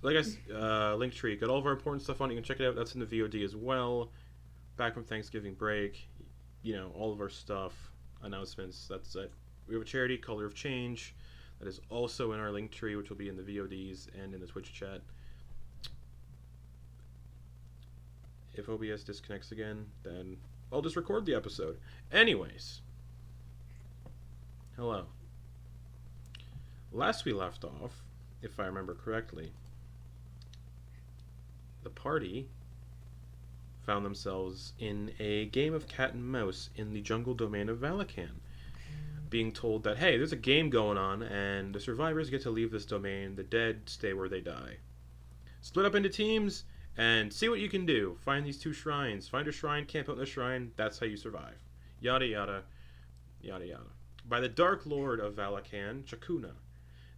like Linktree, got all of our important stuff on it. You can check it out. That's in the VOD as well. Back from Thanksgiving break, all of our stuff, announcements. That's it. We have a charity, Color of Change, that is also in our Linktree, which will be in the VODs and in the Twitch chat. If OBS disconnects again, then I'll just record the episode. Anyways, hello. Last we left off, if I remember correctly, the party found themselves in a game of cat and mouse in the jungle domain of Valachan, being told that, hey, there's a game going on, and the survivors get to leave this domain, the dead stay where they die. Split up into teams, and see what you can do. Find these 2 shrines. Find a shrine, camp out in the shrine, that's how you survive. Yada yada, yada yada. By the Dark Lord of Valachan, Chakuna,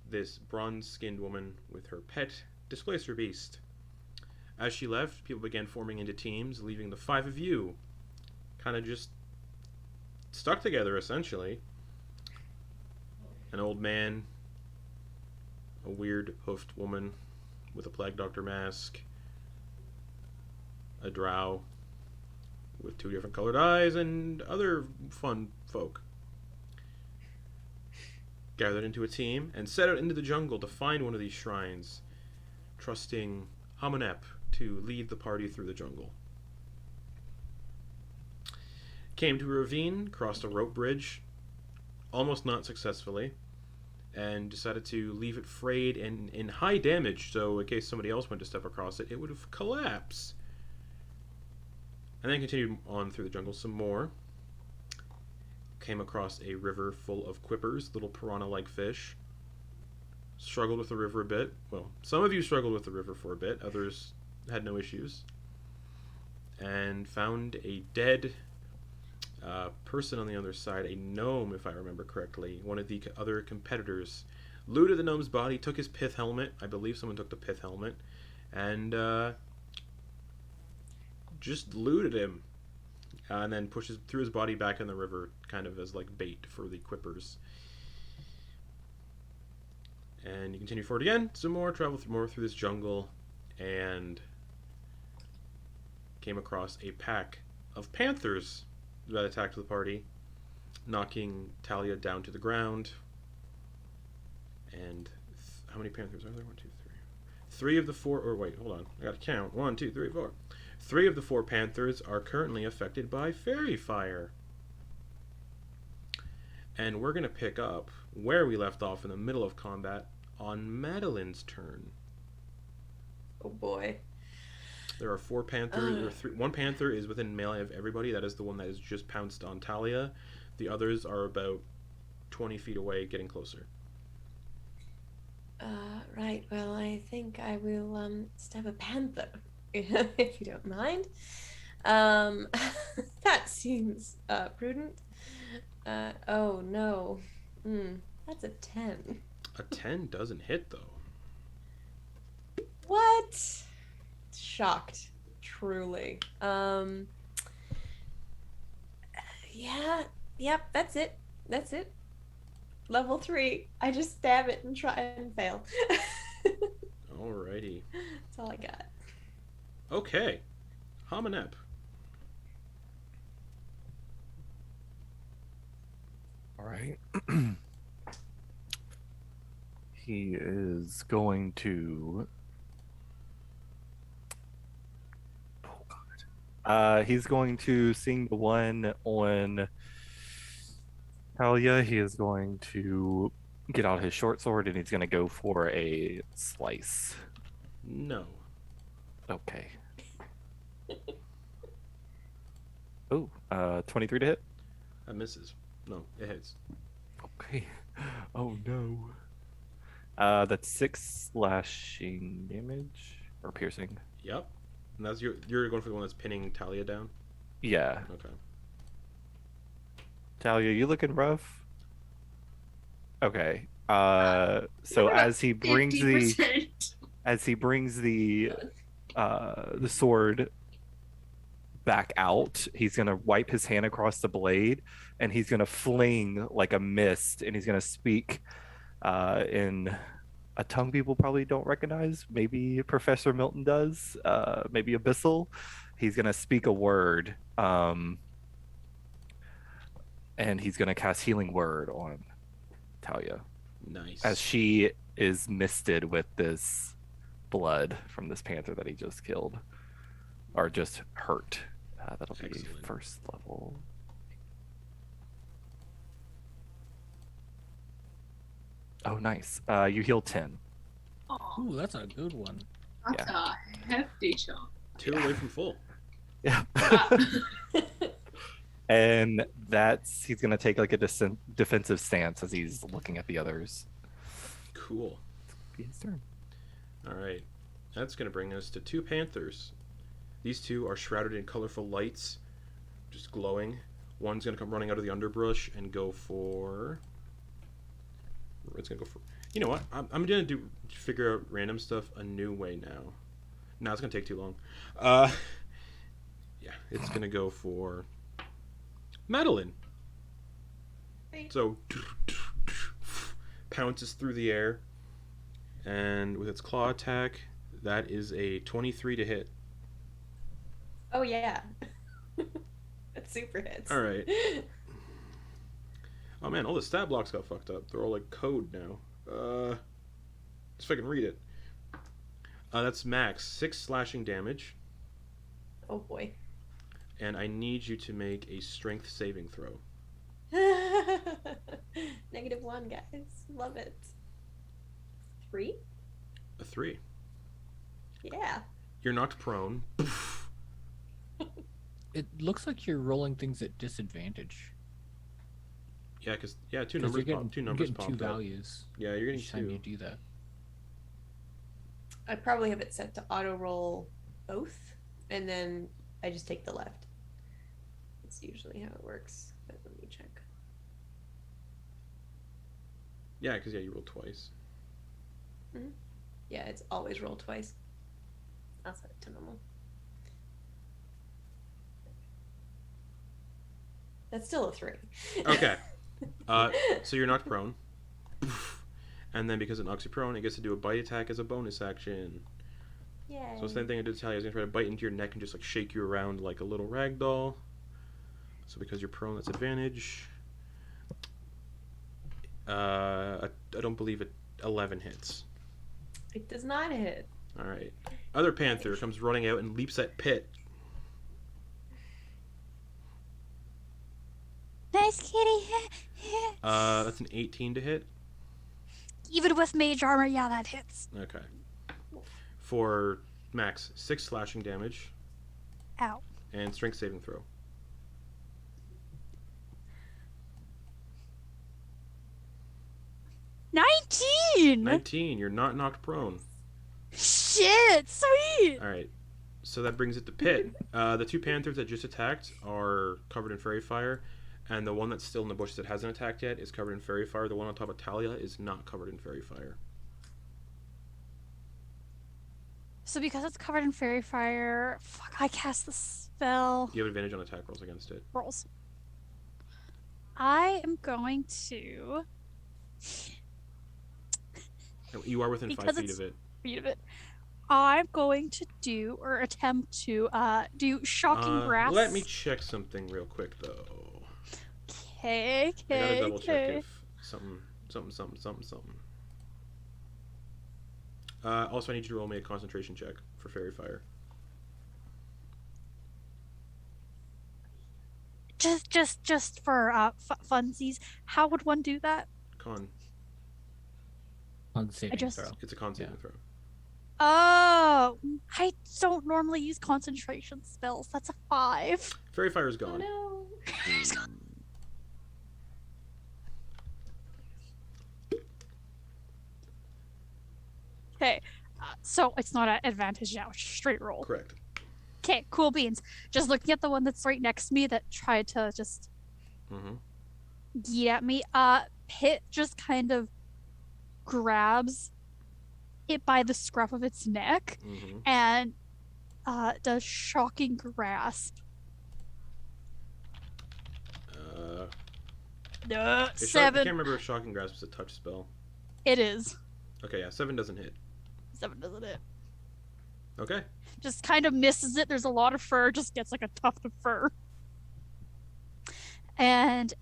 this bronze-skinned woman with her pet displacer beast. As she left, people began forming into teams, leaving the 5 of you kind of just stuck together, essentially. An old man, a weird hoofed woman with a Plague Doctor mask, a drow with 2 different colored eyes, and other fun folk gathered into a team and set out into the jungle to find one of these shrines, trusting Hamunep to lead the party through the jungle. Came to a ravine, crossed a rope bridge, almost not successfully, and decided to leave it frayed and in high damage, so in case somebody else went to step across it, it would have collapsed. And then continued on through the jungle some more. Came across a river full of quippers, little piranha-like fish. Struggled with the river a bit. Well, some of you struggled with the river for a bit, others had no issues. And found a dead person on the other side, a gnome, if I remember correctly. One of the other competitors looted the gnome's body, took his pith helmet. I believe someone took the pith helmet. And just looted him. And then threw his body back in the river, kind of as like bait for the quippers. And you continue forward again, some more, travel more through this jungle, and came across a pack of panthers that attacked the party, knocking Thalia down to the ground. And how many panthers are there? 1, 2, 3. 3 of the 4, or wait, hold on, I gotta count. 1, 2, 3, 4. 3 of the 4 panthers are currently affected by fairy fire. And we're going to pick up where we left off in the middle of combat on Madeliene's turn. Oh boy. There are 4 panthers. 1 panther is within melee of everybody. That is the one that is just pounced on Thalia. The others are about 20 feet away, getting closer. Right. Well, I think I will stab a panther, if you don't mind. That seems prudent. Oh no. That's a 10. A 10 doesn't hit, though. What? Shocked. Truly. Yeah. Yep, that's it. That's it. Level 3. I just stab it and try and fail. Alrighty. That's all I got. Okay. Hamunep. All right. He is going to. Oh God. He's going to sing the one on Thalia. He is going to get out his short sword and he's going to go for a slice. No. Okay. Oh, 23 to hit. That misses. No, it hits. Okay. Oh no. That's 6 slashing damage or piercing. Yep. And that's you're going for the one that's pinning Thalia down? Yeah. Okay. Thalia, you looking rough? Okay. So as he brings 50%. the sword back out, he's gonna wipe his hand across the blade and he's gonna fling like a mist and he's gonna speak in a tongue people probably don't recognize. Maybe Professor Milton does. Maybe Abyssal. He's gonna speak a word, and he's gonna cast Healing Word on Thalia as Nice. she is misted with this blood from this panther that he just killed or just hurt. That'll be Excellent. first level. Oh, nice. You heal 10. Ooh, that's a good one. That's a hefty chunk. 2 away from full. Yeah. Ah. And he's gonna take like a defensive stance as he's looking at the others. Cool. Be his turn. All right. That's going to bring us to 2 panthers. These 2 are shrouded in colorful lights, just glowing. One's going to come running out of the underbrush and go for... It's going to go for... You know what? I'm going to figure out random stuff a new way now. Now it's going to take too long. Yeah, it's going to go for Madeliene. Great. So, pounces through the air, and with its claw attack, that is a 23 to hit. Oh yeah. That super hits. All right. Oh man, all the stat blocks got fucked up. They're all like code now. Just if I can read it. That's max 6 slashing damage, Oh boy. and I need you to make a strength saving throw. -1, guys. Love it. 3? A 3. Yeah. You're knocked prone. It looks like you're rolling things at disadvantage. Yeah, because two 'Cause numbers you're getting, pop, 2 you're numbers getting popped two up. values Yeah, you're getting each time you 2. do that. I probably have it set to auto roll both, and then I just take the left. That's usually how it works. But let me check. Yeah, because you rolled twice. Yeah, it's always roll twice. I'll set it to normal. That's still a 3. Okay. So you're knocked prone. And then because it knocks you prone, it gets to do a bite attack as a bonus action. Yay. So same thing I did tell you. I was going to try to bite into your neck and just like shake you around like a little rag doll. So because you're prone, that's advantage. I don't believe it 11 hits. It does not hit. All right. Other panther comes running out and leaps at Pit. Nice kitty. That's an 18 to hit. Even with mage armor, yeah, that hits. Okay. For max 6 slashing damage Ow. and strength saving throw. 19. 19. You're not knocked prone. Shit, sweet. All right. So that brings it to Pit. The 2 panthers that just attacked are covered in fairy fire, and the one that's still in the bushes that hasn't attacked yet is covered in fairy fire. The one on top of Thalia is not covered in fairy fire. So because it's covered in fairy fire, fuck, I cast the spell. You have advantage on attack rolls against it. Rolls. I am going to You are within Because 5 feet it's- of it. read of it. I'm going to do or attempt to do shocking grasp. Let me check something real quick though. Okay, I gotta okay, double check okay. if something. Also, I need you to roll me a concentration check for fairy fire. Just for funsies. How would one do that? Con. On the saving just- throw. It's a con saving throw. Oh, I don't normally use concentration spells. That's a 5. Fairy fire is Oh gone. no. Okay, so it's not an advantage now. It's just straight roll. Correct. Okay, cool beans. Just looking at the one that's right next to me that tried to just Mm-hmm. yeet at me. Pit just kind of grabs it by the scruff of its neck Mm-hmm. and does shocking grasp. I 7. can't remember if shocking grasp is a touch spell. It is. Okay, yeah, 7 doesn't hit. 7 doesn't hit. Okay. Just kind of misses it. There's a lot of fur. Just gets like a tuft of fur. And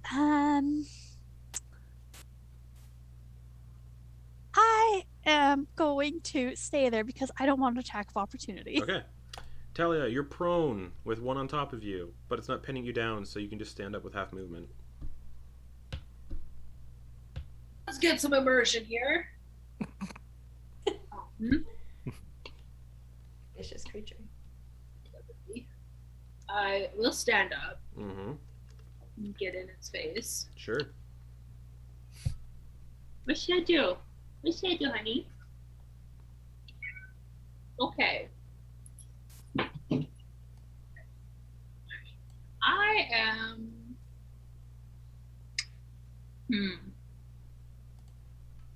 I am going to stay there because I don't want an attack of opportunity. Okay. Thalia, you're prone with one on top of you, but it's not pinning you down, so you can just stand up with half movement. Let's get some immersion here. Vicious creature. I will stand up Mm-hmm. and get in its face. Sure. What should I do? What should I do, honey? Okay. I am.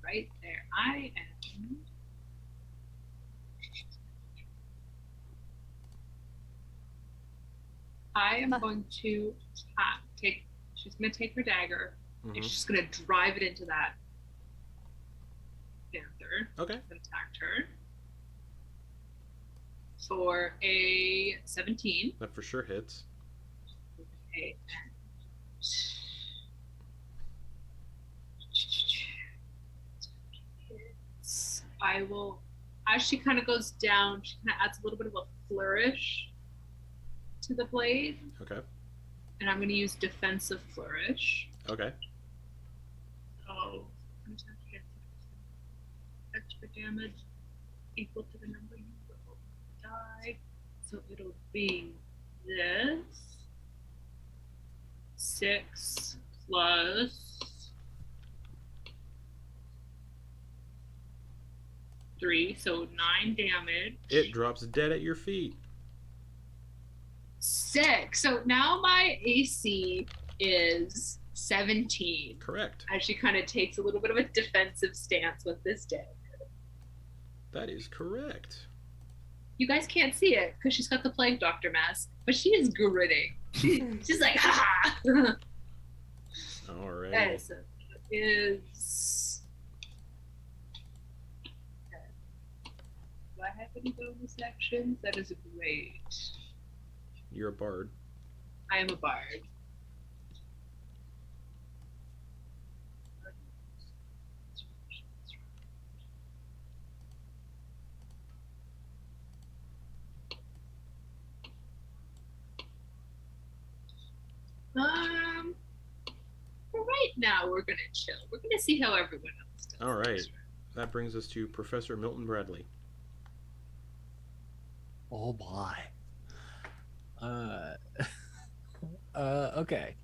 Right there. I am. I am going to take. She's going to take her dagger. Mm-hmm. And she's going to drive it into that panther Okay. that attacked her. For a 17. That for sure hits. Okay. I will, as she kind of goes down, she kind of adds a little bit of a flourish to the blade. Okay. And I'm going to use defensive flourish. Okay. So, extra damage equal to the number you roll die. So it'll be this 6 plus 3, so 9 damage. It drops dead at your feet. 6. So now my AC is 17. Correct. As she kind of takes a little bit of a defensive stance with this dagger. That is correct. You guys can't see it because she's got the plague doctor mask, but she is gritting. She's like, ha ha. All right. Okay, so it is. Okay. Do I have any bonus actions? That is great. You're a bard. I am a bard. For right now, we're gonna chill. We're gonna see how everyone else does. All right. this round. That brings us to Professor Milton Bradley. Oh my. Okay.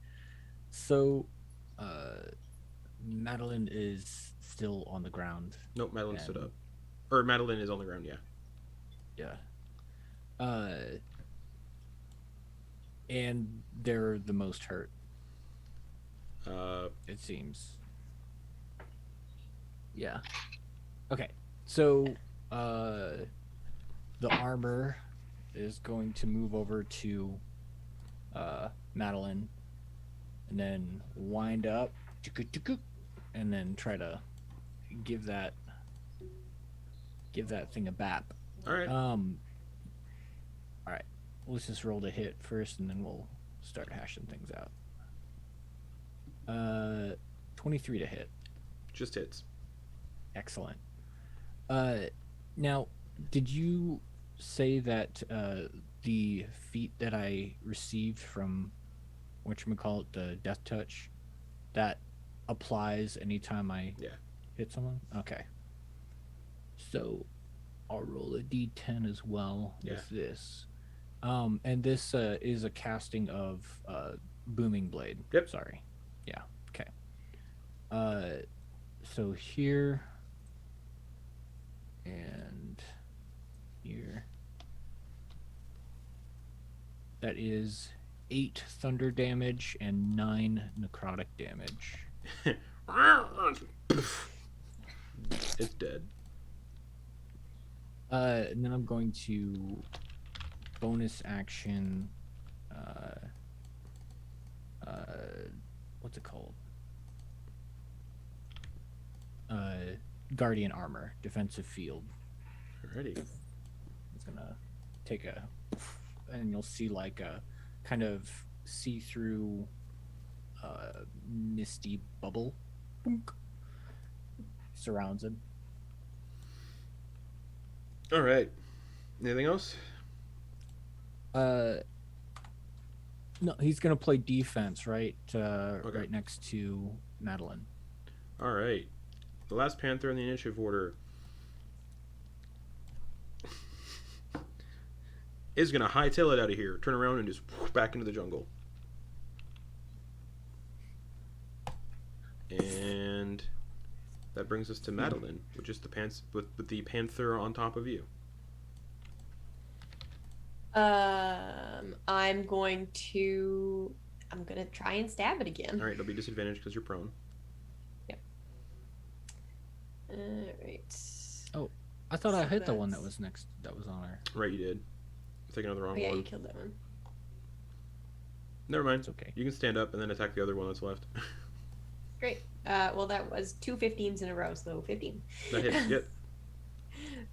So, Madeliene is still on the ground. Nope, Madeliene And- stood up. Or Madeliene is on the ground, yeah. Yeah. And they're the most hurt, it seems. Yeah. Okay. So, the armor is going to move over to Madeliene and then wind up and then try to give that thing a bap. All right. All right. Let's just roll to hit first, and then we'll start hashing things out. 23 to hit. Just hits. Excellent. Now, did you say that the feat that I received from whatchamacallit, the death touch, that applies anytime I hit someone? Okay. So I'll roll a d10 as well with this. And this is a casting of Booming Blade. Yep. Sorry. Yeah. Okay. So here and here. That is 8 thunder damage and 9 necrotic damage. It's dead. And then I'm going to bonus action. What's it called? guardian armor, defensive field. Alrighty. It's gonna take a, and you'll see like a kind of see-through, misty bubble boonk, surrounds him. All right. Anything else? No, he's gonna play defense right right next to Madeliene. All right. The last panther in the initiative order is gonna hightail it out of here, turn around, and just back into the jungle. And that brings us to Madeliene, which is the with the panther on top of you. I'm gonna try and stab it again. All right, it'll be disadvantaged because you're prone. Yep. All right. Oh, I thought I So hit the one that that's- was next. That was on her. Right, you did. I'm thinking of the Oh wrong yeah, you one. killed that one. Never mind. It's okay. You can stand up and then attack the other one that's left. Great. Well, that was 2 15s in a row, so 15. That hits. Yep.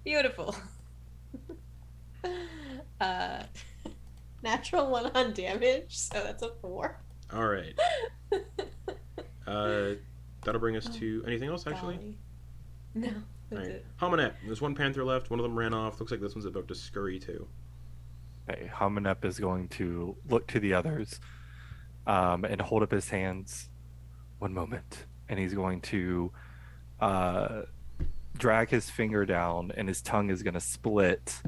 Beautiful. Natural 1 on damage, so that's a 4. All right. That'll bring us to anything else actually. Golly. No, All that's right. it. Hamunep. There's one panther left. One of them ran off. Looks like this one's about to scurry too. Okay, Hamunep is going to look to the others and hold up his hands. One moment. And he's going to drag his finger down, and his tongue is going to split.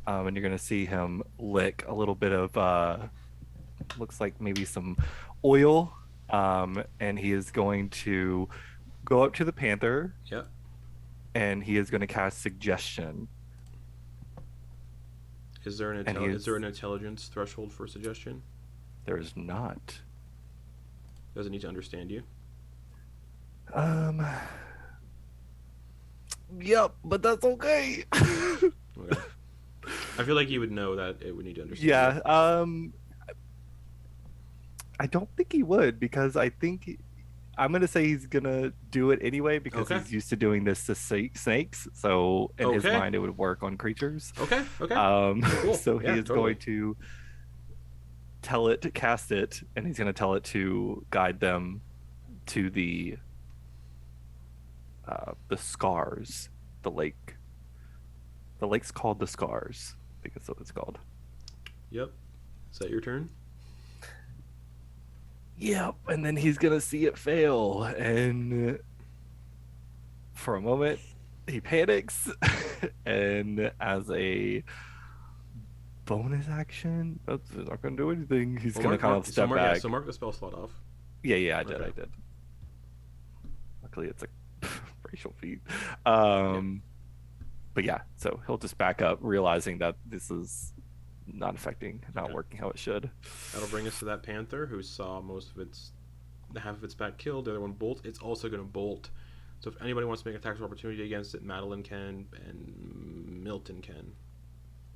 And you're going to see him lick a little bit of, looks like maybe some oil. And he is going to go up to the panther. Yep. And he is going to cast Suggestion. Is there an And is there an intelligence threshold for suggestion? There is not. Does it need to understand you? Yep, but that's okay. Okay. I feel like you would know that it would need to understand. Yeah. you. I don't think he would, because I think I'm gonna say he's gonna do it anyway because Okay. he's used to doing this to snakes. So in his Okay. mind, it would work on creatures. Okay. Okay. Cool. So he Yeah, is totally. going to tell it to cast it, and he's gonna tell it to guide them to the scars, the lake. The lake's called the Scars. I think that's what it's called. Yep. Is that your turn? Yep, and then he's gonna see it fail, and for a moment he panics, and as a bonus action, that's not gonna do anything. He's gonna kind of step back. Yeah, so mark the spell slot off. Yeah, I did. Okay. Luckily, it's a racial feat. But yeah, so he'll just back up, realizing that this is not Okay. working how it should. That'll bring us to that panther who saw half of its back killed. The other one bolt. It's also going to bolt. So if anybody wants to make attacks of opportunity against it, Madeliene can and Milton can.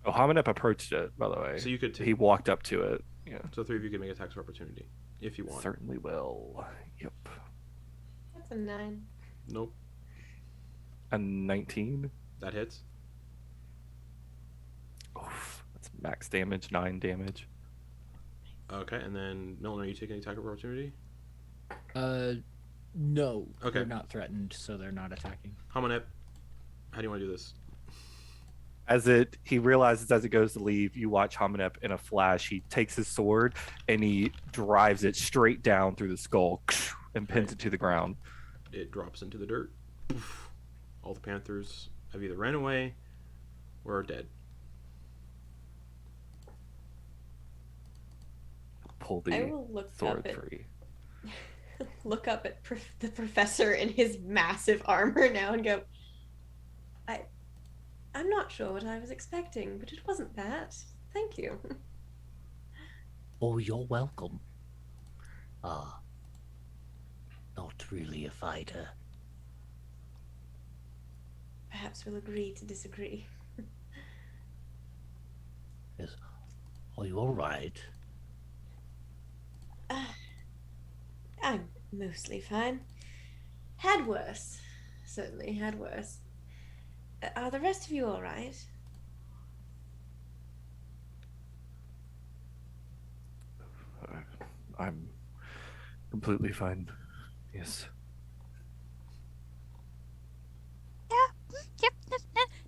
Oh, Hamunep approached it, by the way. So you could He walked up to it. Yeah, So 3 of you can make attacks of opportunity if you want. certainly will. Yep. That's a 9. Nope. A 19. That hits. Oof, that's max damage, 9 damage. Okay, and then Milton, are you taking any attack of opportunity? No. Okay. They're not threatened, so they're not attacking. Hamunep, how do you want to do this? He realizes as it goes to leave, you watch Hamunep in a flash. He takes his sword and he drives it straight down through the skull and pins it to the ground. It drops into the dirt. Poof. All the panthers have either ran away or are dead. Pull I the will look sword up at free. the professor in his massive armor now and go, I'm not sure what I was expecting, but it wasn't that. Thank you. Oh, you're welcome. Not really a fighter. Perhaps we'll agree to disagree. Yes. Are you alright? I'm mostly fine. Had worse. certainly had worse. Are the rest of you all right? I'm completely fine. Yes. Yep,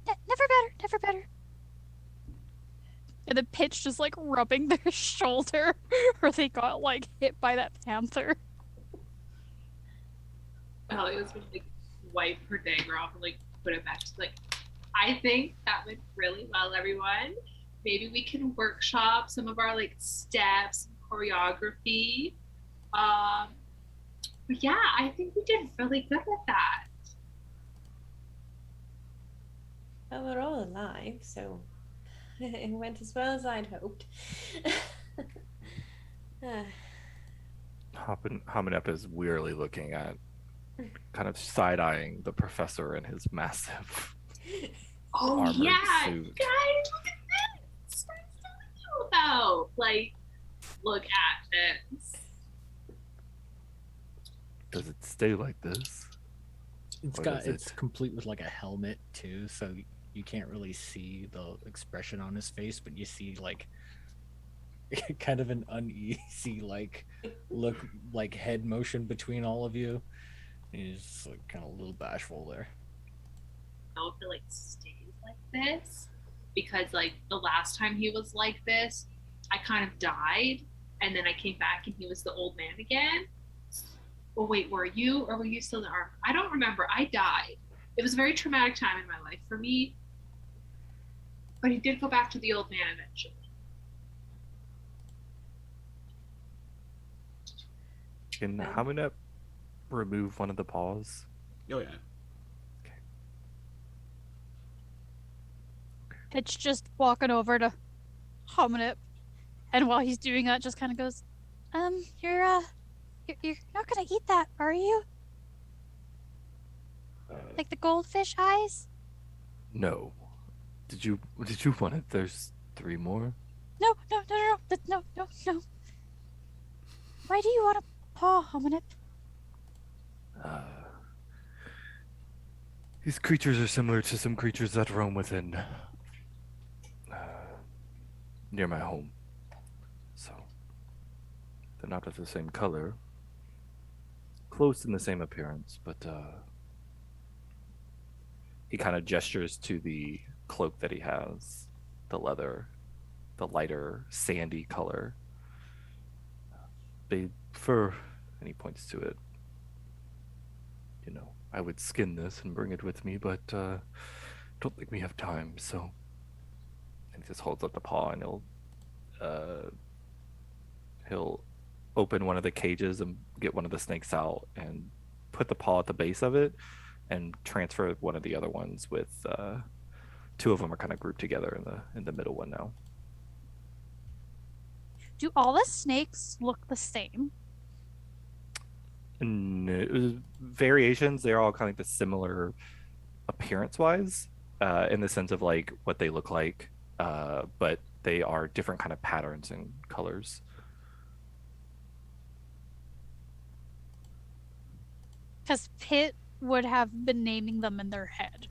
never better, never better. And then Pitch just like rubbing their shoulder where they got like hit by that panther. Talia's gonna like wipe her dagger off and like put it back. She's like, I think that went really well, everyone. Maybe we can workshop some of our like steps and choreography. But yeah, I think we did really good with that. Well, we're all alive, so it went as well as I'd hoped. Hamunep is wearily looking at, kind of side-eyeing the professor in his massive Oh armored yeah, suit. guys, look at this. What I'm telling you about. Like, look at this. Does it stay like this? It's complete with like a helmet too, so you can't really see the expression on his face, but you see like kind of an uneasy like look, like head motion between all of you. He's like kind of a little bashful there. I don't know if it like stays like this because like the last time he was like this, I kind of died, and then I came back and he was the old man again. Well, wait, were you or were you still in the armor? I don't remember. I died. It was a very traumatic time in my life for me, but he did go back to the old man eventually. Can Hamunep remove one of the paws? Oh yeah. Pitch just walking over to Hamunep, and while he's doing that, just kind of goes, you're not gonna eat that, are you? Like the goldfish eyes? No. Did you want it? There's 3 more. No. Why do you want a paw, Hamunep? These creatures are similar to some creatures that roam within near my home. So they're not of the same color, close in the same appearance, but he kind of gestures to the cloak that he has, the leather, the lighter sandy color. They prefer, and he points to it. You know, I would skin this and bring it with me, but don't think we have time, so. And he just holds up the paw, and he'll open one of the cages and get one of the snakes out and put the paw at the base of it and transfer one of the other ones with 2 of them are kind of grouped together in the middle one now. Do all the snakes look the same? No, variations, they're all kind of the similar appearance wise, in the sense of like what they look like, but they are different kind of patterns and colors. Because Pitt would have been naming them in their head.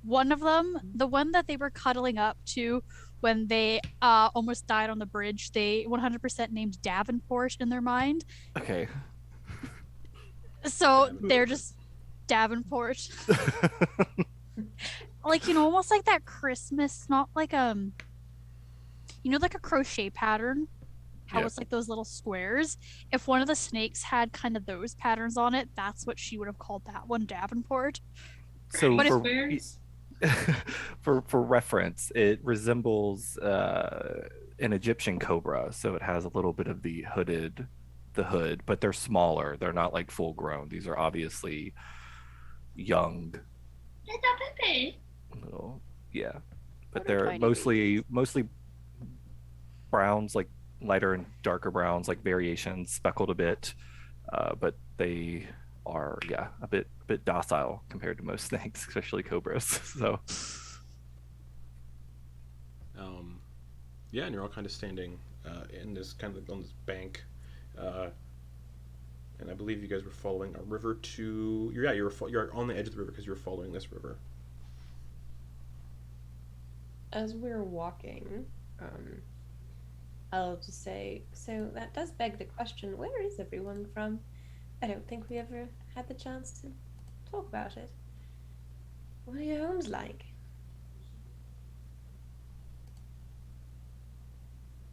One of them, the one that they were cuddling up to when they almost died on the bridge, they 100% named Davenport in their mind. Okay. So they're just Davenport. Like, you know, almost like that Christmas, not like you know, like a crochet pattern, how Yeah. it's like those little squares. If one of the snakes had kind of those patterns on it, that's what she would have called that one Davenport. So But if- Squares? for reference, it resembles an Egyptian cobra, so it has a little bit of the hood, but they're smaller. They're not like full grown. These are obviously young. Little baby. Little, yeah, but Little they're tiny mostly browns, like lighter and darker browns, like variations, speckled a bit, but they are a bit docile compared to most snakes, especially cobras. So yeah, and you're all kind of standing in this kind of on this bank, And I believe you guys were following a river to. You're on the edge of the river because you were following this river. As we're walking, I'll just say, so that does beg the question, where is everyone from? I don't think we ever had the chance to talk about it. What are your homes like?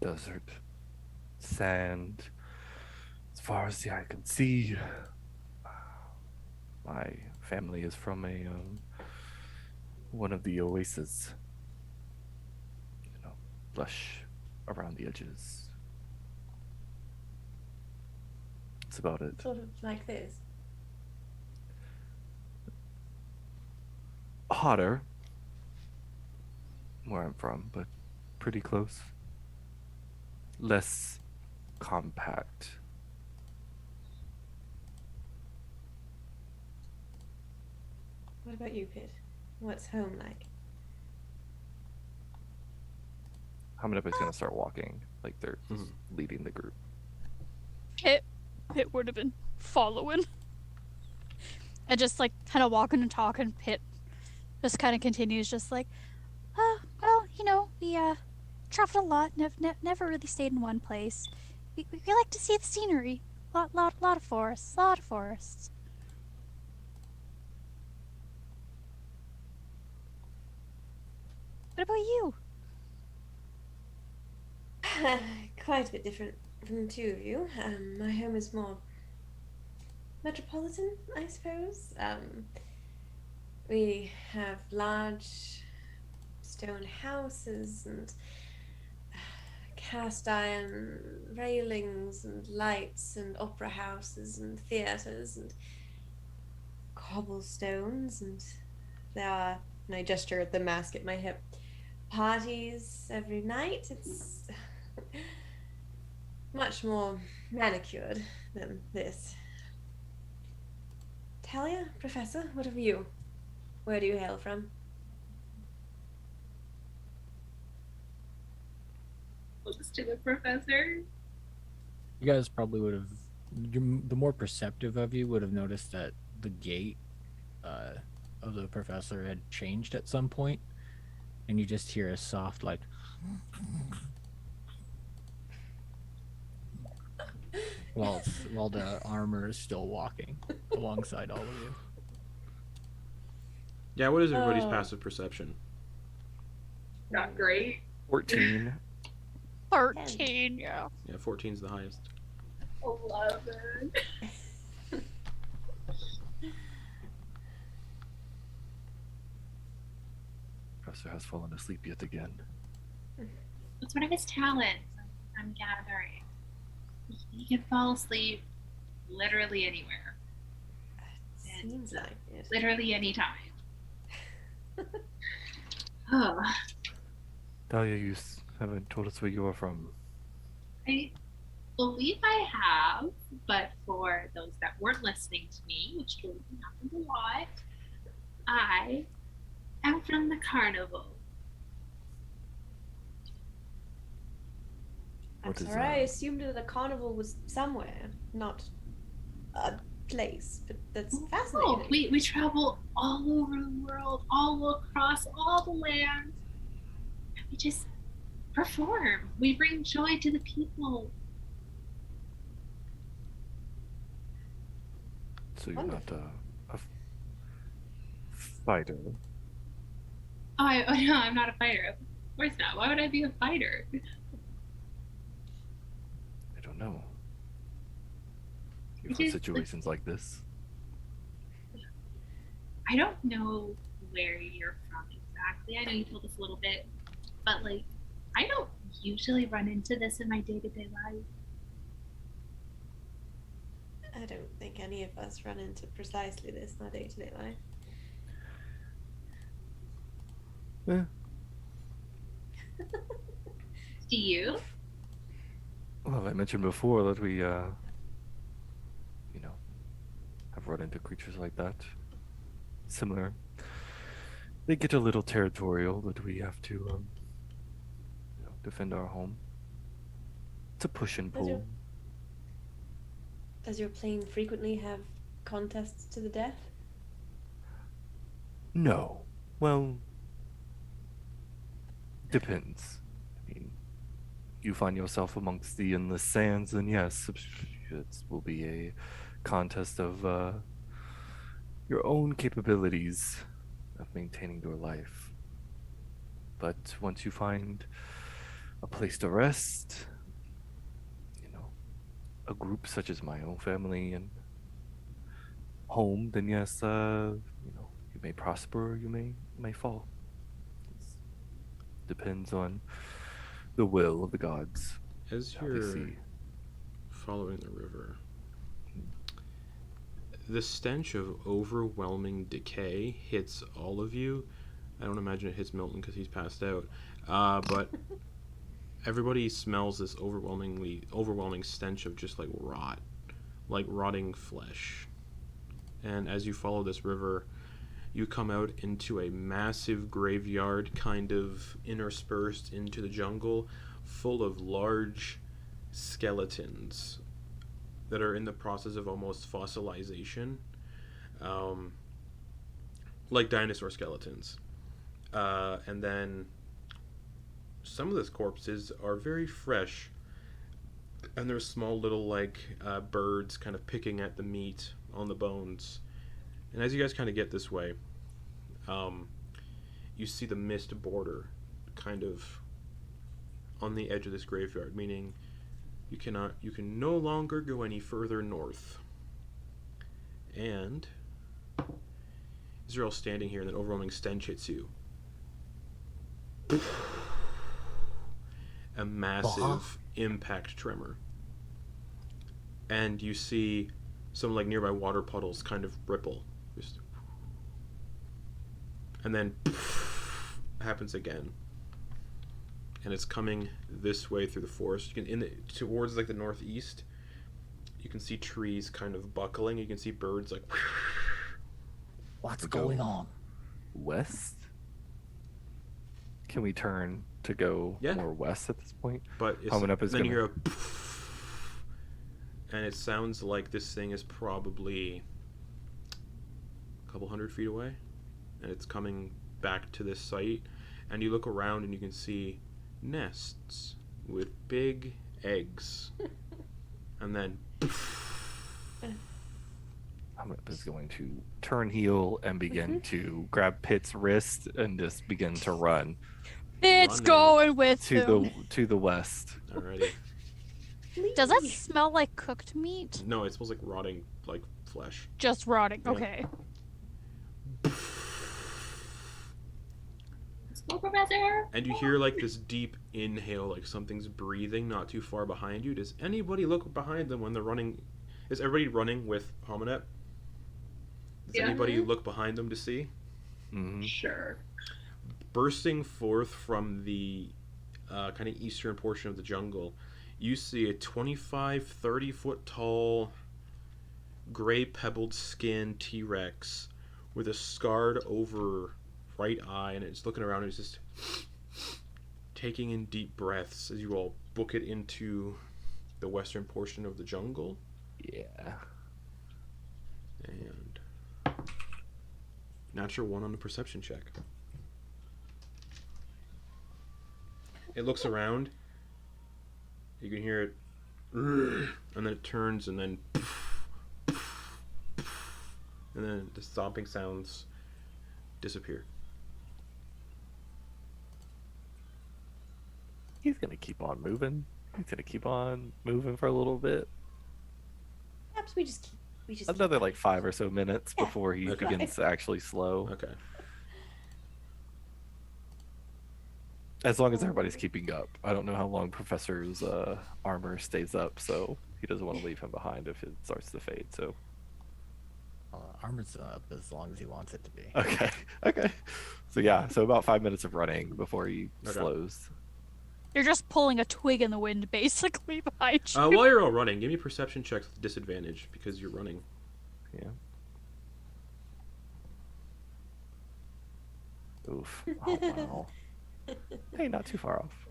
Desert, sand, as far as the eye can see. My family is from one of the oases. Lush around the edges. That's about it. Sort of like this. Hotter where I'm from, but pretty close. Less compact. What about you, Pit? What's home like? Hamunep is gonna start walking, like they're just leading the group. Pit would have been following. And just like kind of walking and talking. Pit just kind of continues, just like, well, we traveled a lot. Never really stayed in one place. We like to see the scenery. Lot of forests. Lot of forests. What about you? Quite a bit different from the two of you. My home is more metropolitan, I suppose. We have large stone houses and cast iron railings and lights and opera houses and theatres and cobblestones, and there are, and I gesture at the mask at my hip, parties every night. It's much more manicured than this. Thalia, Professor, what of you? Where do you hail from? Close to the professor. You guys probably would have. The more perceptive of you would have noticed that the gait of the professor had changed at some point, and you just hear a soft like. While the armor is still walking alongside all of you. Yeah, what is everybody's passive perception? Not great. 14. 13, yeah. Yeah, 14's the highest. 11. Professor has fallen asleep yet again. That's one of his talents. I'm gathering. He can fall asleep literally anywhere. Seems like it. Literally anytime. Oh, Thalia, you haven't told us where you are from. I believe I have, but for those that weren't listening to me, which truly happens a lot, I am from the carnival. I'm What is sorry, I assumed that a carnival was somewhere, not a place, but that's fascinating. Oh, we travel all over the world, all across all the lands. We just perform. We bring joy to the people. So you're not a fighter. Oh, no, I'm not a fighter. Of course not. Why would I be a fighter? I don't know. It For is- situations like this. I don't know where you're from exactly. I know you told us a little bit, but like, I don't usually run into this in my day-to-day life. I don't think any of us run into precisely this in our day-to-day life. Eh, Do you? well, I mentioned before that we, have run into creatures like that. Similar. They get a little territorial, but we have to, defend our home. It's a push and Does your- pull. Does your plane frequently have contests to the death? No. Well, depends. I mean, you find yourself amongst the endless sands, then yes, it will be a contest of your own capabilities of maintaining your life. But once you find a place to rest, a group such as my own family and home, then yes, you may prosper or you may fall. It depends on the will of the gods. As how they you're see. following the river, the stench of overwhelming decay hits all of you. I don't imagine it hits Milton because he's passed out. But everybody smells this overwhelming stench of just like rot, like rotting flesh. And as you follow this river, you come out into a massive graveyard, kind of interspersed into the jungle, full of large skeletons that are in the process of almost fossilization, like dinosaur skeletons. And then some of those corpses are very fresh, and there's small little birds kind of picking at the meat on the bones. And as you guys kind of get this way, you see the mist border kind of on the edge of this graveyard, meaning you can no longer go any further north. And as you're all standing here and an overwhelming stench hits you, a massive impact tremor. And you see some nearby water puddles kind of ripple. And then happens again. And it's coming this way through the forest. You can towards the northeast. You can see trees kind of buckling. You can see birds What's going on? West? Can we turn to go more west at this point? But then you hear a and it sounds like this thing is probably a couple 100 feet away, and it's coming back to this site. And you look around and you can see nests with big eggs. And then Hamunep is going to turn heel and begin to grab Pitt's wrist and just begin to run It's going with to the west. Alrighty. Does that smell like cooked meat? No, it smells like rotting flesh. Just rotting. Yeah. Okay. Let's go, Professor. And you hear this deep inhale, like something's breathing not too far behind you. Does anybody look behind them when they're running? Is everybody running with Hamunep? Does anybody look behind them to see? Mm-hmm. Sure. Bursting forth from the kind of eastern portion of the jungle, you see a 25, 30 foot tall, gray pebbled skin T-Rex with a scarred over right eye, and it's looking around and it's just taking in deep breaths as you all book it into the western portion of the jungle. Yeah. And natural 1 on the perception check. It looks around. You can hear it, and then it turns, and then the stomping sounds disappear. He's gonna keep on moving. He's gonna keep on moving for a little bit. Perhaps we just Another 5 or so minutes Yeah. before he Okay. begins to actually slow. Okay. As long as everybody's keeping up. I don't know how long Professor's armor stays up, so he doesn't want to leave him behind if it starts to fade. So Armor's up as long as he wants it to be. okay. So yeah, so about 5 minutes of running before he Okay. slows. You're just pulling a twig in the wind, basically, behind you. While you're all running, give me perception checks with disadvantage because you're running. Yeah. Oof. Oh wow. Hey, not too far off.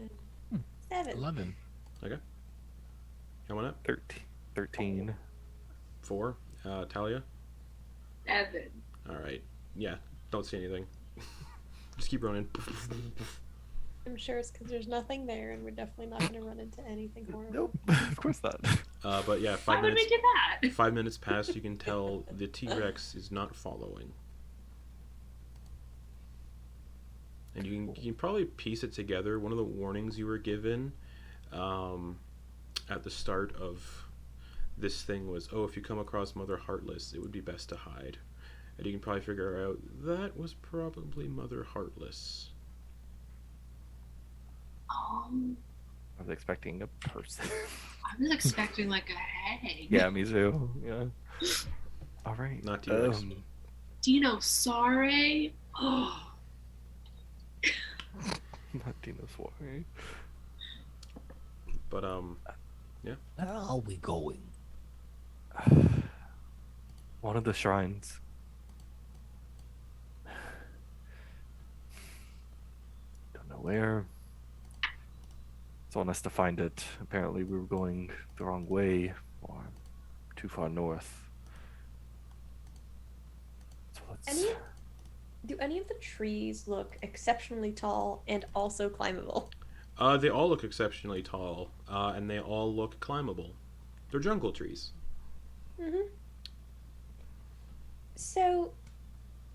7. 11. Coming up. 13. 4. Thalia? 7. All right. Yeah, don't see anything. Just keep running. I'm sure it's because there's nothing there, and we're definitely not going to run into anything horrible. Nope, of course not. But yeah, Why 5 would minutes. we do that? 5 minutes past, you can tell the T-Rex is not following. And you can probably piece it together. One of the warnings you were given at the start of this thing was, oh, if you come across Mother Heartless, it would be best to hide. And you can probably figure out that was probably Mother Heartless. Oh, I was expecting a person. I was expecting like a hag. Yeah, me too. Yeah. All right. Not T-Rex. Dino Sorry. Oh, Not dinosaur. But Where are we going? One of the shrines. Don't know where. Someone has to find it. Apparently we were going the wrong way or too far north. So let's... Do any of the trees look exceptionally tall and also climbable? they all look exceptionally tall, and they all look climbable. They're jungle trees. Mm-hmm. So,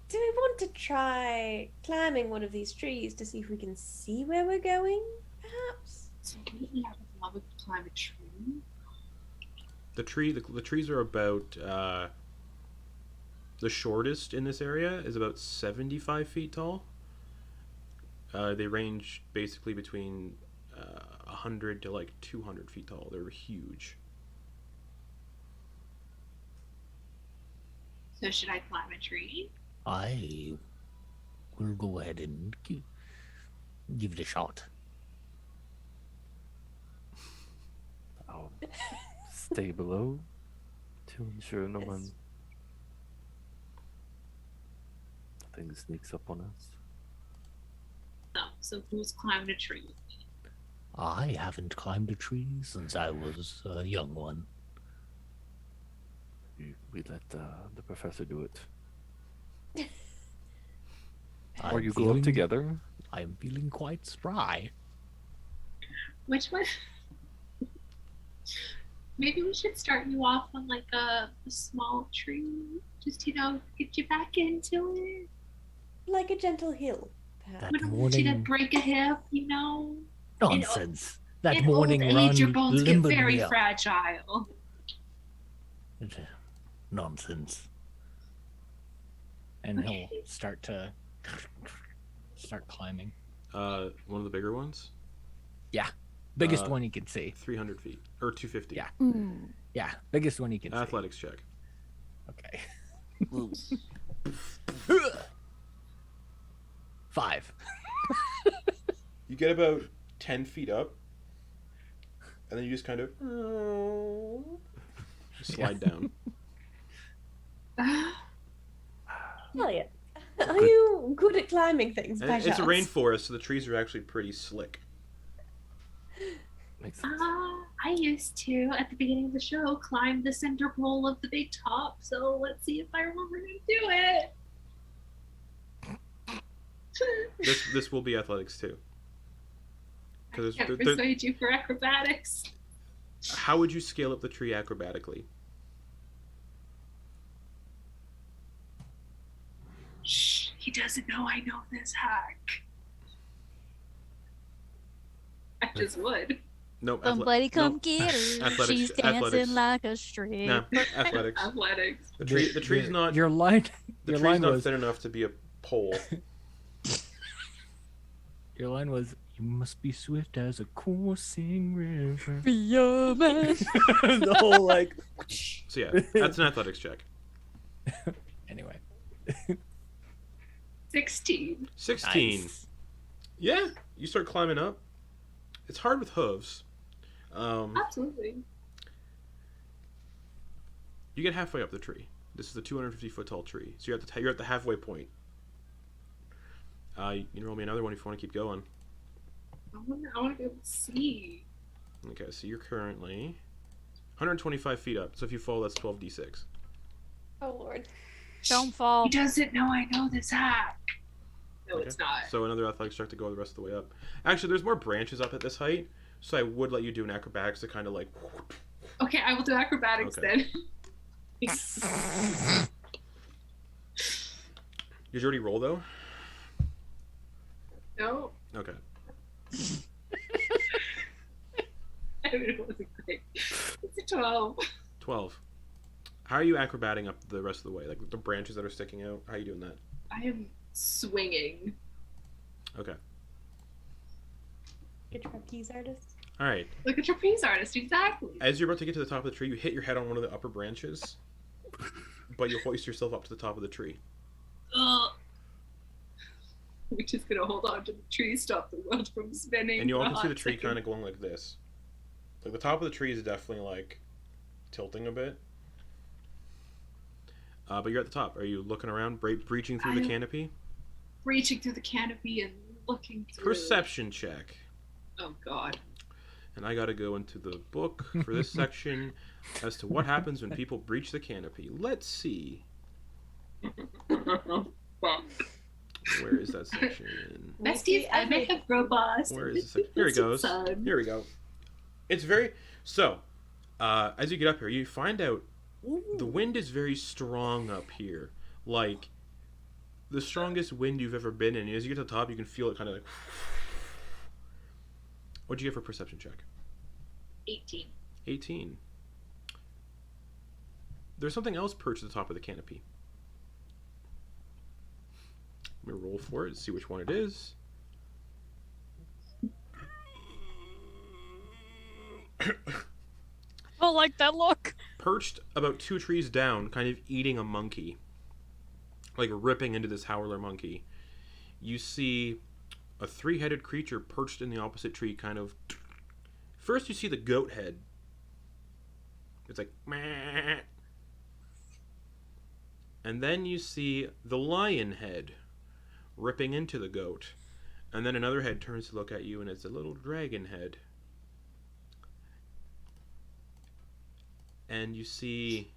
do we want to try climbing one of these trees to see if we can see where we're going, perhaps? so we have a love to climb a tree. The trees are about the shortest in this area is about 75 feet tall. They range basically between 100 to like 200 feet tall. They're huge. So should I climb a tree? I will go ahead and give it a shot. I'll stay below to ensure no Yes. one... Nothing sneaks up on us. No. So who's climbing a tree with me? I haven't climbed a tree since I was a young one. We let the professor do it. I'm Or you go feeling- up together. I'm feeling quite spry. Which one? Maybe we should start you off on like a small tree. Just, get you back into it. Like a gentle hill, perhaps. That We don't want you to morning- break a hip, Nonsense. That In morning old run age, your bones get limbered very me up. fragile. Nonsense. And he'll Okay. start climbing. One of the bigger ones, Biggest Uh, one you can see. 300 feet or 250. Yeah. Ooh. Yeah, biggest one you can see. Athletics check. Okay. Well, 5. You get about 10 feet up, and then you just kind of slide down. Thalia, are you good at climbing things, And by it's a chance? rainforest, so the trees are actually pretty slick. Makes sense. I used to, at the beginning of the show, climb the center pole of the big top, so let's see if I remember to do it. This will be athletics too. I 'Cause can't there- persuade you for acrobatics. How would you scale up the tree acrobatically? Shh, he doesn't know I know this hack. I just would. No, Somebody come no. get her. Athletics- She's dancing athletics. like a straight. No, athletics. Athletics. The tree's not Your line. the Your tree's line not was. thin enough to be a pole. Your line was. You must be swift as a coursing river. Be a man. The whole like. So yeah, that's an athletics check. Anyway. 16. 16. Nice. Yeah, you start climbing up. It's hard with hooves. Absolutely. You get halfway up the tree. This is a 250-foot tall tree, so you're at the halfway point. You can roll me another one if you want to keep going. I want to be able to see. Okay, so you're currently 125 feet up. So if you fall, that's 12d6. Oh lord. Don't fall. He doesn't know I know this hack. No, Okay. it's not. So another athletics check to go the rest of the way up. Actually, there's more branches up at this height, so I would let you do an acrobatics to kind of like. Okay, I will do acrobatics Okay. then. Did you already roll though? No, Okay. it wasn't great. It's a 12. 12. How are you acrobating up the rest of the way? Like the branches that are sticking out? How are you doing that? I am swinging. Okay. Good trapeze artist. All right. Like a trapeze artist, exactly. As you're about to get to the top of the tree, you hit your head on one of the upper branches, but you hoist yourself up to the top of the tree. Ugh. We're just gonna hold on to the tree, stop the world from spinning. And you all for a can see hot the tree second. kind of going like this. Like the top of the tree is definitely like tilting a bit. But you're at the top. Are you looking around, breaching through the I'm- canopy? Reaching through the canopy and looking through. Perception check. Oh god. And I gotta go into the book for this section as to what happens when people breach the canopy. Let's see. Where is that section? Besties, I may have robots. Where is the section? Here it goes. Here we go. It's very... So, as you get up here, you find out the wind is very strong up here. Like, the strongest wind you've ever been in. As you get to the top, you can feel it kind of like... What'd you get for perception check? 18. 18. There's something else perched at the top of the canopy. Let me roll for it, see which one it is. I don't like that look. Perched about 2 trees down, kind of eating a monkey. Like ripping into this howler monkey. You see a 3-headed creature perched in the opposite tree, kind of... First you see the goat head. It's like... Meh. And then you see the lion head ripping into the goat. And then another head turns to look at you, and it's a little dragon head. And you see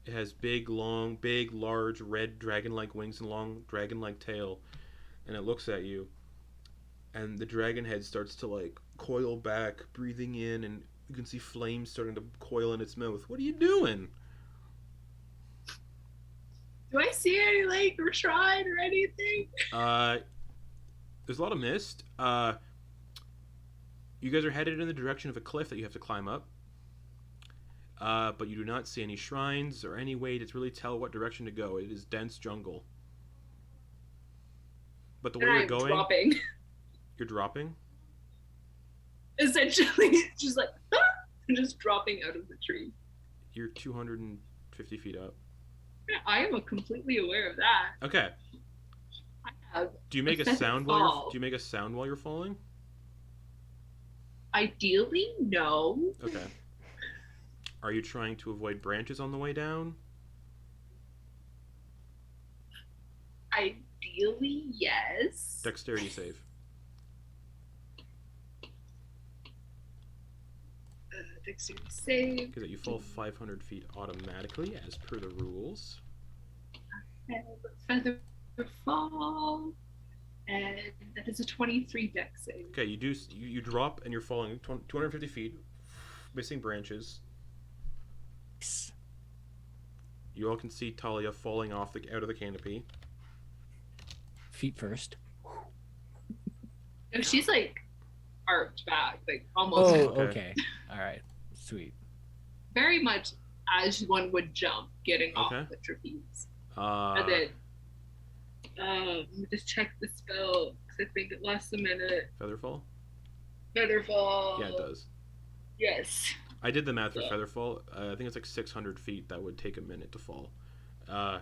it has big, large, red dragon-like wings and long dragon-like tail. And it looks at you. And the dragon head starts to, like, coil back, breathing in, and you can see flames starting to coil in its mouth. What are you doing? Do I see any lake or shrine or anything? There's a lot of mist. You guys are headed in the direction of a cliff that you have to climb up. But you do not see any shrines or any way to really tell what direction to go. It is dense jungle. But the way And you're I'm going, dropping. you're dropping. Essentially, just like, just dropping out of the tree. You're 250 feet up. I am completely aware of that. Okay. I have. Do you make a Pathetic sound fall. Do you make a sound while you're falling? Ideally, no. Okay. Are you trying to avoid branches on the way down? Ideally, yes. Dexterity save. Dexterity save. Because you fall 500 feet automatically as per the rules. Feather fall. And that is a 23 dex save. Okay, you drop and you're falling 250 feet, missing branches. You all can see Thalia falling off out of the canopy. Feet first. No, she's like arched back, like almost Oh, Okay. okay. All right. Sweet. very much as one would jump, getting off Okay. the trapeze. Uh, And then, let me just check the spell because I think it lasts a minute. Featherfall? Featherfall. Yeah, it does. Yes. I did the math for Yeah. Featherfall. I think it's like 600 feet that would take a minute to fall. I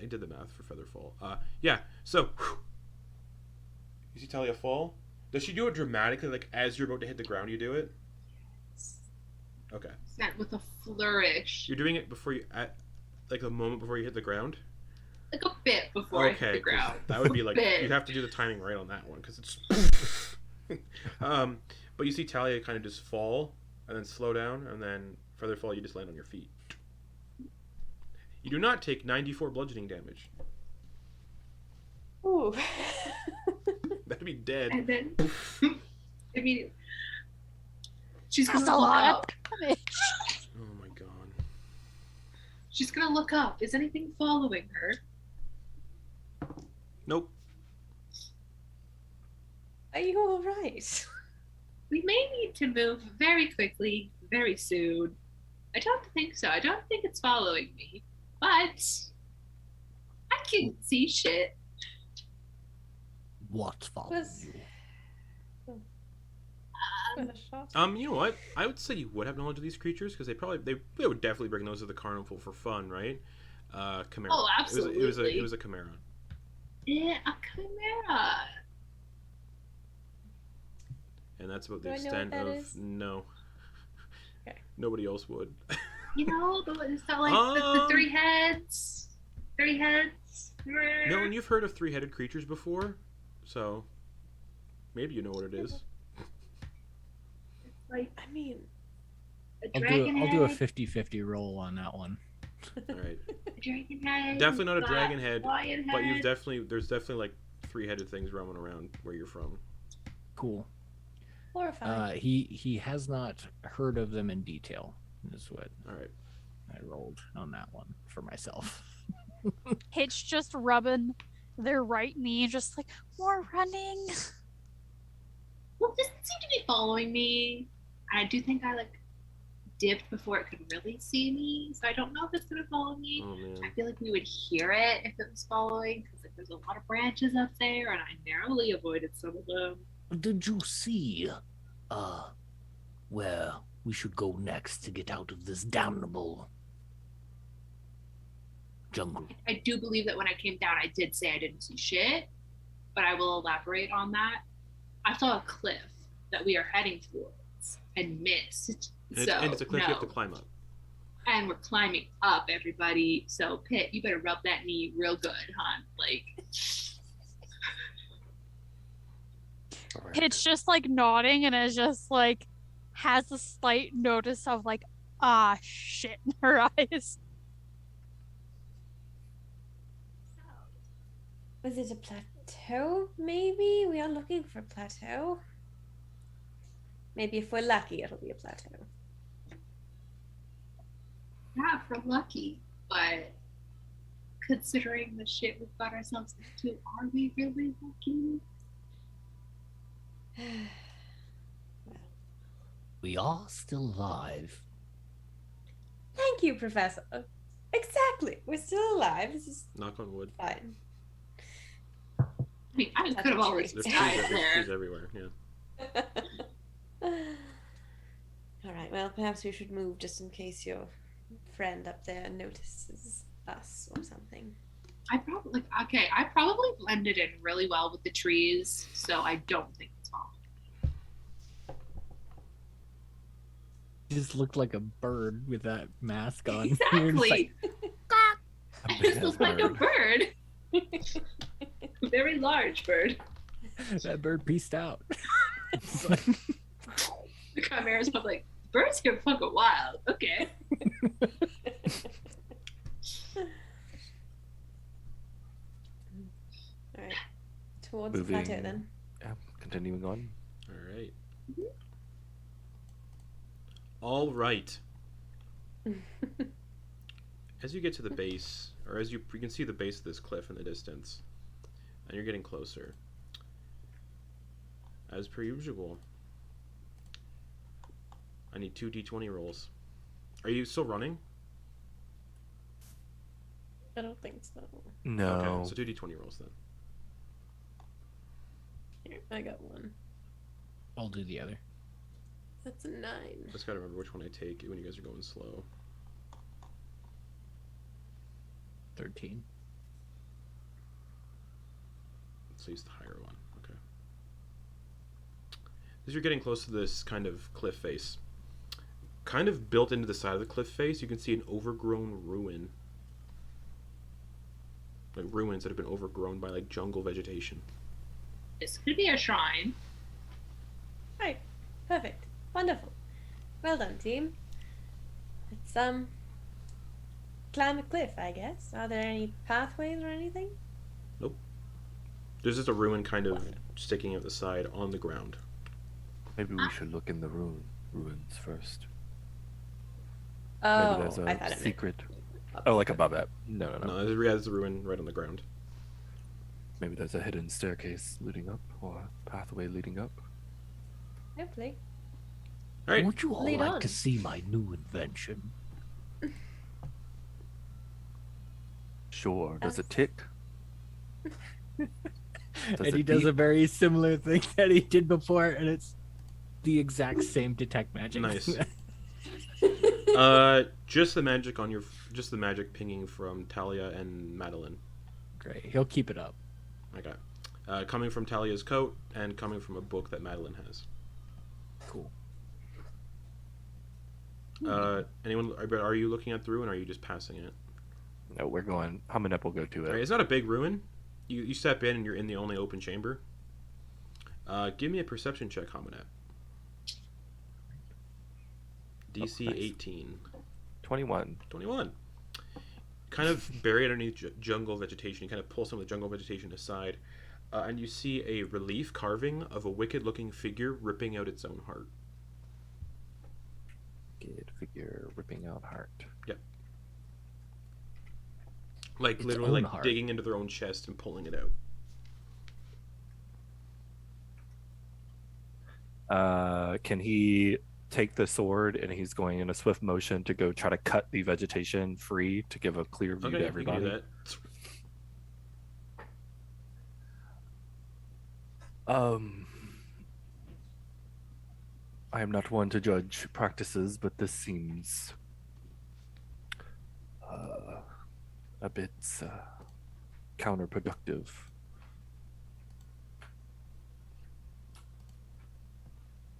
did the math for Featherfall. Yeah, so you see Thalia fall? Does she do it dramatically, like as you're about to hit the ground you do it? Okay. Met with a flourish. You're doing it before you, at like the moment before you hit the ground? Like a bit before I hit Okay, the 'cause ground. that would be like, Bit. you'd have to do the timing right on that one, because it's... But you see Thalia kind of just fall, and then slow down, and then Feather fall, you just land on your feet. You do not take 94 bludgeoning damage. Ooh. That'd be dead. And then, immediately, she's That's gonna a look lot up. of damage. Oh my god. She's gonna look up. Is anything following her? Nope. Are you all right? We may need to move very quickly, very soon. I don't think so. I don't think it's following me. But I can see shit. What's following Was- you? With a shot? You know what? I would say you would have knowledge of these creatures because they would definitely bring those to the carnival for fun, right? Chimera. Oh, It was absolutely. a chimera. Yeah, a chimera. And that's about the Do I know what extent that of is? no. Okay. Nobody else would. You know, it's got like the Um, three heads. Three heads. No, and you've heard of three-headed creatures before, so maybe you know what it is. Like I mean, a I'll dragon do a head. 50-50 roll on that one. All right. A dragon head. Definitely not a got dragon head, lion but head. there's definitely like three-headed things roaming around where you're from. Cool. horrifying. He has not heard of them in detail. Is what All right. I rolled on that one for myself. Hitch just rubbing their right knee, just like, more running. Well, this doesn't seem to be following me. I do think I like dipped before it could really see me, so I don't know if it's gonna follow me. Oh man. I feel like we would hear it if it was following, because like, there's a lot of branches up there, and I narrowly avoided some of them. Did you see, where we should go next to get out of this damnable jungle? I do believe that when I came down, I did say I didn't see shit, but I will elaborate on that. I saw a cliff that we are heading towards and missed. And it's a cliff no. you have to climb up. And we're climbing up, everybody. So Pitt, you better rub that knee real good, hon. Like, Hitch just like nodding and is just like has a slight notice of like, ah shit in her eyes. Was it a plateau? Maybe we are looking for a plateau. Maybe if we're lucky, it'll be a plateau. yeah, if we're lucky, but considering the shit we've got ourselves into, are we really lucky? We are still alive. Thank you, Professor. Exactly. We're still alive. This is Knock on wood. fine. I mean, I could have already There's died trees there. everywhere. Yeah. All right. Well, perhaps we should move just in case your friend up there notices us or something. I probably blended in really well with the trees, so I don't think it's wrong. You just looked like a bird with that mask on. You're just Exactly. like, I just look like a bird. Very large bird. that bird pieced out. The Chimera's probably like, birds here fucking wild. Okay. All right. Towards the Moving. plateau then. Yeah, continuing on. All right. All right. As you get to the base, or as you can see the base of this cliff in the distance, and you're getting closer. As per usual, I need 2 d20 rolls. Are you still running? I don't think so. No. Okay, so 2 d20 rolls then. Here, I got one. I'll do the other. That's a 9. Just gotta remember which one I take when you guys are going slow. 13. Let's use the higher one. Okay. As you're getting close to this kind of cliff face, kind of built into the side of the cliff face, you can see an overgrown ruin. Like ruins that have been overgrown by like jungle vegetation. This could be a shrine. Right. Perfect. Wonderful. Well done, team. Some climb a cliff, I guess. Are there any pathways or anything? There's just a ruin kind of sticking out the side on the ground. Maybe we should look in the ruins first. Oh, Maybe there's I thought a it meant secret. up Oh, like there. above it. No. No, there's a ruin right on the ground. Maybe there's a hidden staircase leading up, or a pathway leading up. Hopefully. All right. Would you all Lead like on. to see my new invention? Sure. Does it That's- tick? Does And he it does a beep? very similar thing that he did before, and it's the exact same detect magic. Nice. Just the magic pinging from Thalia and Madeliene. Great. He'll keep it up. Okay. Coming from Talia's coat and coming from a book that Madeliene has. Cool. Anyone? Are you looking at the ruin, or are you just passing it? No, we're going. Hamunep will go to All right, it. it's not a big ruin. You step in and you're in the only open chamber. Give me a perception check, Hamunep. DC nice. 18. 21. 21. Kind of buried underneath jungle vegetation. You kind of pull some of the jungle vegetation aside, and you see a relief carving of a wicked-looking figure ripping out its own heart. Good figure ripping out heart. Like Its literally, own like heart. digging into their own chest and pulling it out. Can he take the sword and he's going in a swift motion to go try to cut the vegetation free to give a clear view Okay, to you can do everybody? that. I am not one to judge practices, but this seems a bit counterproductive.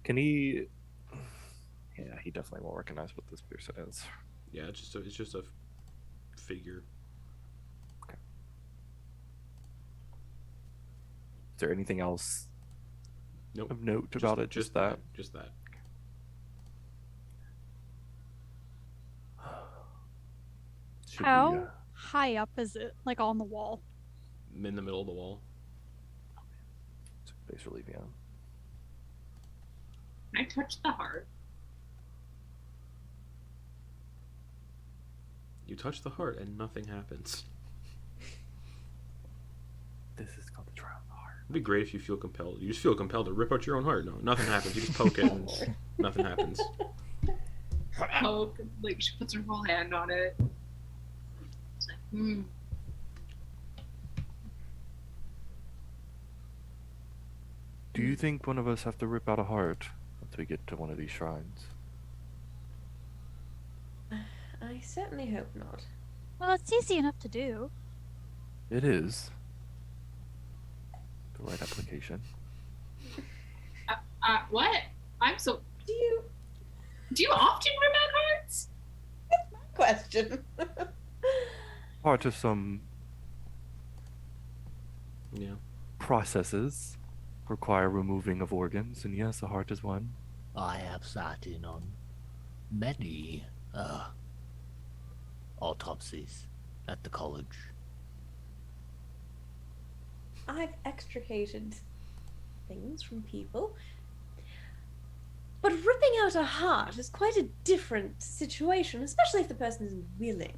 Can he? Yeah, he definitely won't recognize what this person is. Yeah, it's just a figure. Is there anything else Nope. of note about it? Just that. Just that. Should How we, high up is it? Like on the wall? In the middle of the wall. base relief, yeah. Can I touch the heart? You touch the heart and nothing happens. This is called the trial of the heart. It'd be great if you feel compelled. You just feel compelled to rip out your own heart. No, nothing happens. You just poke it and nothing happens. Poke, like she puts her whole hand on it. It's like, Do you think one of us have to rip out a heart once we get to one of these shrines? I certainly hope not. Well, it's easy enough to do. It is. The right application. what? I'm so. Do you Do you often rip out hearts? question? Part of some Yeah. processes require removing of organs, and yes, a heart is one. I have sat in on many autopsies at the college. I've extricated things from people. But ripping out a heart is quite a different situation, especially if the person is willing.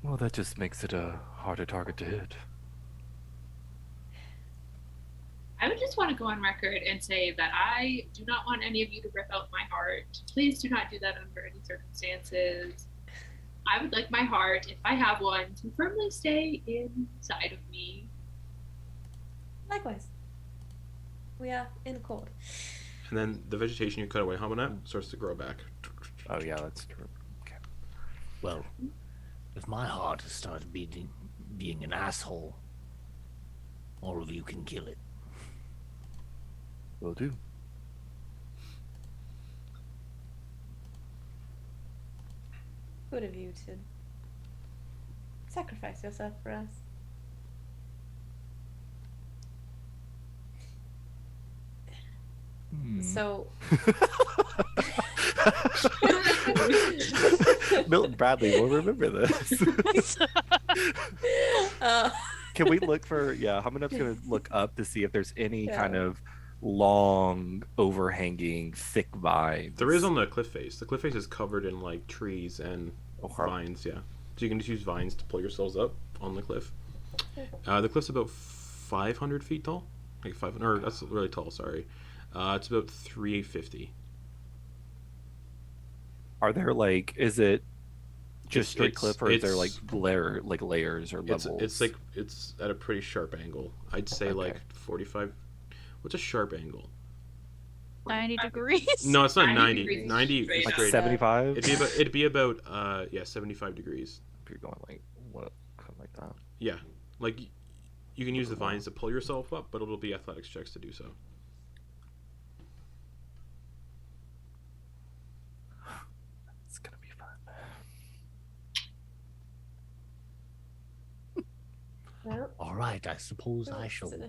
Well, that just makes it a harder target to hit. I would just want to go on record and say that I do not want any of you to rip out my heart. Please do not do that under any circumstances. I would like my heart, if I have one, to firmly stay inside of me. Likewise. We are in accord. And then the vegetation you cut away, Hamunep, starts to grow back. Oh yeah, that's true. Okay. Well, if my heart has started being an asshole, all of you can kill it. Will do. Good of you to sacrifice yourself for us. So Milton Bradley will remember this. Uh, Can we look for? Yeah, Hamunep's gonna look up to see if there's any kind Yeah. of long, overhanging, thick vines. There is on the cliff face. The cliff face is covered in like trees and Okay. vines. Yeah, so you can just use vines to pull yourselves up on the cliff. The cliff's about 500 feet tall. Like 500. Or that's really tall. Sorry. It's about 350. Are there like? Is it just straight It's- cliff, or is there like it's- layers or levels? It's at a pretty sharp angle. I'd say Okay. like 45. What's a sharp angle? 90 degrees. No, it's not 90 90. degrees 90 straight is up. straight. 75. It'd be about 75 degrees. If you're going like what, something like that. Yeah, like you can use the vines to pull yourself up, but it'll be athletics checks to do so. It's gonna be fun. well, All right, I suppose I it's, shall uh,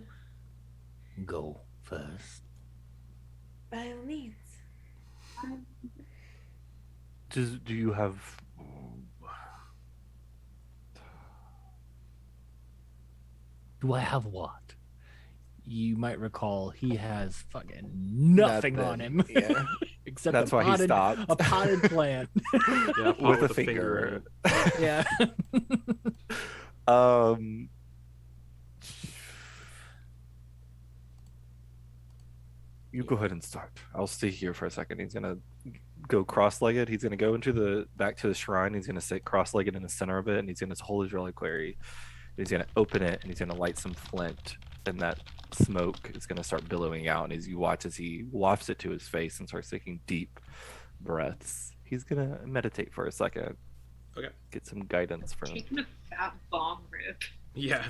go first. by all means. Do you have? Do I have what? You might recall he has fucking nothing on him. Yeah. Except That's a why he potted, stopped. a potted plant. Yeah, With a the finger. Yeah. Um. You go ahead and start. I'll stay here for a second. He's gonna go cross-legged. He's gonna go into the back to the shrine. He's gonna sit cross-legged in the center of it, and he's gonna hold his reliquary. He's gonna open it, and he's gonna light some flint, and that smoke is gonna start billowing out. And as you watch, as he wafts it to his face and starts taking deep breaths, he's gonna meditate for a second. Okay. Get some guidance from. Taking a fat bomb rip. Yeah.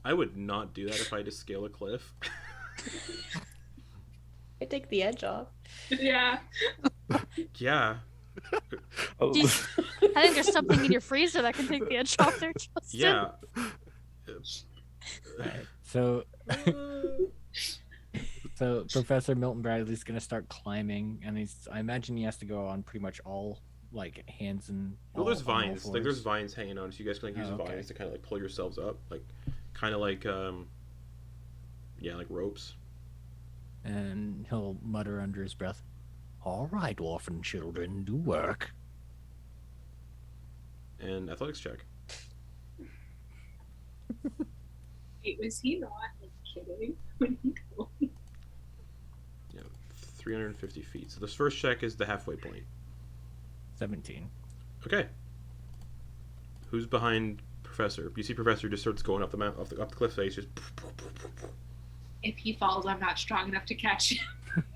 I would not do that if I had to scale a cliff. I take the edge off. Yeah. Yeah. Oh, Do you- I think there's something in your freezer that can take the edge off there, Justin. Yeah. Right. So Professor Milton Bradley's gonna start climbing, and I imagine he has to go on pretty much all like hands and. Well, there's on all vines. Like there's fours. vines hanging on, so you guys can like use Oh, the okay. vines to kind of like pull yourselves up, like kind of like yeah, like ropes. And he'll mutter under his breath. All right, orphan children, do work. And athletics check. Wait, was he not like kidding when he told me? 350 feet. So this first check is the halfway point. 17. Okay. Who's behind Professor? You see Professor just starts going up the mount, up the cliff face, just. If he falls, I'm not strong enough to catch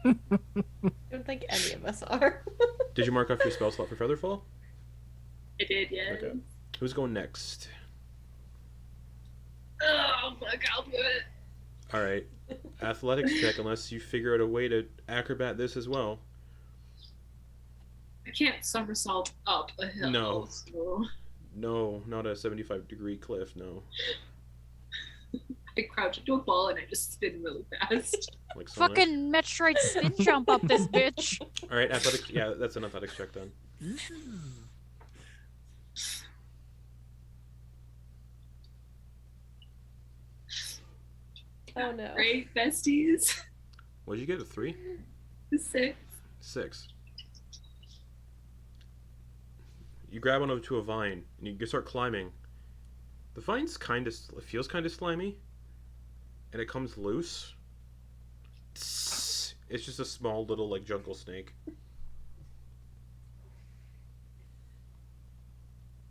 him. I don't think any of us are. Did you mark off your spell slot for Featherfall? I did, yeah. Okay. Who's going next? Oh, fuck, I'll do it. All right. Athletics check, unless you figure out a way to acrobat this as well. I can't somersault up a hill. No. So No, not a 75-degree cliff. No. I crouch into a ball and I just spin really fast. Like Sonic. Fucking Metroid spin jump up this bitch. All right, athletics. Yeah, that's an athletics check then. Oh no. Right, besties? What did you get? A 3? 6. 6. You grab onto a vine and you start climbing. The vine's feels kind of slimy, and it comes loose. It's just a small little like jungle snake.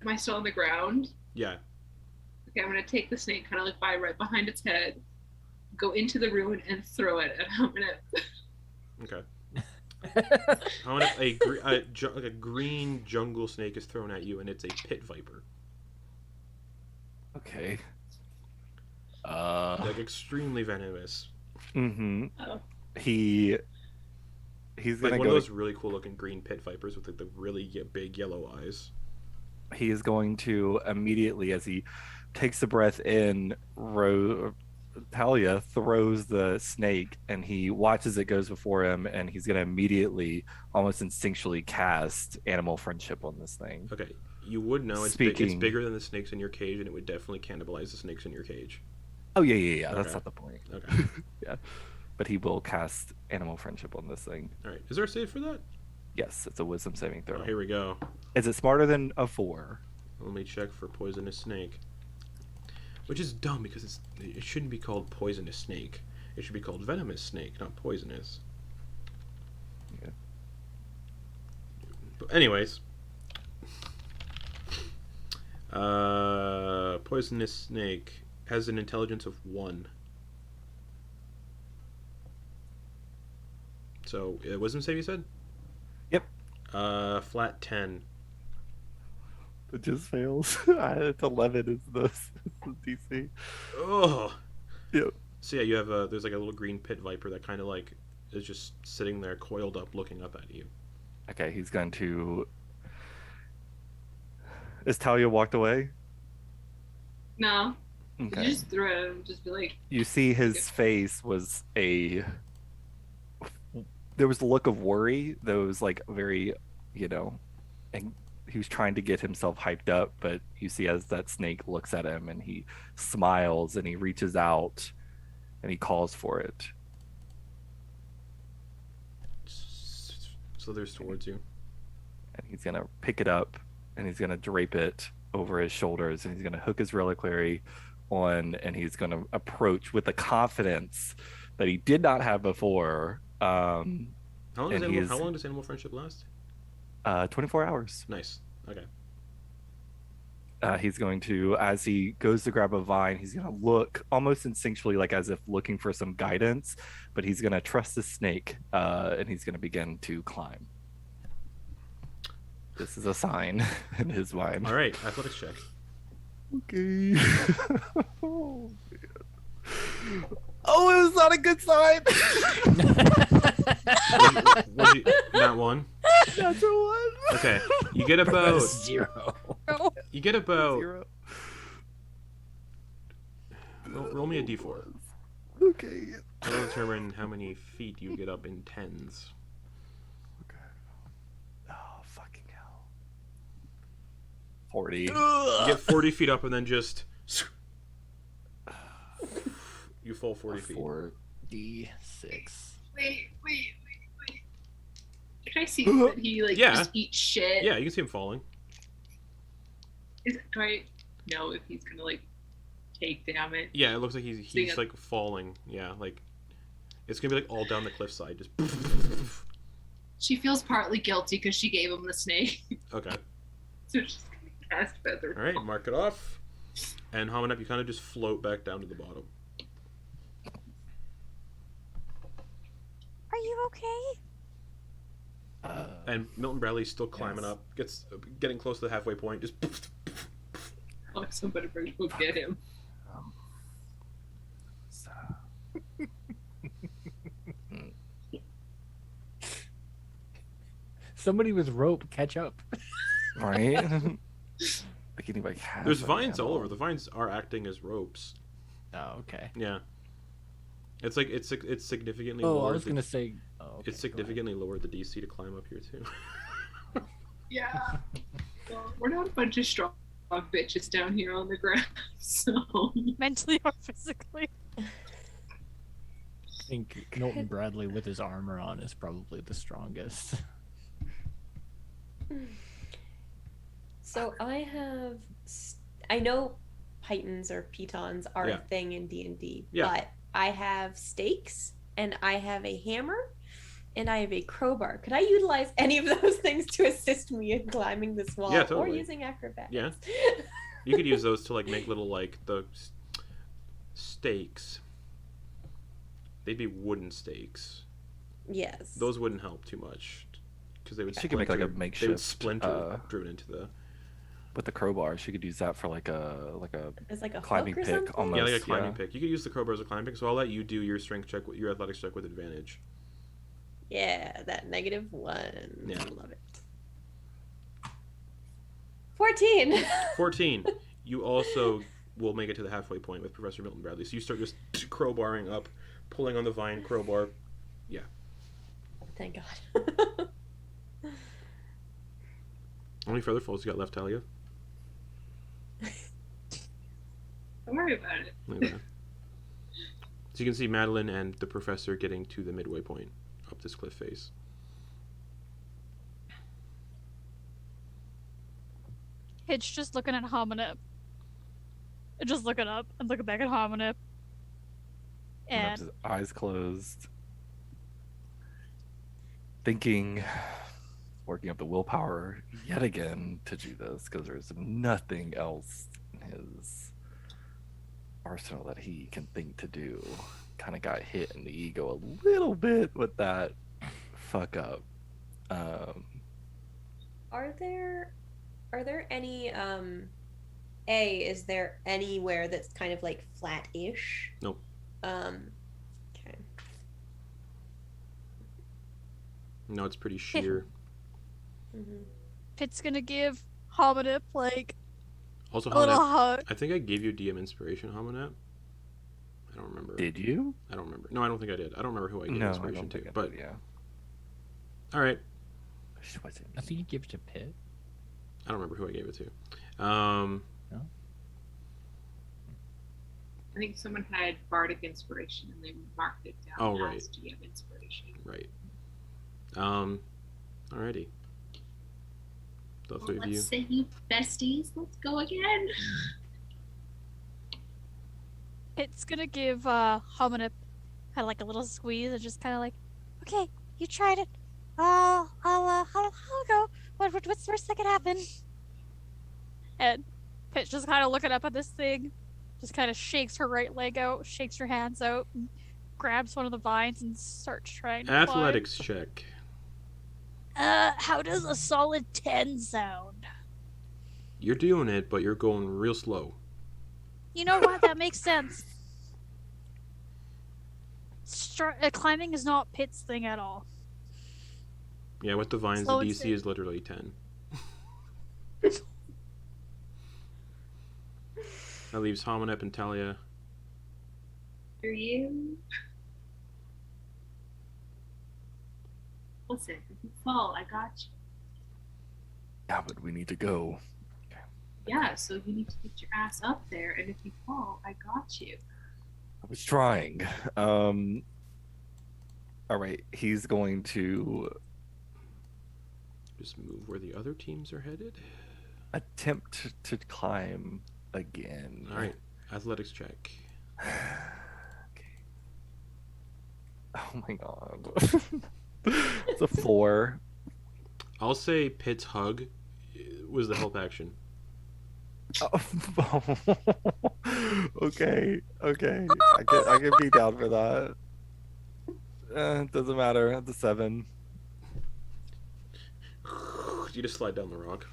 Am I still on the ground? Yeah. Okay, I'm gonna take the snake kind of like by right behind its head, go into the ruin and throw it at Hamunep. Okay. How many like a green jungle snake is thrown at you, and it's a pit viper, okay. like extremely venomous, Mm-hmm. Oh. He's like gonna one go. of those really cool looking green pit vipers with like the really big yellow eyes. He is going to immediately, as he takes a breath in, Thalia throws the snake and he watches it goes before him, and he's gonna immediately, almost instinctually, cast animal friendship on this thing. Okay, you would know it's Speaking- bigger than the snakes in your cage, and it would definitely cannibalize the snakes in your cage. Oh yeah. That's Okay. not the point. Okay. Yeah, but he will cast animal friendship on this thing. All right. Is there a save for that? Yes, it's a wisdom saving throw. Oh, here we go. Is it smarter than a 4? Let me check for poisonous snake. Which is dumb because it shouldn't be called poisonous snake. It should be called venomous snake, not poisonous. Yeah. But anyways. Poisonous snake has an intelligence of 1. So, wisdom save you said? Yep. Flat 10. It just fails. It's 11 is the DC. Oh. Yep. So yeah, you have there's like a little green pit viper that kind of like is just sitting there coiled up looking up at you. Okay, he's going to... Is Thalia walked away? No. Okay. You just throw him, just be like, You see his face was there was a look of worry that was like very, and he was trying to get himself hyped up, but you see as that snake looks at him and he smiles and he reaches out and he calls for it. Slithers towards you. And he's gonna pick it up and he's gonna drape it over his shoulders and he's gonna hook his reliquary on, and he's gonna approach with the confidence that he did not have before. How long And does animal friendship last? 24 hours. Nice. Okay. He's going to, as he goes to grab a vine, he's going to look almost instinctually, like as if looking for some guidance, but he's going to trust the snake, and he's going to begin to climb. This is a sign in his mind. All right. Athletics check. Okay. Oh, man. Oh, it was not a good sign. Not one. That's a 1. Okay. You get about. 0. You get about. 0. Roll me a d4. Okay. That'll determine how many feet you get up in tens. Okay. Oh, fucking hell. 40. You get 40 feet up and then just. You fall 40 feet. 4d6. wait. Can I see that he Yeah. just eats shit? Yeah, you can see him falling. Do I know if he's gonna take damage? Yeah, it looks like he's Seeing it. like falling. Yeah, like it's gonna be like all down the cliffside. Just. She feels partly guilty because she gave him the snake, Okay. so she's gonna cast feather. All right, mark it off. And Hamunep, you kind of just float back down to the bottom. Are you okay? And Milton Bradley's still climbing Yes. up, getting close to the halfway point. Just. Oh, somebody will get him. So, Somebody with rope, catch up. right? Like anybody has There's a vines all handle. over. The vines are acting as ropes. Oh, okay. Yeah. It's like it's significantly Oh, I lower. was gonna say. Oh, okay, It's significantly lowered the DC to climb up here too. Yeah. Well, we're not a bunch of strong bitches down here on the ground, so. Mentally or physically? I think Milton Bradley with his armor on is probably the strongest. So I know pythons or pitons are Yeah. a thing in D&D, Yeah. but I have stakes and I have a hammer and I have a crowbar. Could I utilize any of those things to assist me in climbing this wall Yeah, or totally. using acrobatics? Yeah. You could use those to like make little like the stakes. They'd be wooden stakes. Yes. Those wouldn't help too much because they would. She could make like a They would makeshift splinter driven into the. with the crowbar. She could use that for like a It's like a climbing hook or pick something? almost. Yeah, like a Most, climbing yeah. pick. You could use the crowbar as a climbing pick. So I'll let you do your strength check, your athletics check with advantage. Yeah, that -1. Yeah. I love it. 14. 14. You also will make it to the halfway point with Professor Milton Bradley. So you start just crowbarring up, pulling on the vine crowbar. Thank God. How many further falls you got left, Thalia? Don't worry about it. Okay. So you can see Madeliene and the Professor getting to the midway point up this cliff face. Hitch just looking at Hamunep. Just looking up and looking back at Hamunep. And And his eyes closed, thinking, working up the willpower yet again to do this because there's nothing else in his arsenal that he can think to do. Kind of got hit in the ego a little bit with that fuck up. Are there any is there anywhere that's kind of like flat-ish? Nope. Okay. No, it's pretty sheer. Mm-hmm. Pitt's gonna give Hamunep like Also, a little Hamunep, hug. I think I gave you DM inspiration, Hamunep. I don't remember. Did you? I don't remember. No, I don't think I did. I don't remember who I gave No, I inspiration don't to. think I But did, yeah. all right, I think you give it to Pitt. I don't remember who I gave it to. I think someone had bardic inspiration and they marked it down Oh, right. as DM inspiration. Right. Alrighty. The Well, three of you. let's say besties. Let's go again. Pitt's gonna give Hamunep kind of like a little squeeze and just kind of like, okay, you tried it. I'll go. What's the worst that could happen? And Pitt just kind of looking up at this thing, just kind of shakes her right leg out, shakes her hands out, and grabs one of the vines and starts trying to climb. Athletics check. How does a solid 10 sound? You're doing it, but you're going real slow. You know what? That makes sense. Climbing is not Pitt's thing at all. Yeah, with the vines, Slow the and DC steady. is literally 10. That leaves Hamunep and Thalia. For you. Listen, if you fall, I got you. Yeah, but we need to go. Yeah, so you need to get your ass up there, and if you fall, I got you. I was trying. All right, he's going to Just move where the other teams are headed. attempt to climb again. Alright, athletics check. Okay. Oh my god. It's a 4. I'll say Pitt's hug was the help action. Oh. Okay. I can be down for that. It doesn't matter. It's a 7. You just slide down the rock.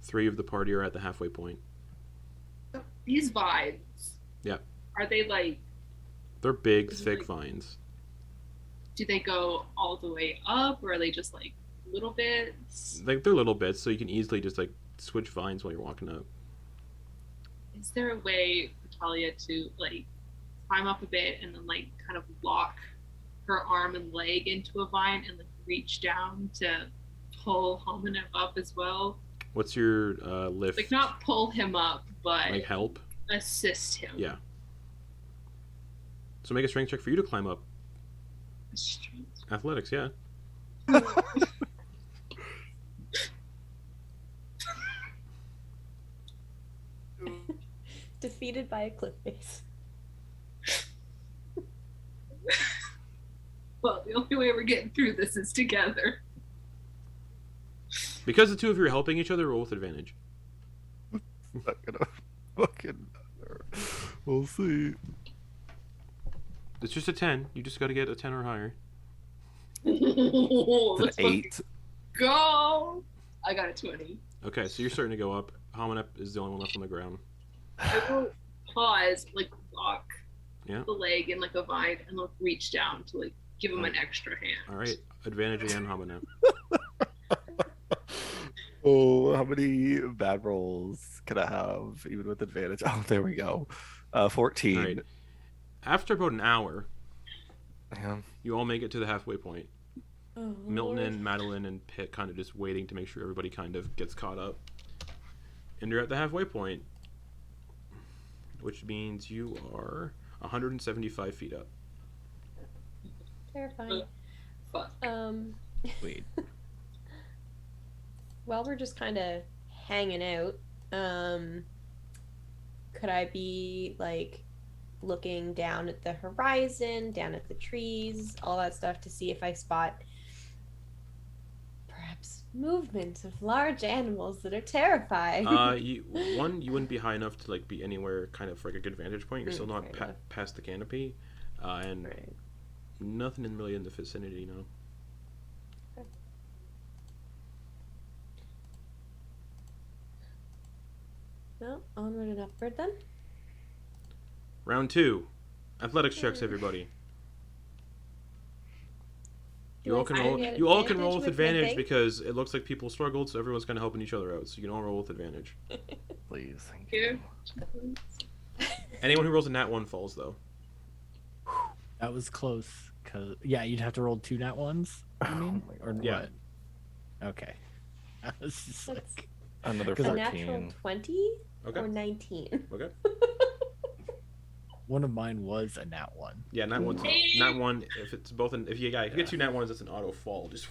Three of the party are at the halfway point. So these vines. Yeah. Are they like? They're big, Is it thick like- vines. Do they go all the way up, or are they just like little bits? Like they're little bits, so you can easily just like switch vines while you're walking up. Is there a way for Thalia to like climb up a bit and then like kind of lock her arm and leg into a vine and like reach down to pull Hamunep up as well? What's your lift? Like not pull him up, but Like help? assist him. Yeah. So make a strength check for you to climb up. Strength. Athletics, yeah. Defeated by a cliff face. Well, the only way we're getting through this is together. Because the two of you are helping each other, roll with advantage. Not gonna fucking matter. We'll see. It's just a 10. You just got to get a 10 or higher. It's Let's an fucking 8. go! I got a 20. Okay, so you're starting to go up. Hamunep is the only one left on the ground. I will pause, like lock Yeah. the leg in like a vine and like reach down to like give him an extra hand. All right, advantage again, Hamunep. Oh, how many bad rolls can I have, even with advantage? Oh, there we go. 14. All right. After about an hour, Yeah. you all make it to the halfway point. Oh, Milton Lord. and Madeliene and Pitt kind of just waiting to make sure everybody kind of gets caught up. And you're at the halfway point, which means you are 175 feet up. Terrifying. Fuck. Wait. While we're just kind of hanging out, could I be like looking down at the horizon, down at the trees, all that stuff to see if I spot perhaps movement of large animals that are terrifying? You wouldn't be high enough to like be anywhere kind of for like a good vantage point. You're still not fair enough. past the canopy, and Right. nothing really in the vicinity. No. Well, onward and upward then. Round 2, athletics checks, everybody. Do You all I can still roll. get You all can roll with my advantage thing? because it looks like people struggled, so everyone's kind of helping each other out. So you can all roll with advantage. Please, thank Here. you. Anyone who rolls a nat 1 falls, though. That was close. Cause yeah, you'd have to roll 2 nat ones. You mean? Oh my Or God. Yeah. what? Okay. I was just That's like, Another a 'Cause I- natural 14. 20 Okay. or 19. Okay. one of mine was a nat 1. Yeah, nat 1. Nat 1. If it's both, if you get 2 nat 1s, that's an auto fall. Just.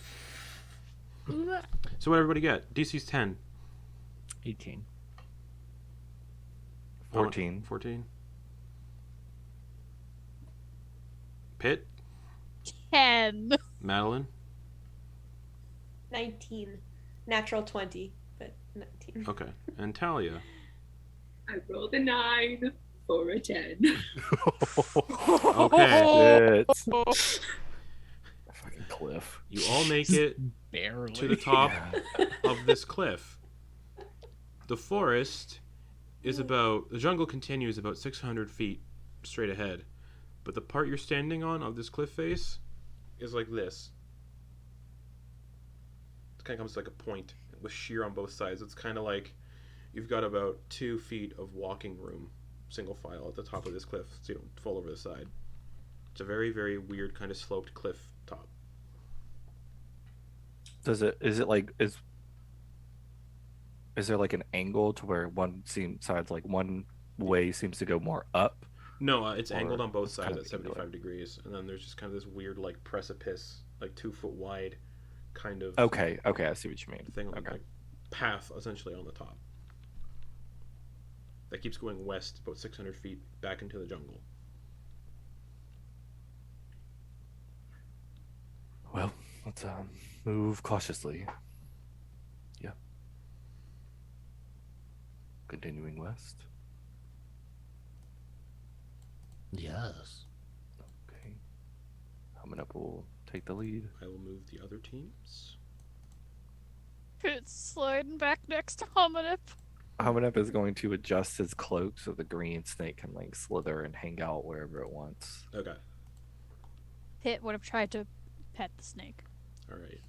So what everybody get? DC's 10. 18. 14. 14. Pitt, 10. Madeliene. 19. Natural 20, but 19. Okay, and Thalia. I rolled a 9 for a 10. Okay. Shit. Fucking cliff. You all make it Barely. to the top Yeah. of this cliff. The forest is about, the jungle continues about 600 feet straight ahead, but the part you're standing on of this cliff face is like this. It kind of comes to like a point with sheer on both sides. It's kind of like you've got about 2 feet of walking room, single file, at the top of this cliff, so you don't fall over the side. It's a very, very weird kind of sloped cliff top. Is there like an angle to where side's like one way seems to go more up? No, it's Or angled on both it's kind sides of at 75 angular? degrees, and then there's just kind of this weird like precipice, like 2 foot wide, kind of Okay, I see what you mean. thing, Okay. like path essentially on the top. That keeps going west about 600 feet back into the jungle. Well, let's move cautiously. Yeah. Continuing west. Yes. Okay. Hamunep will take the lead. I will move the other teams. It's sliding back next to Hamunep. Hamunep is going to adjust his cloak so the green snake can like slither and hang out wherever it wants. Okay, Pitt would have tried to pet the snake. all right.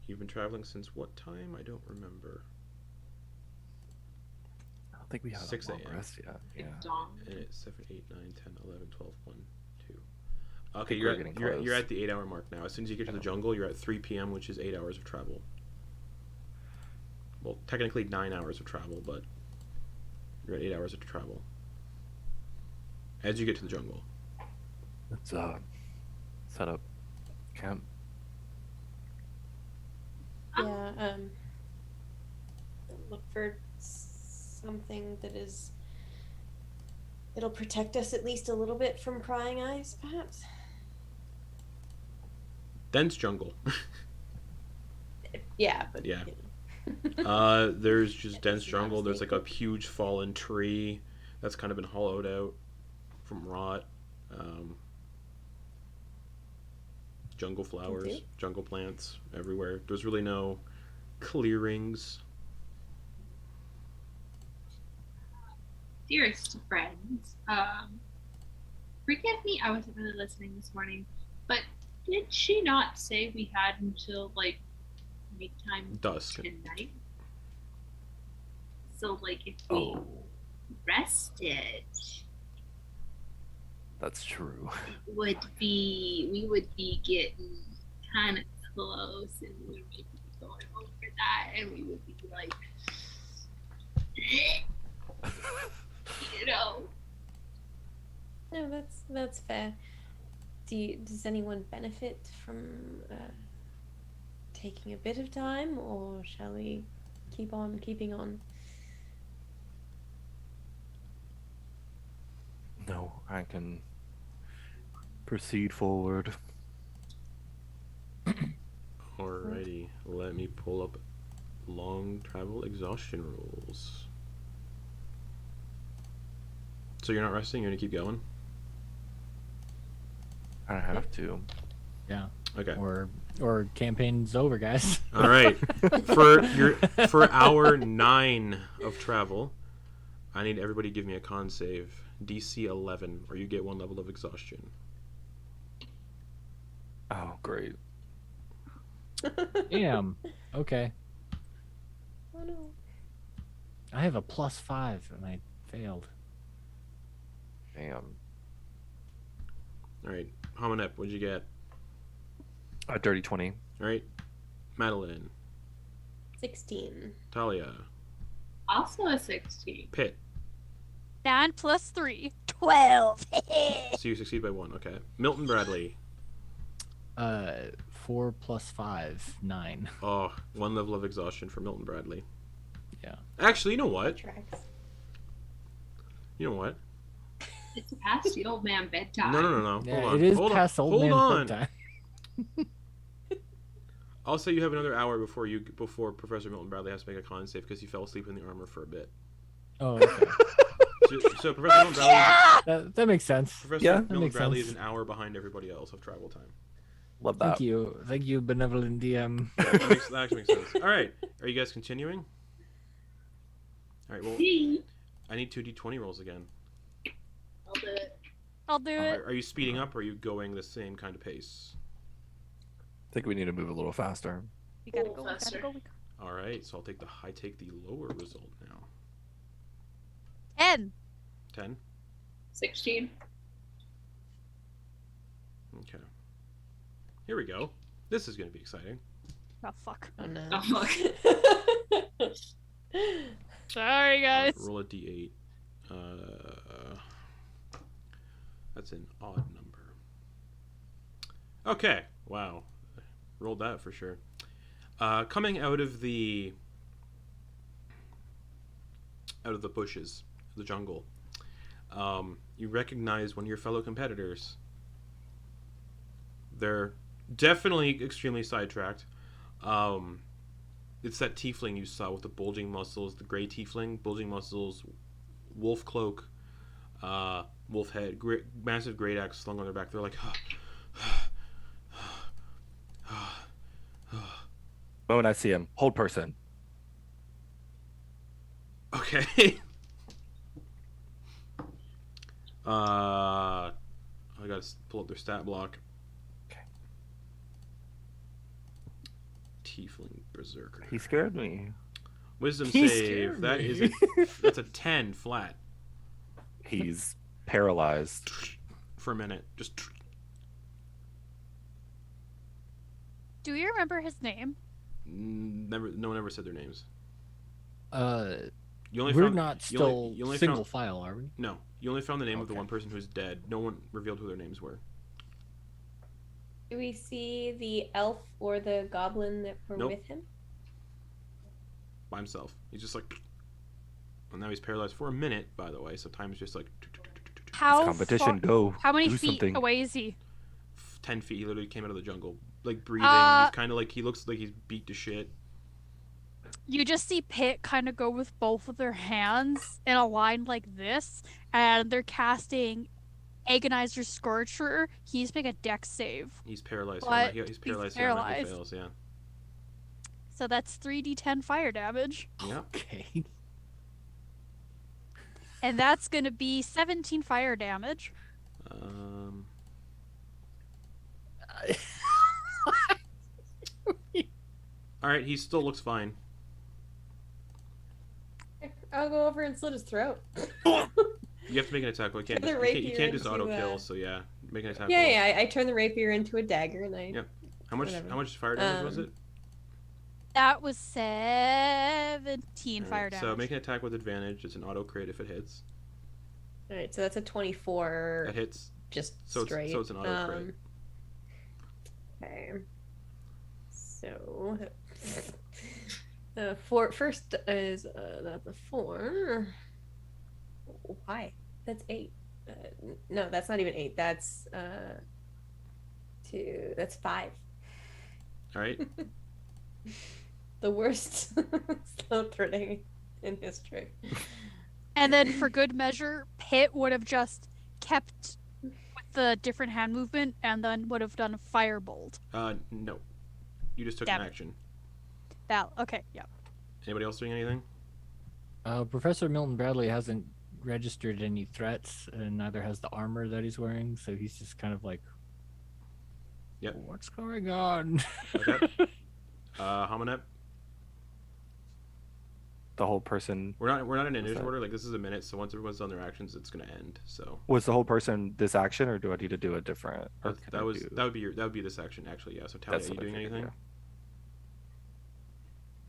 You've been traveling since what time? I don't remember. I don't think we have 6 a long a.m. rest yet. Yeah. It's dawn. And it's 7, 8, 9, 10, 11, 12, 1, 2. Okay, think you're we're at, getting you're, close. you're at the 8 hour mark now. As soon as you get to the jungle, you're at 3 p.m., which is 8 hours of travel. Well, technically 9 hours of travel, but you're at 8 hours of travel. As you get to the jungle. Let's set up camp. Yeah, look for something that is. It'll protect us at least a little bit from prying eyes, perhaps. Dense jungle. Yeah, but Yeah. you know. There's just That dense does not jungle. There's like snake. a huge fallen tree that's kind of been hollowed out from rot. Jungle flowers, do. jungle plants everywhere. There's really no clearings. Dearest friends, forgive me, I wasn't really listening this morning, But did she not say we had until like nighttime Dusk. tonight? So like if we Oh, rested, that's true. we would be getting kind of close, and we would maybe be going over that, and we would be like, you know. No, that's fair. Does anyone benefit from taking a bit of time, or shall we keep on keeping on? No, I can proceed forward. Alrighty, let me pull up long travel exhaustion rules. So you're not resting? You're gonna keep going? I have to. Yeah. Okay. Or campaign's over, guys. All right. For hour 9 of travel, I need everybody to give me a con save. DC 11, or you get 1 level of exhaustion. Oh, great. Damn. Okay. Oh no. I have a +5 and I failed. Damn. All right. Hamunep, what'd you get? A dirty 20. All right. Madeliene. 16. Thalia. Also a 16. Pitt. 9 + 3. 12. So you succeed by 1. Okay. Milton Bradley. 4 + 5, 9. Oh, 1 level of exhaustion for Milton Bradley. Yeah. Actually, you know what? Tracks. You know what? It's past the old man bedtime. No. Yeah, Hold on. it is Hold past on. old Hold man on. bedtime. I'll say you have another hour before Professor Milton Bradley has to make a con save because he fell asleep in the armor for a bit. Oh, okay. So Professor Milton Bradley, that makes sense. Professor Yeah, Milton makes Bradley sense. is an hour behind everybody else of travel time. Love that. Thank you, benevolent DM. Yeah, that actually makes sense. All right, are you guys continuing? All right. Well, I need 2d20 rolls again. I'll do it. I'll do it. Are you speeding up, or are you going the same kind of pace? I think we need to move a little faster. We gotta Oh, go. faster. We gotta go. All right. So I take the lower result now. 10. 10. 16. Okay. Here we go. This is going to be exciting. Oh fuck. Oh no. Oh, fuck. Sorry, guys. Roll a d8. That's an odd number. Okay. Wow. Rolled that for sure. Coming out of the bushes, the jungle, you recognize one of your fellow competitors. They're definitely extremely sidetracked. It's that tiefling you saw with the bulging muscles, the gray tiefling, bulging muscles, wolf cloak, wolf head, massive great axe slung on their back. They're like, Moment I see him, hold person. okay. I gotta pull up their stat block. Okay. Tiefling berserker. He scared me. Wisdom He save. scared That me. is that's a 10 flat He's paralyzed. for a minute. Just Do you remember his name? never. No one ever said their names. You only We're found, not you still only- you only single found- file, are we? No, you only found the name of the Okay. one person who's dead. No one revealed who their names were. Do we see the elf or the goblin that were Nope. with him? By himself. He's just like, and now he's paralyzed for a minute. By the way, so time's just like How Competition, far- go. How many do feet something. away is he? 10 feet. He literally came out of the jungle, like breathing. Uh, He's kind of like he looks like he's beat to shit. You just see Pit kind of go with both of their hands in a line like this, and they're casting Agonizer Scorcher. He's making a dex save. He's paralyzed. But He's paralyzed. he's He automatically paralyzed. fails. Yeah. So that's 3d10 fire damage. Yeah. Okay. And that's going to be 17 fire damage. All right, he still looks fine. I'll go over and slit his throat. You have to make an attack roll. You can't Turn the just, you can't just rapier auto kill. into, So yeah, make an attack Yeah, roll. yeah. I turn the rapier into a dagger, and I. Yep. How much? Whatever. How much fire damage was it? That was 17 All fire right, damage. so make an attack with advantage. It's an auto crit if it hits. All right, so that's a 24. It hits. Just So straight. it's an auto crit. Okay. So, first is that's a 4. Why? That's 8. No, that's not even 8. That's 2. That's 5. All right. The worst slow threading in history. And then for good measure, Pit would have just kept with the different hand movement and then would have done a firebolt. No. You just took Damn an it. action. Okay, yeah. Anybody else doing anything? Professor Milton Bradley hasn't registered any threats, and neither has the armor that he's wearing, so he's just kind of like, Yep. what's going on? Okay. Hamunep. The whole person We're not in initiative that? order. Like this is a minute, so once everyone's done their actions, it's gonna end. So was the whole person this action, or do I need to do a different? Or can I do- that would be this action actually. Yeah. So Thalia, That's are you what I doing figured, anything?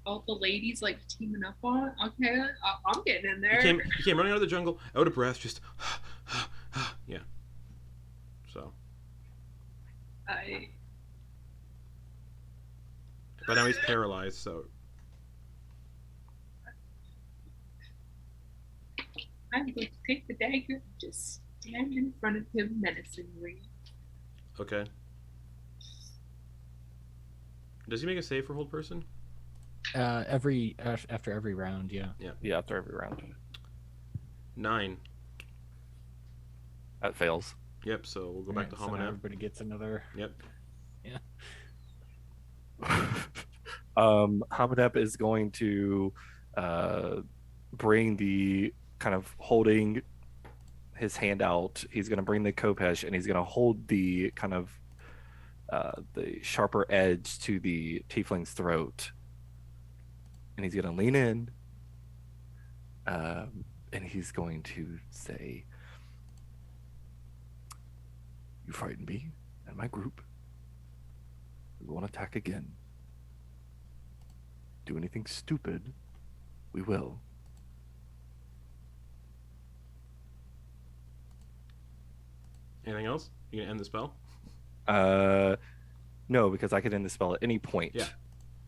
All the ladies like teaming up on. Okay, I'm getting in He there. came running out of the jungle, out of breath, just yeah. So, but now he's paralyzed. So I'm going to take the dagger and just stand in front of him menacingly. okay. Does he make a save for hold person? After every round, yeah. Yeah, after every round. 9. That fails. Yep. So we'll go back to So now Hamunep. everybody gets another. Yep. Hamunep is going to bring the kind of holding his hand out. He's going to bring the Kopesh, and he's going to hold the kind of the sharper edge to the tiefling's throat. And he's going to lean in, and he's going to say, "You frightened me and my group. We won't attack again. Do anything stupid, we will." Anything else? You gonna end the spell? No, because I could end the spell at any point. Yeah.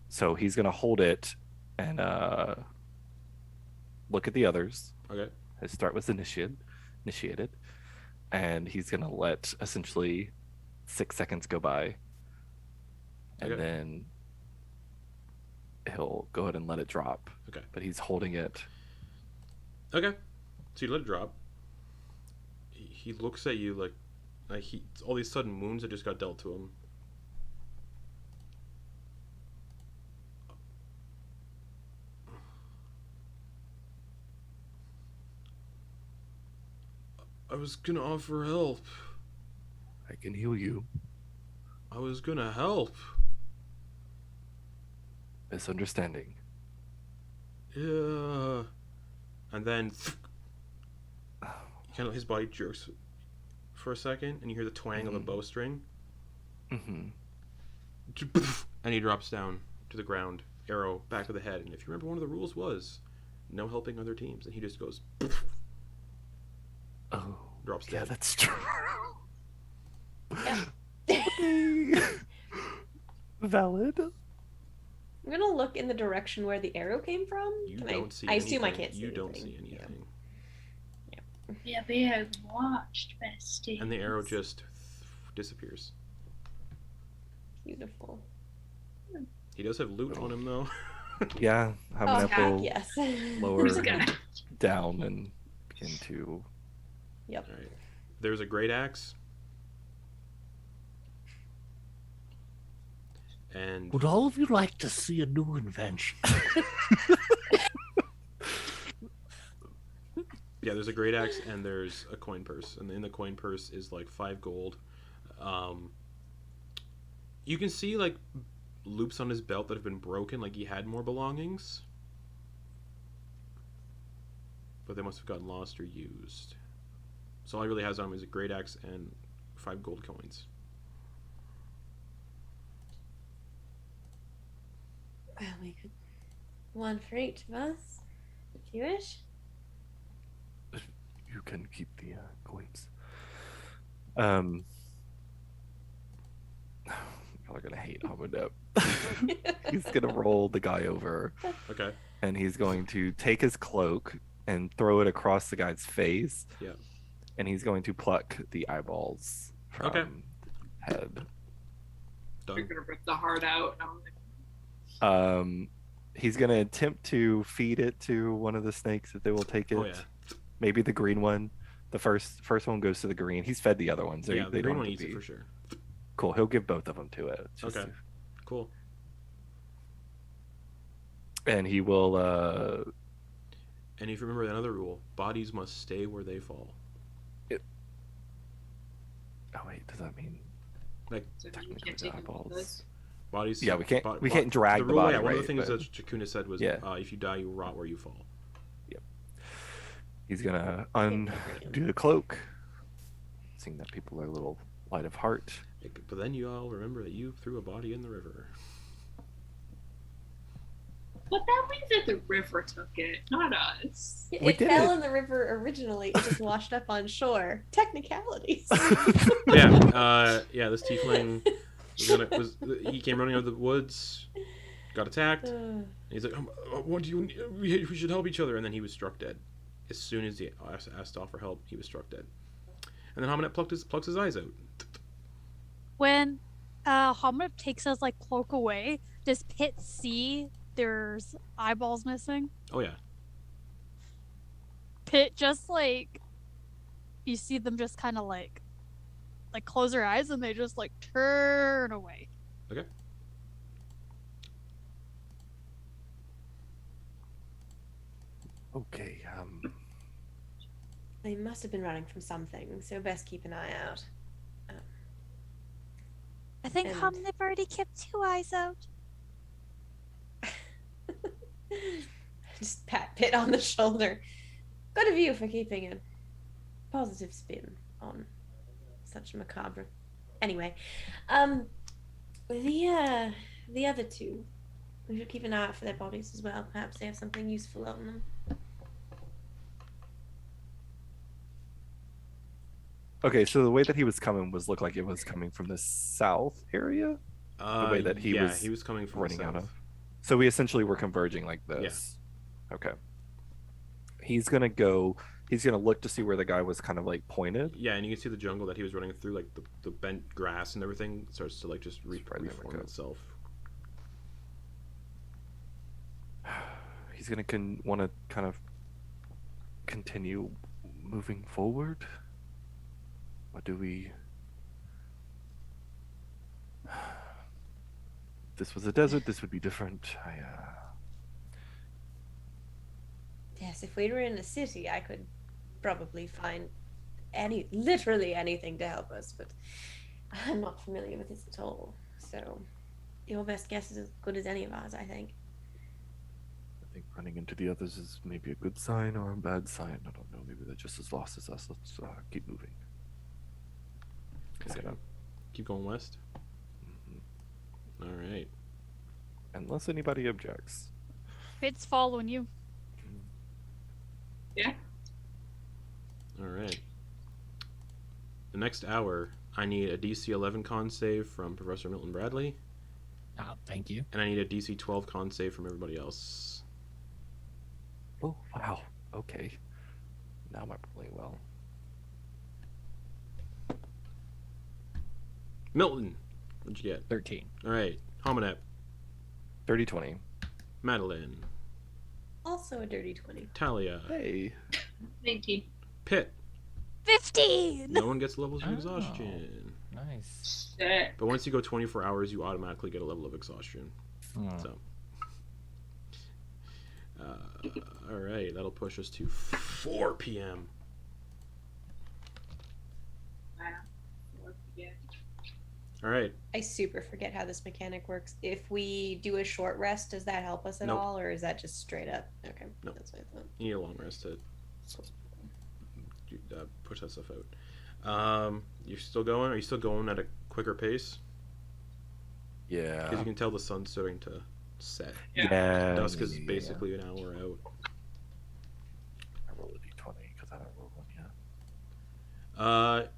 So he's gonna hold it and look at the others. Okay. His start was initiated, and he's gonna let essentially 6 seconds go by, and Okay. then he'll go ahead and let it drop. Okay. But he's holding it. Okay. So you let it drop. He looks at you like all these sudden wounds that just got dealt to him. I was gonna offer help. I can heal you. I was gonna help. Misunderstanding. Yeah. And then kind of his body jerks for a second, and you hear the twang of a bowstring, Mm-hmm. and he drops down to the ground, arrow back of the head. And if you remember, one of the rules was no helping other teams, and he just goes, Oh, drops yeah, dead. that's true. Yeah. Okay. Valid. I'm gonna look in the direction where the arrow came from. You Can don't see I assume I anything. can't see You anything. don't see anything. Yeah, they have watched besties. And the arrow just disappears. Beautiful. He does have loot on him, though. Yeah, Oh, Hamunep heck will yes. lower Who's gonna- down and begin to. Yep. All right. There's a great axe. And Would all of you like to see a new invention? yeah, there's a great axe and there's a coin purse, and in the coin purse is like 5 gold, You can see like loops on his belt that have been broken, like he had more belongings, but they must have gotten lost or used. So all he really has on him is a great axe and 5 gold coins. Well, we could one for each of us, if you wish. You can keep the coins. Y'all are gonna hate Hamunep. He's gonna roll the guy over, Okay. and he's going to take his cloak and throw it across the guy's face. Yeah. And he's going to pluck the eyeballs from Okay. head. You're Done. gonna rip the heart out. And I'm like, He's gonna attempt to feed it to one of the snakes if they will take it. Oh yeah. Maybe the green one. The first one goes to the green. He's fed the other ones. Yeah, They the green don't one have eats to it be- for sure. Cool. He'll give both of them to it. Okay. Cool. And he will. And if you remember another rule, bodies must stay where they fall. Oh wait, does that mean? Like so you Technically can't the take him with eyeballs. us. bodies. Yeah, we can't drag the rule, body. Yeah, one of the right, things but that Chakuna said was, Yeah. if you die, you rot where you fall. he's gonna undo the cloak, seeing that people are a little light of heart. But then you all remember that you threw a body in the river. But that means that the river took it, not us. It We did fell it. in the river originally. It just washed up on shore. Technicalities. Yeah. This tiefling he came running out of the woods, got attacked. And he's like, "What do you? We should help each other." And then he was struck dead. As soon as he asked to offer help, he was struck dead. And then Hamunep plucks his eyes out. When Hamunep takes his like cloak away, does Pit see there's eyeballs missing? Oh yeah. Pit just like you see them just kind of like close their eyes and they just like turn away. Okay. Okay. They must have been running from something, so best keep an eye out. I think And- Hamunep already kept 2 eyes out. Just pat Pit on the shoulder. Good of you for keeping a positive spin on such macabre. Anyway, the other two, we should keep an eye out for their bodies as well. Perhaps they have something useful on them. Okay, so the way that he was coming looked like it was coming from the south area, way that he was coming from running the out south. of. So we essentially were converging like this. Okay. He's gonna look to see where the guy was kind of like pointed. Yeah, and you can see the jungle that he was running through, like the bent grass and everything starts to like just Spread there we reform go. itself. He's gonna want to kind of continue moving forward. What do we? If this was a desert, this would be different. Yes, if we were in a city, I could probably find literally anything to help us, but I'm not familiar with this at all. So your best guess is as good as any of ours, I think. I think running into the others is maybe a good sign or a bad sign. I don't know. Maybe they're just as lost as us. Let's keep moving. He's Okay. gonna, Keep going west. mhm. All right. Unless anybody objects. Pit's following you. Yeah. All right. The next hour, I need a DC 11 con save from Professor Milton Bradley, Oh, thank you. and I need a DC 12 con save from everybody else. Oh wow. Okay. Now I'm rolling well. Milton, what'd you get? 13. All right. Hamunep, 30-20. Madeliene, Also a dirty 20. Thalia, Hey. 19. Pitt. 15! No one gets levels of Oh. exhaustion. Nice. Shit. But once you go 24 hours, you automatically get a level of exhaustion. Oh. So. All right, that'll push us to 4 p.m. Wow. Yeah. All right. I super forget how this mechanic works. If we do a short rest, does that help us at Nope. all, or is that just straight up? Okay, Nope. that's what I thought. You need a long rest to push that stuff out. You're still going? Are you still going at a quicker pace? Yeah. Because you can tell the sun's starting to set. Yeah. Dusk is basically an hour out. I roll a d20 because I haven't rolled one yet.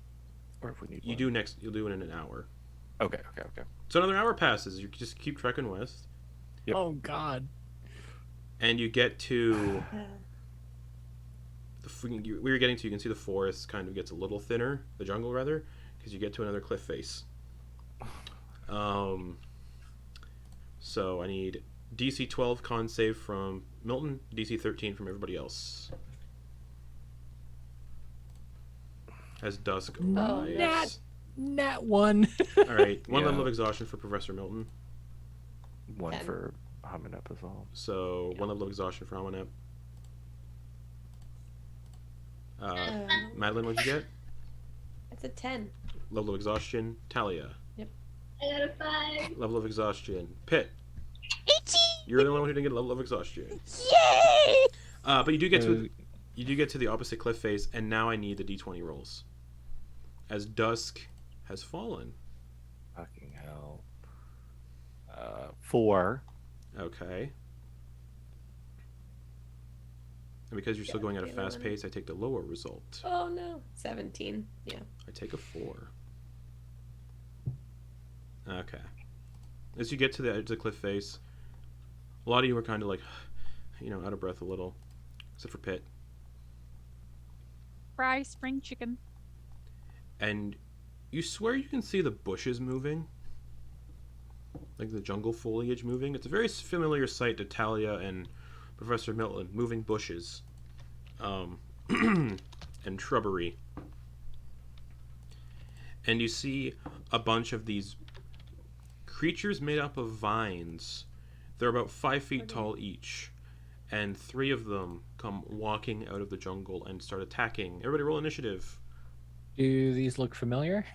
Or if we need You one. do next. You'll do it in an hour. Okay. So another hour passes. You just keep trekking west, Yep. Oh God. and you get to where you're getting to. You can see the forest kind of gets a little thinner, the jungle rather, because you get to another cliff face. So I need DC 12 con save from Milton, DC 13 from everybody else. As dusk arrives. Nat 1. All right, one Yeah. level of exhaustion for Professor Milton. One 10. for Hamunep as well. So one level of exhaustion for Hamunep. Madeliene, what'd you get? It's a 10. Level of exhaustion. Thalia. I got a 5. Level of exhaustion. Pit. 18! You're the only one who didn't get a level of exhaustion. Yay! But you do get to the opposite cliff face, and now I need the d20 rolls. As dusk has fallen. Fucking hell. 4. Okay. And because you're still going at a fast pace, I take the lower result. Oh no, 17. Yeah. I take a 4. Okay. As you get to the edge of the cliff face, a lot of you are kind of like, out of breath a little, except for Pit. Fry spring chicken. And you swear you can see the bushes moving, like the jungle foliage moving. It's a very familiar sight to Thalia and Professor Milton, moving bushes and shrubbery. And you see a bunch of these creatures made up of vines. They're about 5 feet tall each, and 3 of them come walking out of the jungle and start attacking. Everybody roll initiative. Do these look familiar?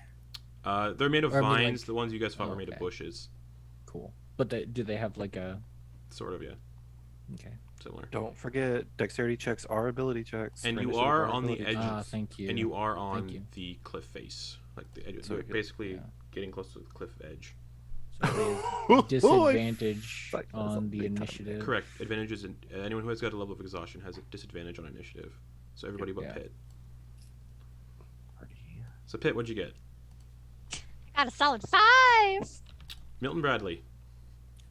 They're made of Or I mean, vines. like- The ones you guys fought were made of okay. bushes. Cool. But do they have like a? Sort of, yeah. Okay. Similar. Don't forget, dexterity checks are ability checks. And for you initiative are are on the ability edge. checks. Thank you. And you are on you. the cliff face. Like the edge. So You're it- basically yeah. getting close to the cliff edge. So they have disadvantage Fuck, that was a on the big time. initiative. Correct. Advantages. Anyone who has got a level of exhaustion has a disadvantage on initiative. So everybody but Yeah. Pit. Party. So Pit, what'd you get? I got a solid 5! Milton Bradley.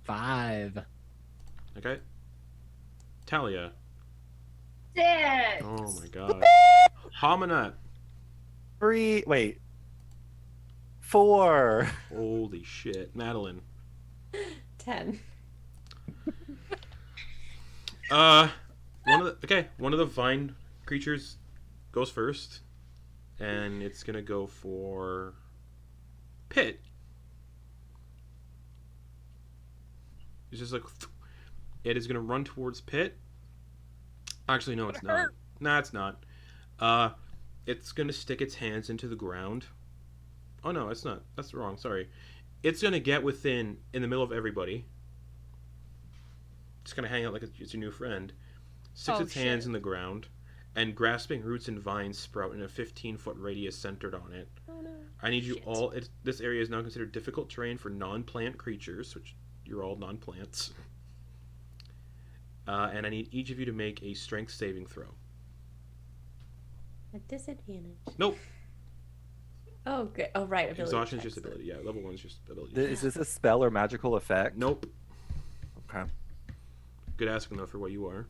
5. Okay. Thalia. 6. Oh my god. Hamunep. 3. Wait. 4. Holy shit. Madeliene. 10. One of the vine creatures goes first, and it's gonna go for Pit. It's just like it is gonna run towards Pit. Actually, no, it's not. Nah, it's not. It's gonna stick its hands into the ground. Oh no, it's not. That's wrong. Sorry. It's gonna get in the middle of everybody. It's gonna hang out like it's your new friend. Sticks Oh, its hands shit. in the ground, and grasping roots and vines sprout in a 15-foot radius centered on it. Oh no. I need you Shit. all. This area is now considered difficult terrain for non-plant creatures, which you're all non-plants. And I need each of you to make a strength saving throw. A disadvantage. Nope. Oh, good. Oh, right. Ability Exhaustion is checks. just ability. Yeah, level 1 is just ability. Is this a spell or magical effect? Nope. Okay. Good asking though for what you are.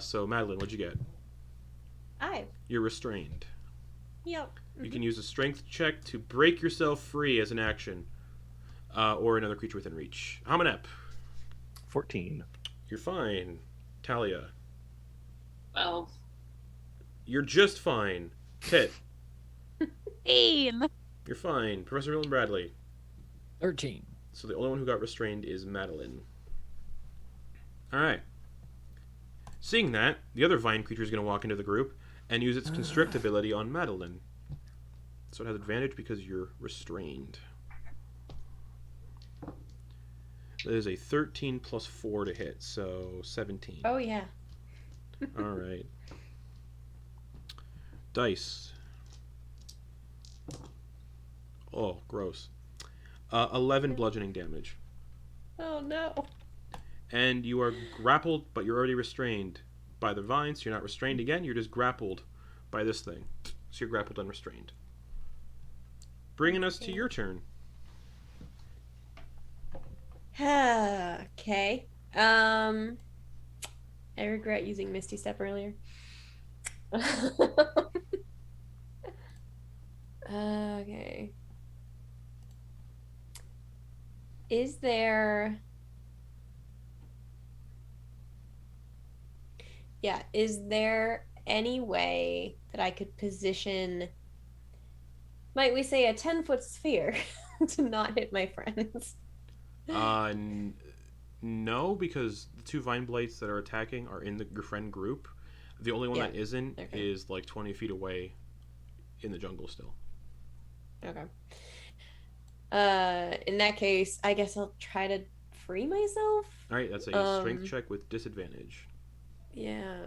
So Madeliene, what'd you get? 5. You're restrained. Yep. You can use a strength check to break yourself free as an action, or another creature within reach. Hamunep, 14. you're fine. Thalia, 12. you're just fine. Pit, 15! you're fine. Professor Milton Bradley. 13. So the only one who got restrained is Madeliene. All right. Seeing that, the other vine creature is going to walk into the group and use its constrict ability on Madeliene. So it has advantage because you're restrained. That is a 13 plus 4 to hit, so 17. Oh yeah. Alright. Dice. Oh, gross. 11 bludgeoning damage. Oh no. And you are grappled, but you're already restrained by the vines. So you're not restrained again, you're just grappled by this thing. So you're grappled and restrained. Bringing us to your turn. Okay. I regret using Misty Step earlier. Okay. Is there... Yeah, is there any way that I could position, might we say, a 10-foot sphere to not hit my friends? No, because the 2 vine blights that are attacking are in your friend group. The only one that isn't is like 20 feet away in the jungle still. Okay. In that case, I guess I'll try to free myself. All right, that's a strength check with disadvantage. Yeah.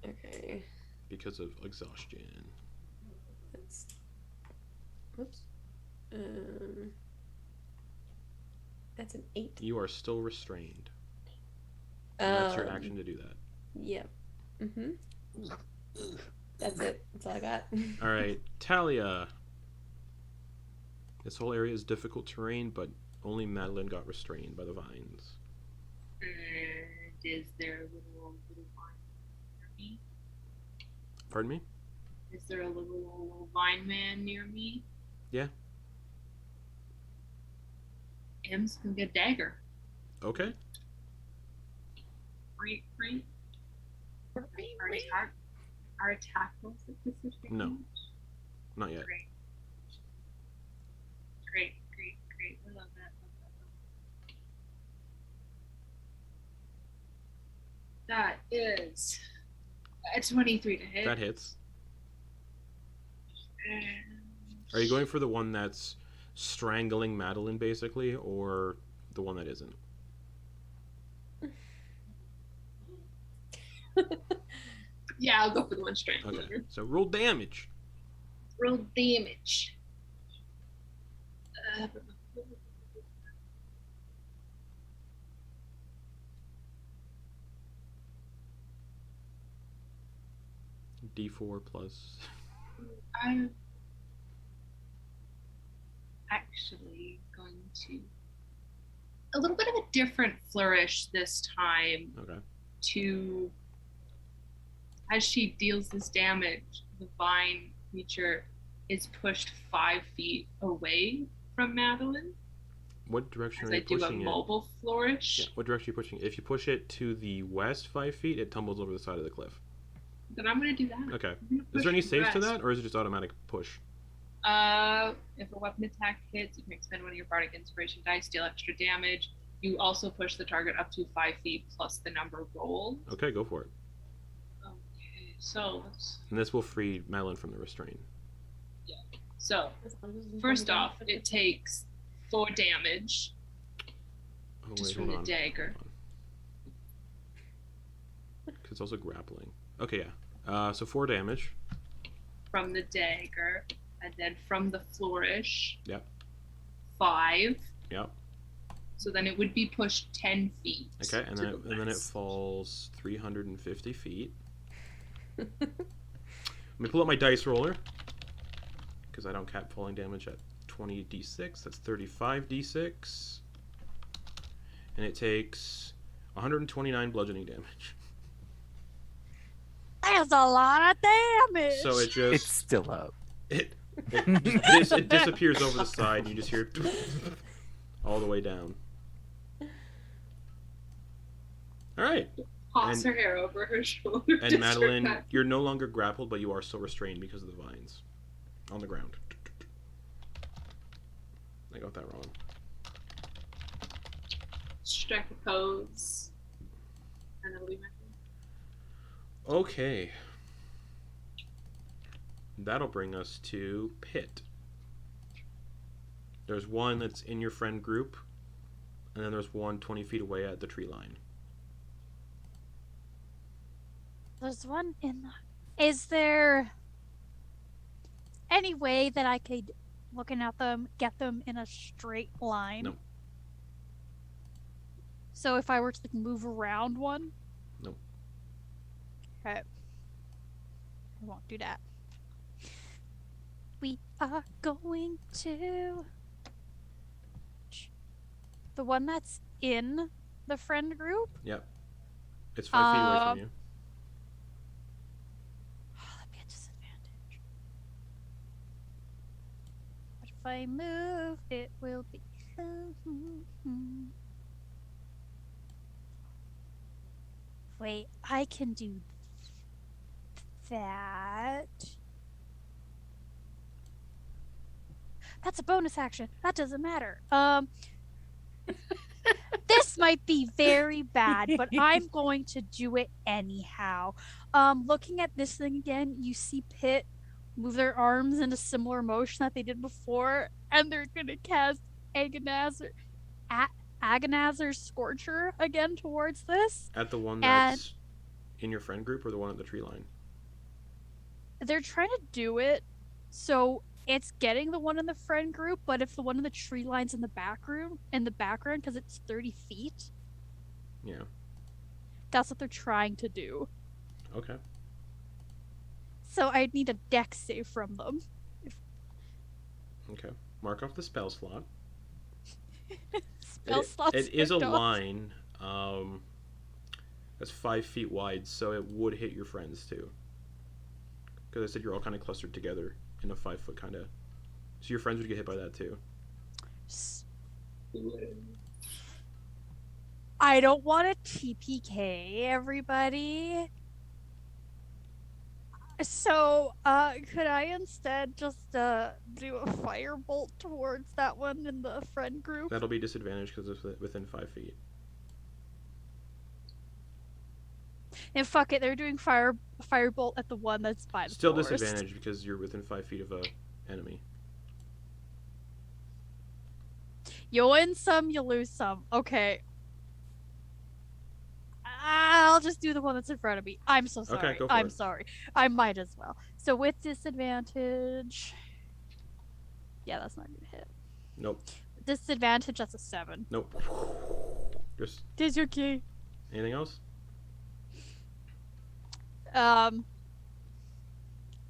Okay. Because of exhaustion. That's... Whoops. That's an 8. You are still restrained. And that's your action to do that. Yep. That's it. That's all I got. All right, Thalia. This whole area is difficult terrain, but only Madeliene got restrained by the vines. And is there a little vine near me? Pardon me? Is there a little vine man near me? Yeah. M's gonna get a dagger. Okay. Right. Our attack rolls at disadvantage? No. Not yet. Great. I love that. That is a 23 to hit. That hits. And Are you going for the one that's strangling Madeliene, basically, or the one that isn't? yeah, I'll go for the one strangling. Okay, so roll damage. Roll damage. D4 plus. I'm actually going to a little bit of a different flourish this time. Okay. To as she deals this damage, the vine creature is pushed 5 feet away from Madeliene. What direction as are I you do a pushing it? mobile flourish. Yeah, what direction are you pushing it? If you push it to the west 5 feet, it tumbles over the side of the cliff. Then I'm going to do that. Okay. I'm gonna Is there any push saves to west. that, or is it just automatic push? If a weapon attack hits, you can expend one of your bardic inspiration dice, deal extra damage. You also push the target up to 5 feet plus the number rolled. Okay, go for it. Okay, so And this will free Madeliene from the restraint. first off, it takes 4 damage Oh, just wait, from hold the on. dagger. Because it's also grappling. Okay, yeah. So 4 damage. From the dagger, and then from the flourish. Yep. 5. Yep. So then it would be pushed 10 feet. Okay, and to then the it west. falls 350 feet. Let me pull up my dice roller. Because I don't cap falling damage at 20d6. That's 35d6. And it takes 129 bludgeoning damage. That's a lot of damage. So it It's just still up. it disappears over the side. You just hear all the way down. All right. Toss and- her hair over her shoulder. And just Madeliene, back. you're no longer grappled, but you are still restrained because of the vines on the ground. I got that wrong. Strike a pose. And that'll be my turn. Okay. That'll bring us to Pit. There's one that's in your friend group, and then there's one 20 feet away at the tree line. There's one in the... Is there any way that I could, looking at them, get them in a straight line? No. So if I were to like, move around one? No. Okay. I won't do that. We are going to... The one that's in the friend group? Yep. It's 5 feet away from you. Oh, that'd be a disadvantage. But if I move, it will be... Wait, I can do that. That's a bonus action. That doesn't matter. This might be very bad, but I'm going to do it anyhow. Looking at this thing again, you see Pit move their arms in a similar motion that they did before, and they're gonna cast Agonizer's Scorcher again towards this. At the one that's in your friend group or the one at the tree line? They're trying to do it so it's getting the one in the friend group, but if the one in the tree line's in the background, because it's 30 feet. Yeah. That's what they're trying to do. Okay. So I'd need a dex save from them. Okay. Mark off the spell slot. Slots It is a marked off. line that's 5 feet wide, so it would hit your friends too. Because I said you're all kind of clustered together in a 5 foot kind of. So your friends would get hit by that too. I don't want to TPK everybody. So, could I instead just do a firebolt towards that one in the friend group? That'll be disadvantaged because it's within 5 feet. And fuck it, they're doing firebolt at the one that's by the Still forest. disadvantaged because you're within 5 feet of a enemy. You win some, you lose some. Okay. I'll just do the one that's in front of me. I'm so sorry. Okay, go for I'm it. sorry. I might as well. So with disadvantage... Yeah, that's not gonna hit. Nope. Disadvantage, that's a 7. Nope. Just Is your key? anything else?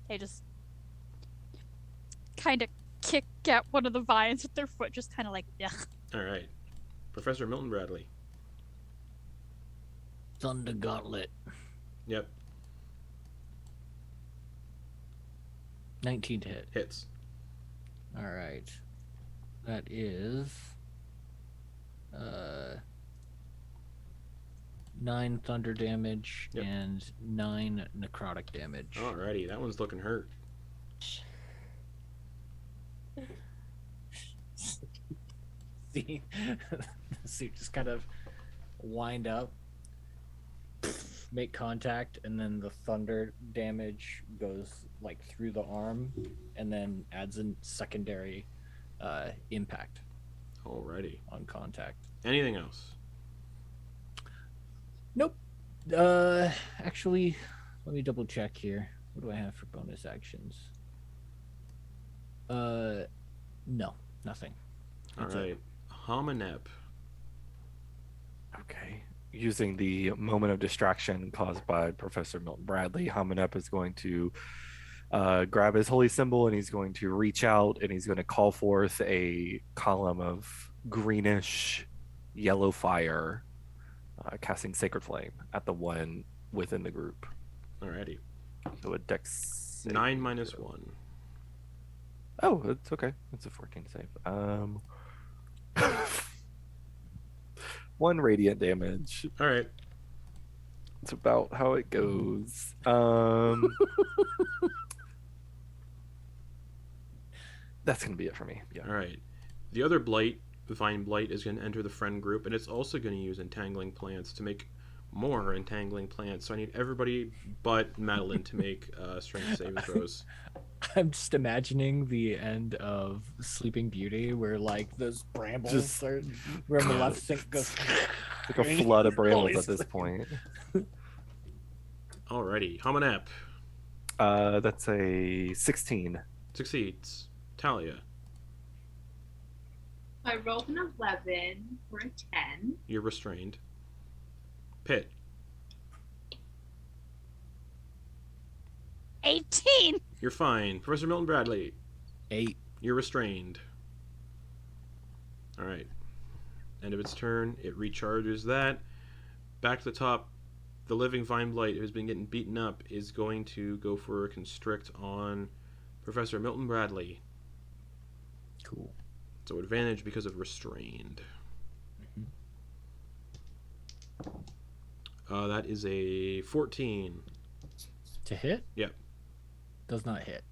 They just kind of kick at one of the vines with their foot, just kind of like, yeah. All right. Professor Milton Bradley. Thunder Gauntlet. Yep. 19 to hit. Hits. All right. That is 9 thunder damage Yep. and 9 necrotic damage. Alrighty, that one's looking hurt. See, so you just kind of wind up, make contact, and then the thunder damage goes like through the arm, and then adds a secondary impact Alrighty. on contact. Anything else? Nope. Actually, let me double check here. What do I have for bonus actions? No, nothing. That's it. Alright. Hamunep. Okay. Using the moment of distraction caused by Professor Milton Bradley, Hamunep is going to grab his holy symbol and he's going to reach out and he's going to call forth a column of greenish yellow fire, casting Sacred Flame at the one within the group. Alrighty. So a dex 9 minus 1. Oh, it's okay. It's a 14 save. 1 radiant damage. Alright. It's about how it goes. That's gonna be it for me. Yeah. Alright. The other blight, Divine Blight, is going to enter the friend group, and it's also going to use Entangling Plants to make more Entangling Plants. So I need everybody but Madeliene to make strength saving throws. I'm just imagining the end of Sleeping Beauty, where like those brambles Just- are, where Maleficent goes. Like a flood of brambles at this point. Alrighty, Hamunep That's a 16. succeeds. Thalia, I rolled an 11 for a 10. you're restrained. Pitt, 18. you're fine. Professor Milton Bradley, 8. you're restrained. Alright. End of its turn. It recharges that. Back to the top. The living Vine Blight, who's been getting beaten up, is going to go for a constrict on Professor Milton Bradley. Cool. So advantage because of restrained. That is a 14. To hit? Yep. Does not hit.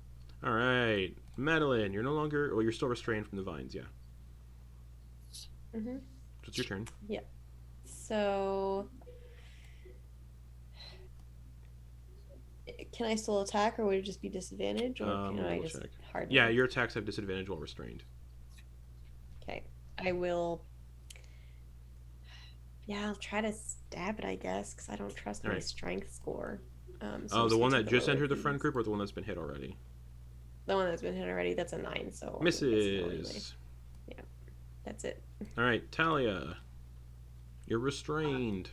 Alright. Madeliene, you're no longer... Well, you're still restrained from the vines, yeah. Mm-hmm. So it's your turn. So, can I still attack, or would it just be disadvantage, or can I double just check. harden? Yeah, your attacks have disadvantage while restrained. Okay, I will. Yeah, I'll try to stab it, I guess, because I don't trust my Alright. strength score. So I'm Oh, the just one gonna that take just lower entered the fees. friend group, or the one that's been hit already? The one that's been hit already. That's a 9. So I'm guessing no anyway. Misses. That's it. Alright, Thalia. You're restrained.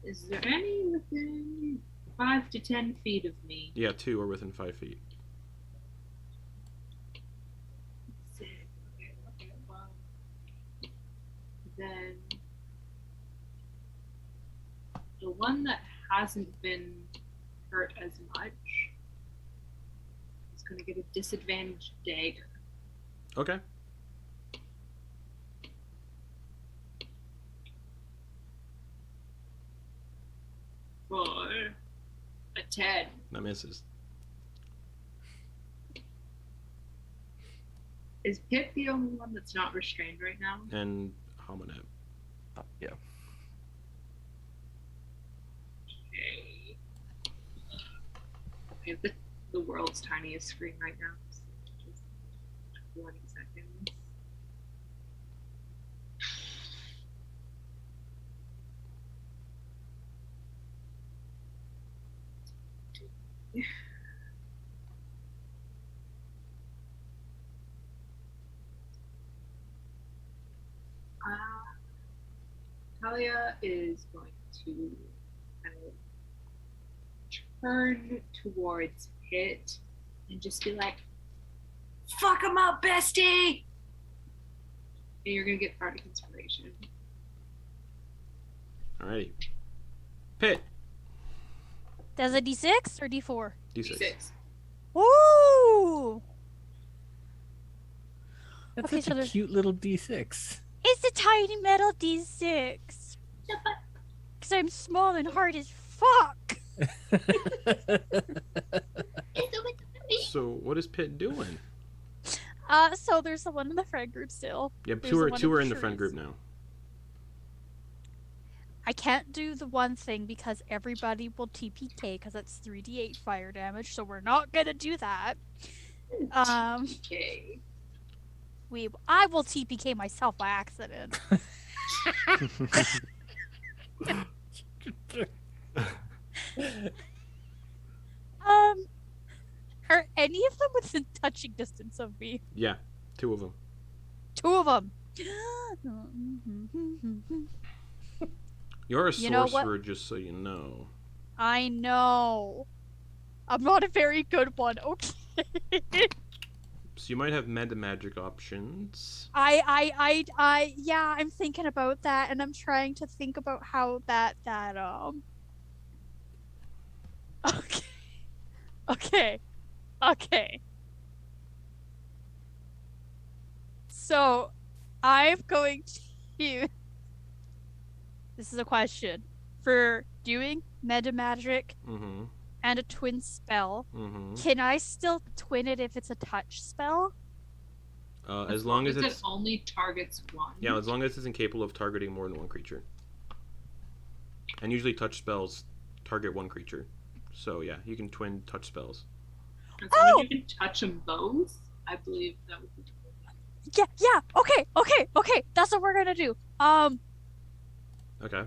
Is there any within 5 to 10 feet of me? Yeah, 2 are within 5 feet. Okay, well, then the one that hasn't been hurt as much is going to get a disadvantaged dagger. Okay. For a 10. That misses. Is Pip the only one that's not restrained right now? And Hamunep. Yeah. Okay. I have the world's tiniest screen right now. So just 20 seconds. Thalia is going to kind of turn towards Pit and just be like, "Fuck him up, bestie!" And you're gonna get Bardic Inspiration. Alrighty. Pitt. Does a D6 or D4? D6. Woo! That's Okay, such so a there's- cute little D6. It's a tiny metal D6. Because I'm small and hard as fuck. So what is Pitt doing? So there's the one in the friend group still. Yep, There's two the are one two in are the in the friend trees. group now. I can't do the one thing because everybody will TPK because it's 3d8 fire damage, so we're not gonna do that. Okay. I will TPK myself by accident. Are any of them within touching distance of me? Yeah, 2 of them. 2 of them. You're a You know what? sorcerer, just so you know. I know. I'm not a very good one. Okay. So you might have meta magic options. Yeah, I'm thinking about that, and I'm trying to think about how that. Okay. So, I'm going to. This is a question for doing meta magic. Mm-hmm. and a twin spell. Mm-hmm. Can I still twin it if it's a touch spell? As long as it it's only targets one. yeah, as long as it's incapable of targeting more than one creature. And usually touch spells target one creature. So yeah, you can twin touch spells. As long as you can touch them both, I believe that would be cool. Yeah. Okay. That's what we're gonna do. Okay.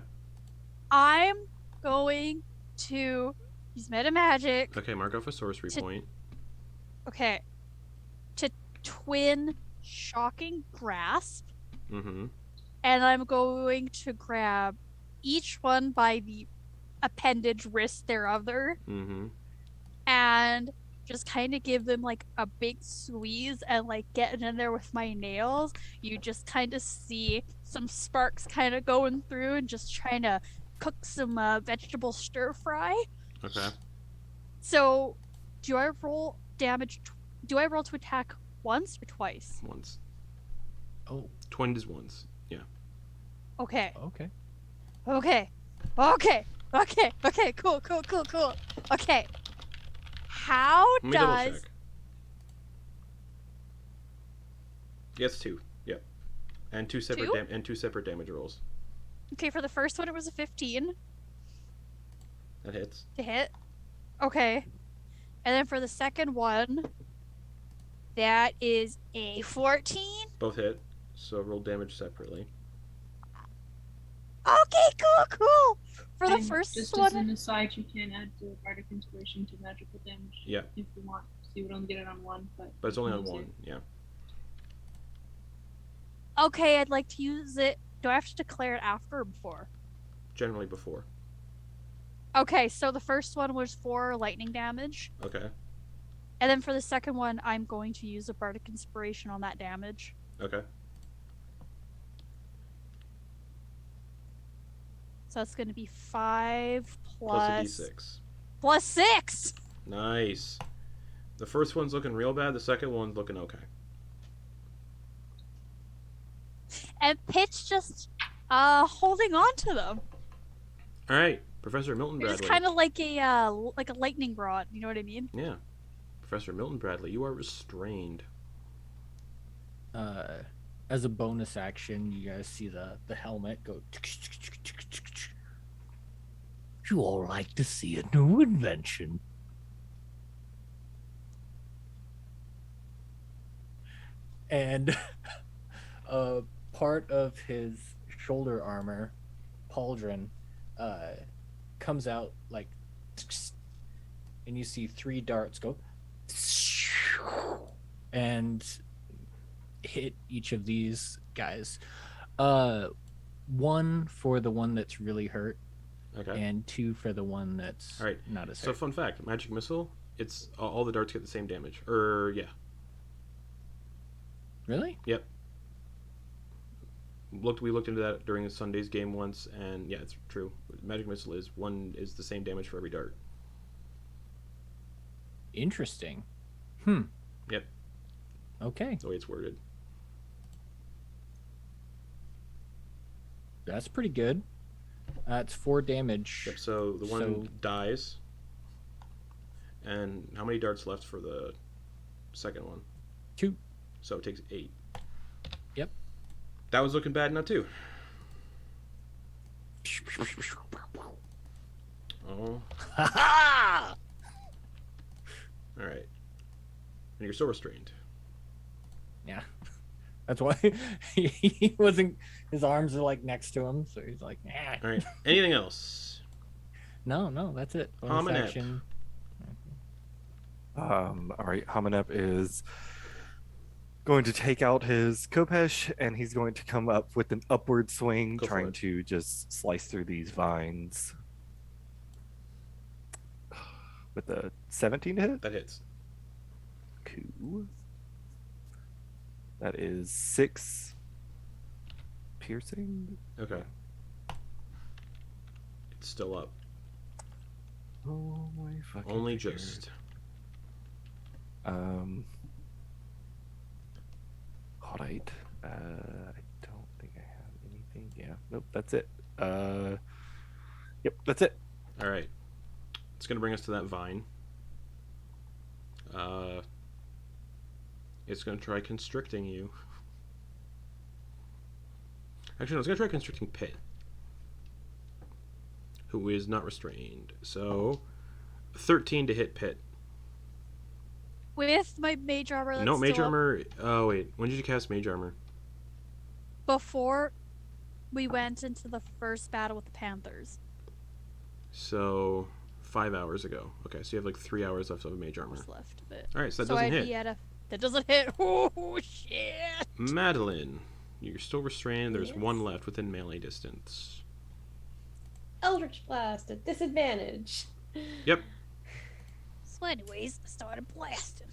I'm going to use meta magic. Okay, mark off a sorcery point. Okay. To twin shocking grasp. Mm-hmm. And I'm going to grab each one by the appendage wrist thereof, Mm-hmm. and just kind of give them like a big squeeze and like getting in there with my nails. You just kind of see some sparks kind of going through and just trying to cook some vegetable stir fry. Okay. So, do I roll damage? Do I roll to attack once or twice? Once. Oh, Twinned is once. Yeah. Okay. okay. Cool. Okay. How Let me double does check. Yes, 2. Yep. And two separate Two? two separate damage rolls. Okay, for the first one it was a 15 That hits. to hit. Okay. And then for the second one, that is a 14. Both hit. So roll damage separately. Okay, cool. For the And first just as one, an aside, you can add the bardic inspiration to magical damage. Yeah. If you want. So you would only get it on one, but But it's you only can on use one. it. Yeah. okay, I'd like to use it. Do I have to declare it after or before? Generally before. Okay, so the first one was 4 lightning damage. Okay. And then for the second one, I'm going to use a bardic inspiration on that damage. Okay. So that's going to be 5 Plus a d6. plus 6. Nice. The first one's looking real bad. The second one's looking okay. And Pitch just holding on to them. All right, Professor Milton It's Bradley. kind of like a lightning rod. You know what I mean? Yeah. Professor Milton Bradley, you are restrained. As a bonus action, you guys see the helmet go. You all like to see a new invention. And part of his shoulder armor, pauldron, comes out like, and you see 3 darts go and hit each of these guys. One for the one that's really hurt, Okay. and 2 for the one that's All right. not as So hurt. fun fact, magic missile, it's all the darts get the same damage. Yeah. Really? Yep. We looked into that during Sunday's game once, and yeah, it's true. Magic missile is the same damage for every dart. Interesting. Yep. Okay, That's the way it's worded. that's pretty good. It's 4 damage. Yep. So the one So- dies. And how many darts left for the second one? 2. So it takes 8. Yep. That was looking bad now too. Oh. Ha All right. And you're still restrained. Yeah. That's why he wasn't. His arms are like next to him, so he's like, nah. All right. Anything else? No, that's it. Bonus Hamunep. action. All right, Hamunep is going to take out his Kopesh, and he's going to come up with an upward swing, Go for trying it. to just slice through these vines. With a 17 to hit? That hits. Cool. That is 6 piercing. Okay. It's still up. Oh my fucking Only figure. just. Alright. I don't think I have anything. Yeah. Nope, that's it. Yep, that's it. All right. It's going to bring us to that vine. It's going to try constricting you. Actually, no, it's going to try constricting Pit, who is not restrained. So, 13 to hit Pit. With my mage armor. That's No, mage still up. armor. Oh, wait. When did you cast mage armor? Before we went into the first battle with the Panthers. So, 5 hours ago. Okay, so you have like 3 hours left of mage armor. What's left of it? Alright, so that So doesn't I'd hit. be at a. That doesn't hit. Oh shit! Madeliene, you're still restrained. There's Yes. one left within melee distance. Eldritch Blast at disadvantage. Yep. So, anyways, I started blasting.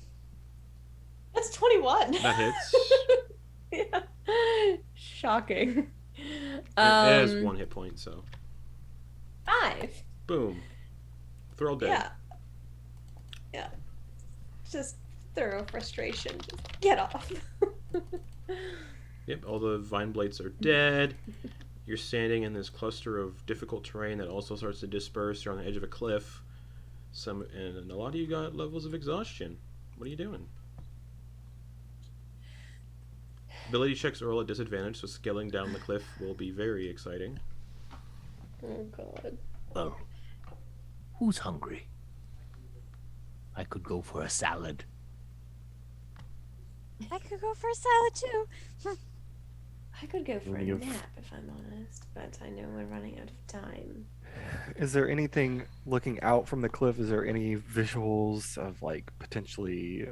That's 21. That hits. Yeah. Shocking. It has 5. 1 hit point, so. 5. Boom. They're all dead. Yeah. Yeah. Just thorough frustration. Just get off. Yep, all the vine blights are dead. You're standing in this cluster of difficult terrain that also starts to disperse. You're on the edge of a cliff. And a lot of you got levels of exhaustion. What are you doing? Ability checks are all at disadvantage, so scaling down the cliff will be very exciting. Oh god. Well, who's hungry? I could go for a salad. I could go for a salad too. I could go for a You've- nap if I'm honest, but I know we're running out of time. Is there anything looking out from the cliff? Is there any visuals of like potentially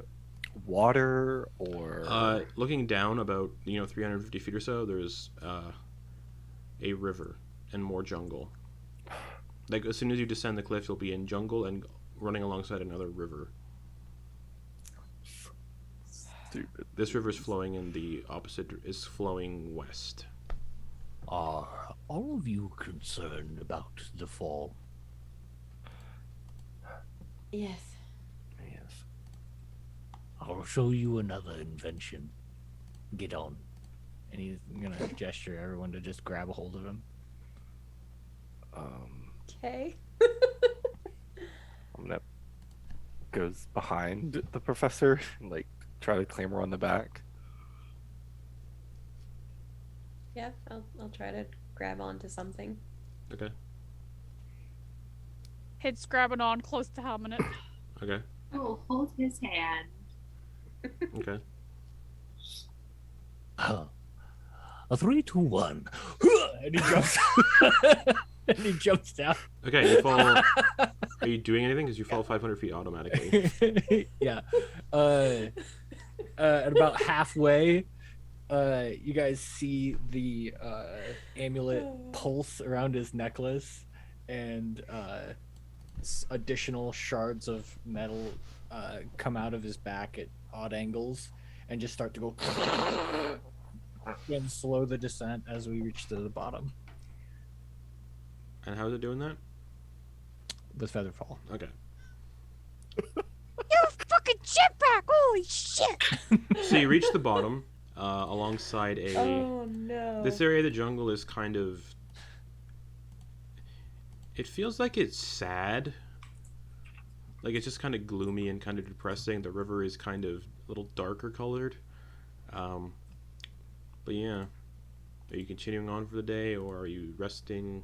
water or? Looking down about 350 feet or so, there's a river and more jungle. Like as soon as you descend the cliff, you'll be in jungle and running alongside another river. Stupid. This river is flowing in the opposite. Is flowing west. Are all of you concerned about the fall? Yes. Yes. I'll show you another invention. Get on. And he's gonna gesture everyone to just grab a hold of him. Okay. Hamunep goes behind the professor and like try to clamber on the back. Yeah, I'll try to grab onto something. Okay. Head's grabbing on close to Hamunep. Okay. I will hold his hand. Okay. A 3, 2, 1. And he jumps. And he jumps down. Okay. You fall. Are you doing anything? Because you fall 500 feet automatically. Yeah. At about halfway, you guys see the amulet pulse around his necklace, and additional shards of metal come out of his back at odd angles and just start to go and slow the descent as we reach to the bottom And how's it doing that? with Featherfall. Okay. You fucking jetpack! Holy shit! So you reach the bottom alongside a. Oh no. This area of the jungle is kind of. It feels like it's sad. Like it's just kind of gloomy and kind of depressing. The river is kind of a little darker colored. But yeah. Are you continuing on for the day or are you resting?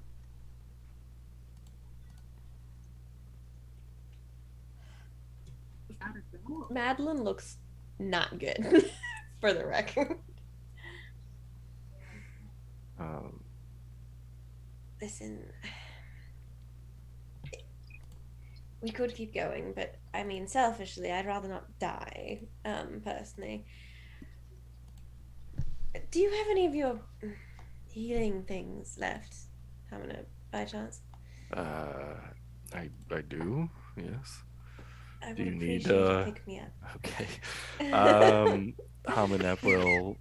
We gotta go. Madeliene looks not good, for the record. Listen, we could keep going, but I mean, selfishly, I'd rather not die, personally. Do you have any of your healing things left, Hamunep, by chance? I do. Yes. I would Do you need, appreciate you to pick me up. Okay. Hamunep will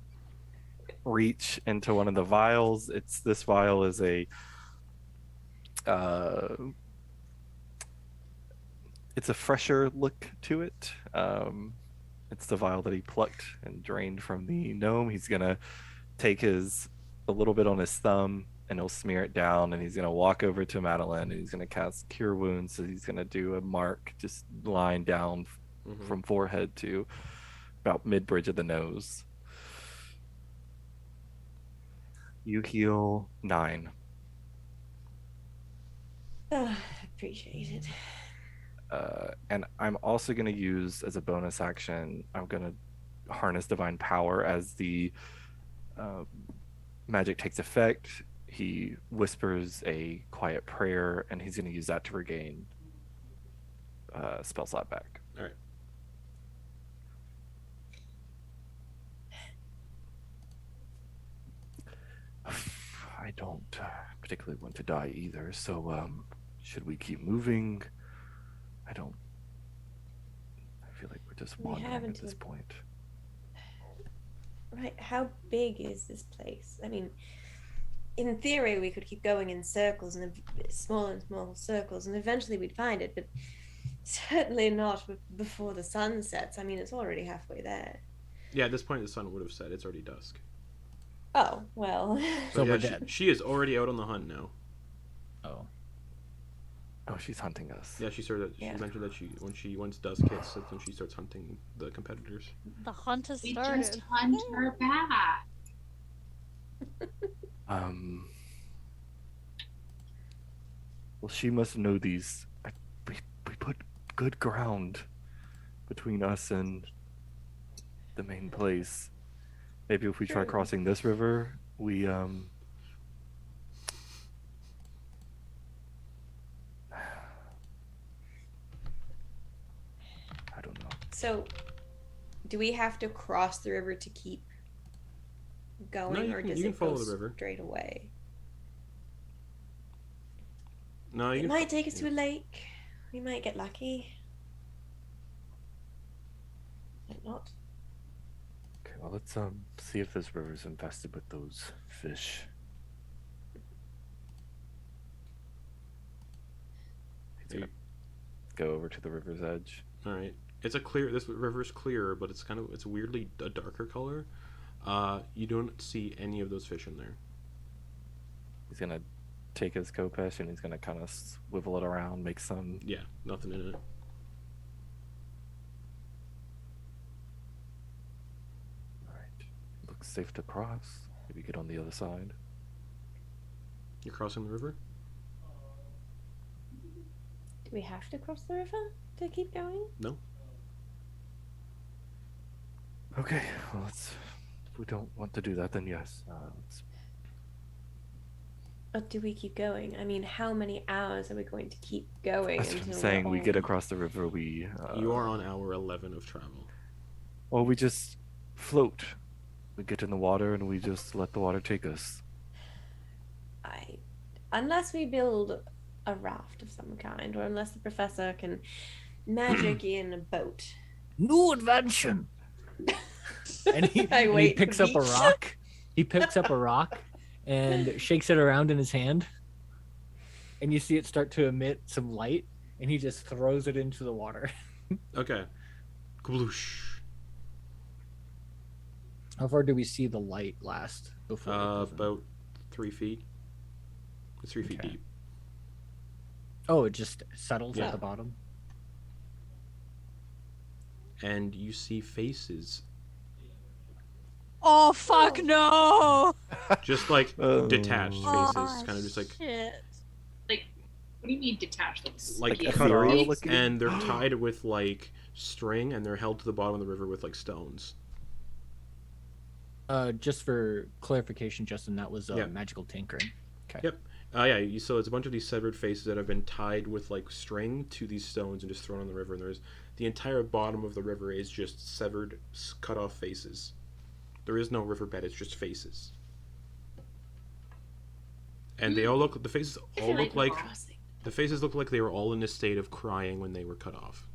reach into one of the vials. This vial is a it's a fresher look to it. It's the vial that he plucked and drained from the gnome. He's gonna take a little bit on his thumb, and he'll smear it down, and he's gonna walk over to Madeliene, and he's gonna cast Cure Wounds. So he's gonna do a mark, just line down from forehead to about mid bridge of the nose. You heal 9. Appreciate it. And I'm also going to use as a bonus action, I'm going to harness divine power as the magic takes effect. He whispers a quiet prayer, and he's going to use that to regain spell slot back. All right. I don't particularly want to die either, so should we keep moving? I feel like we're just wandering at this point. Right, how big is this place? I mean, in theory, we could keep going in circles and small and small circles, and eventually we'd find it, but certainly not before the sun sets. I mean, it's already halfway there. Yeah, at this point, the sun would have set. It's already dusk. Oh, well. So yeah, we're dead. She is already out on the hunt now. Oh. Oh, she's hunting us. Yeah, she mentioned that once dusk hits, that's when she starts hunting the competitors. The hunt has We started. just hunt her back. Well, she must know these. We put good ground between us and the main place. Maybe if we try crossing this river, we I don't know. So, do we have to cross the river to keep going, No, or you does can it follow go the river. straight away? No, It might take us to a lake. We might get lucky. Might not. Okay, well, let's see if this river's infested with those fish. He's gonna go over to the river's edge. All right. This river's clearer, but it's weirdly a darker color. You don't see any of those fish in there. He's gonna take his kopesh and he's gonna kind of swivel it around, make some. Yeah, nothing in it. All right, looks safe to cross. Maybe get on the other side. You're crossing the river? Do we have to cross the river to keep going? No. Okay, well, if we don't want to do that, then yes. But do we keep going? I mean, how many hours are we going to keep going? That's what I'm until saying. we're We get all- across the river. We. You are on hour 11 of travel. Or we just float. We get in the water and we just let the water take us. Unless we build a raft of some kind, or unless the professor can magic in a boat. New invention. And he wait picks for up a beach. rock. He picks up a rock and shakes it around in his hand. And you see it start to emit some light, and he just throws it into the water. Okay. Kabloosh. How far do we see the light last before? it doesn't- About 3 feet. It's 3 feet Okay. deep. Oh, it just settles Yeah. at the bottom. And you see faces. Oh fuck no! Just like detached faces. Oh, Kind of just like shit. Like, what do you mean detached? like skinny cut off. legs? Looking. and they're tied with like string and they're held to the bottom of the river with like stones. Just for clarification, Justin, that was Yeah. magical tinkering. Okay. Yep. So it's a bunch of these severed faces that have been tied with like string to these stones and just thrown on the river. And there's the entire bottom of the river is just severed, cut off faces. There is no riverbed; it's just faces. And they all look. The faces I all feel look we're like crossing. the faces look like they were all in a state of crying when they were cut off.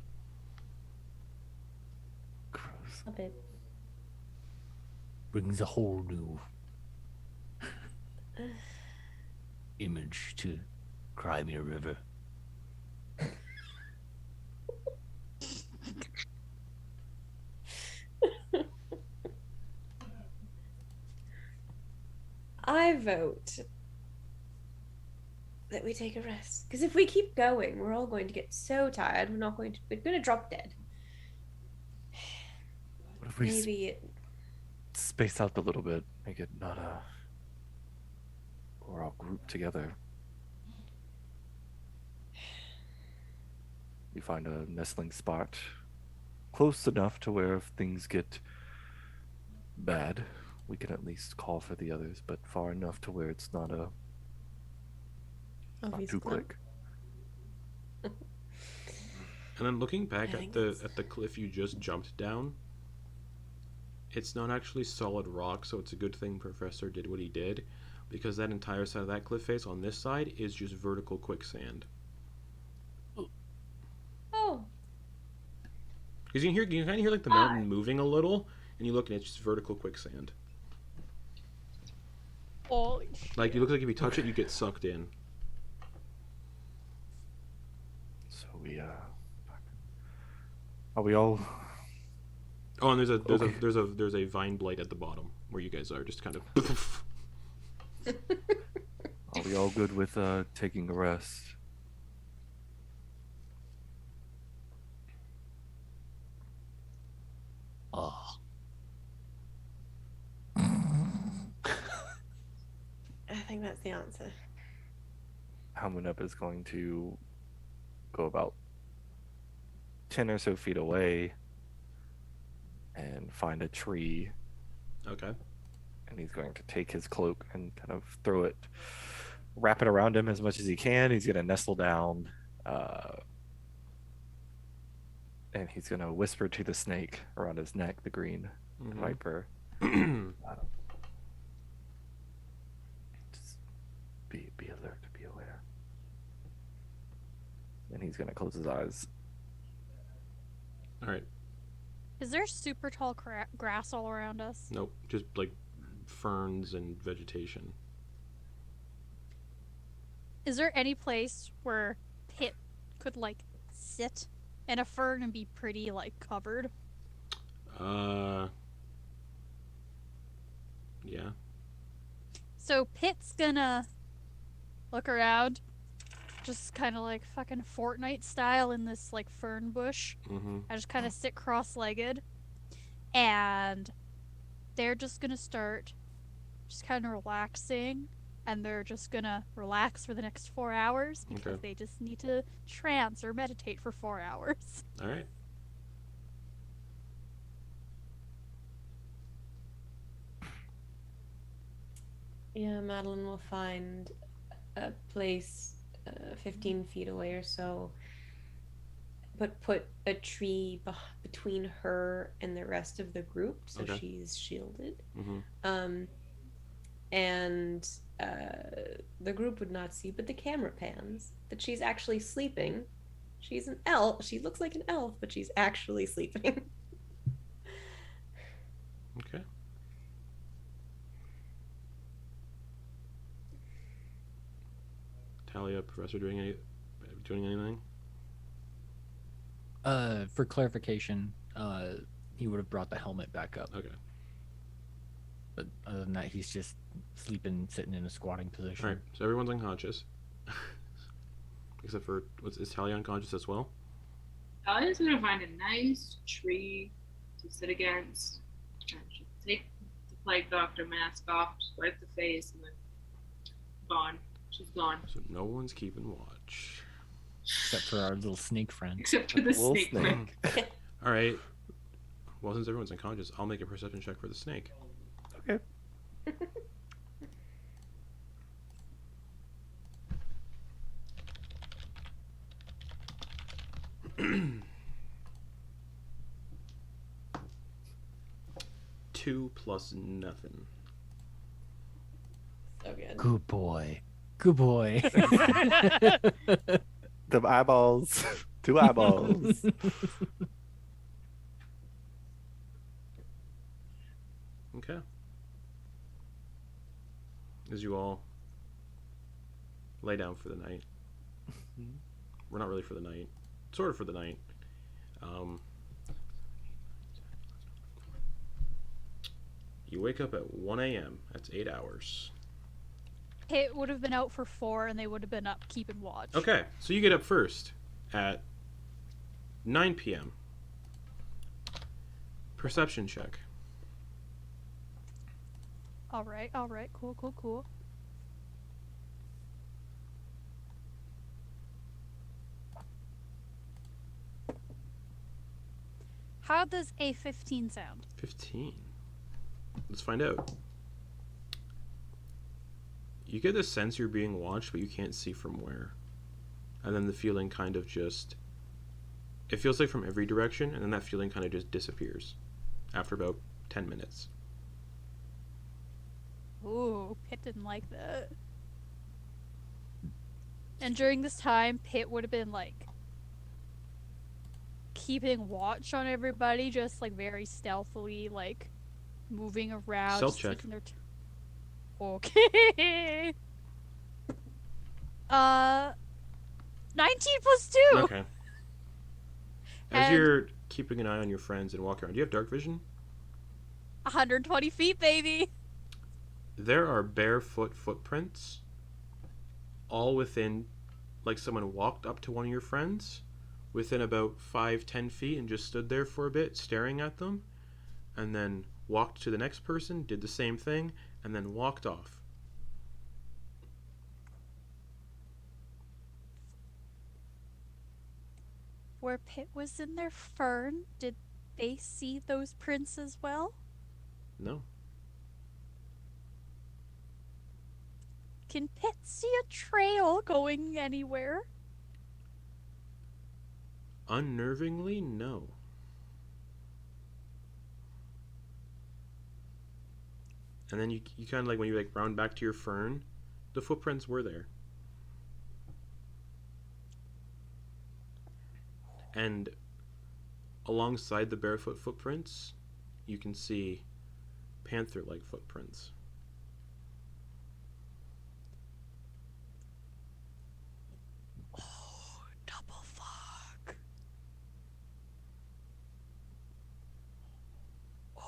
Gross. A bit. Brings a whole new image to Crimea River. I vote that we take a rest. Because if we keep going, we're all going to get so tired. We're going to drop dead. What if we Maybe space out a little bit? Make it not a. We're all grouped together. We find a nestling spot close enough to where if things get bad, we can at least call for the others, but far enough to where it's not a not too quick. And then looking back I at think the cliff you just jumped down, it's not actually solid rock, so it's a good thing Professor did what he did, because that entire side of that cliff face on this side is just vertical quicksand. Oh. Because you can kind of hear like the mountain moving a little, and you look and it's just vertical quicksand. Holy Like you look like if you touch it, you get sucked in. So are we all? Oh, and Okay. there's a vine blade at the bottom where you guys are, just kind of. Are we all good with taking a rest? Oh, I think that's the answer. Hamunep is going to go about 10 or so feet away and find a tree, Okay. and he's going to take his cloak and kind of wrap it around him as much as he can. He's going to nestle down, and he's going to whisper to the snake around his neck, the green viper. Just be alert, be aware. And he's going to close his eyes. All right. Is there super tall grass all around us? Nope. Just like ferns and vegetation. Is there any place where Pit could like sit in a fern and be pretty like covered? Yeah. So Pit's gonna look around, just kind of like fucking Fortnite style in this like fern bush. Mm-hmm. I just kind of sit cross-legged, and they're just gonna start just kind of relaxing, and they're just gonna relax for the next 4 hours because Okay. they just need to trance or meditate for 4 hours. All right. Yeah, Madeliene will find a place 15 feet away or so, but put a tree between her and the rest of the group, so Okay. she's shielded. Mm-hmm. And the group would not see, but the camera pans that she's actually sleeping. She's an elf. She looks like an elf, but she's actually sleeping. Okay. Thalia, Professor, doing anything? For clarification, he would have brought the helmet back up. Okay. But other than that, he's just sleeping, sitting in a squatting position. All right. So everyone's unconscious, except for is Thalia unconscious as well? Thalia's gonna find a nice tree to sit against. And she'll take the plague doctor mask off, wipe the face, and then gone. She's gone. So no one's keeping watch. Except for our little snake friend. Except for the Little snake. snake. All right. Well, since everyone's unconscious, I'll make a perception check for the snake. Okay. Two plus nothing. So good. Good boy. Good boy. The eyeballs. 2 eyeballs. Okay. As you all lay down for the night. We're not really for the night. Sort of for the night. You wake up at 1 a.m. That's 8 hours. Pit would have been out for 4, and they would have been up keeping watch. Okay, so you get up first at 9 p.m. Perception check. All right. Cool. How does a 15 sound? 15. Let's find out. You get the sense you're being watched, but you can't see from where. And then the feeling kind of just... It feels like from every direction, and then that feeling kind of just disappears after about 10 minutes. Ooh, Pit didn't like that. And during this time, Pit would have been like keeping watch on everybody, just like very stealthily, like moving around. Stealth just check. taking their okay. 19 plus 2. Okay. As And- you're keeping an eye on your friends and walking around, do you have dark vision? 120 feet, baby. There are barefoot footprints all within, like someone walked up to one of your friends within about 5-10 feet and just stood there for a bit staring at them, and then walked to the next person, did the same thing, and then walked off. Where Pit was in their fern, did they see those prints as well? No. Can Pit see a trail going anywhere? Unnervingly, no. And then you kind of like, when you like round back to your fern, the footprints were there. And alongside the barefoot footprints, you can see panther-like footprints. Oh, double fuck.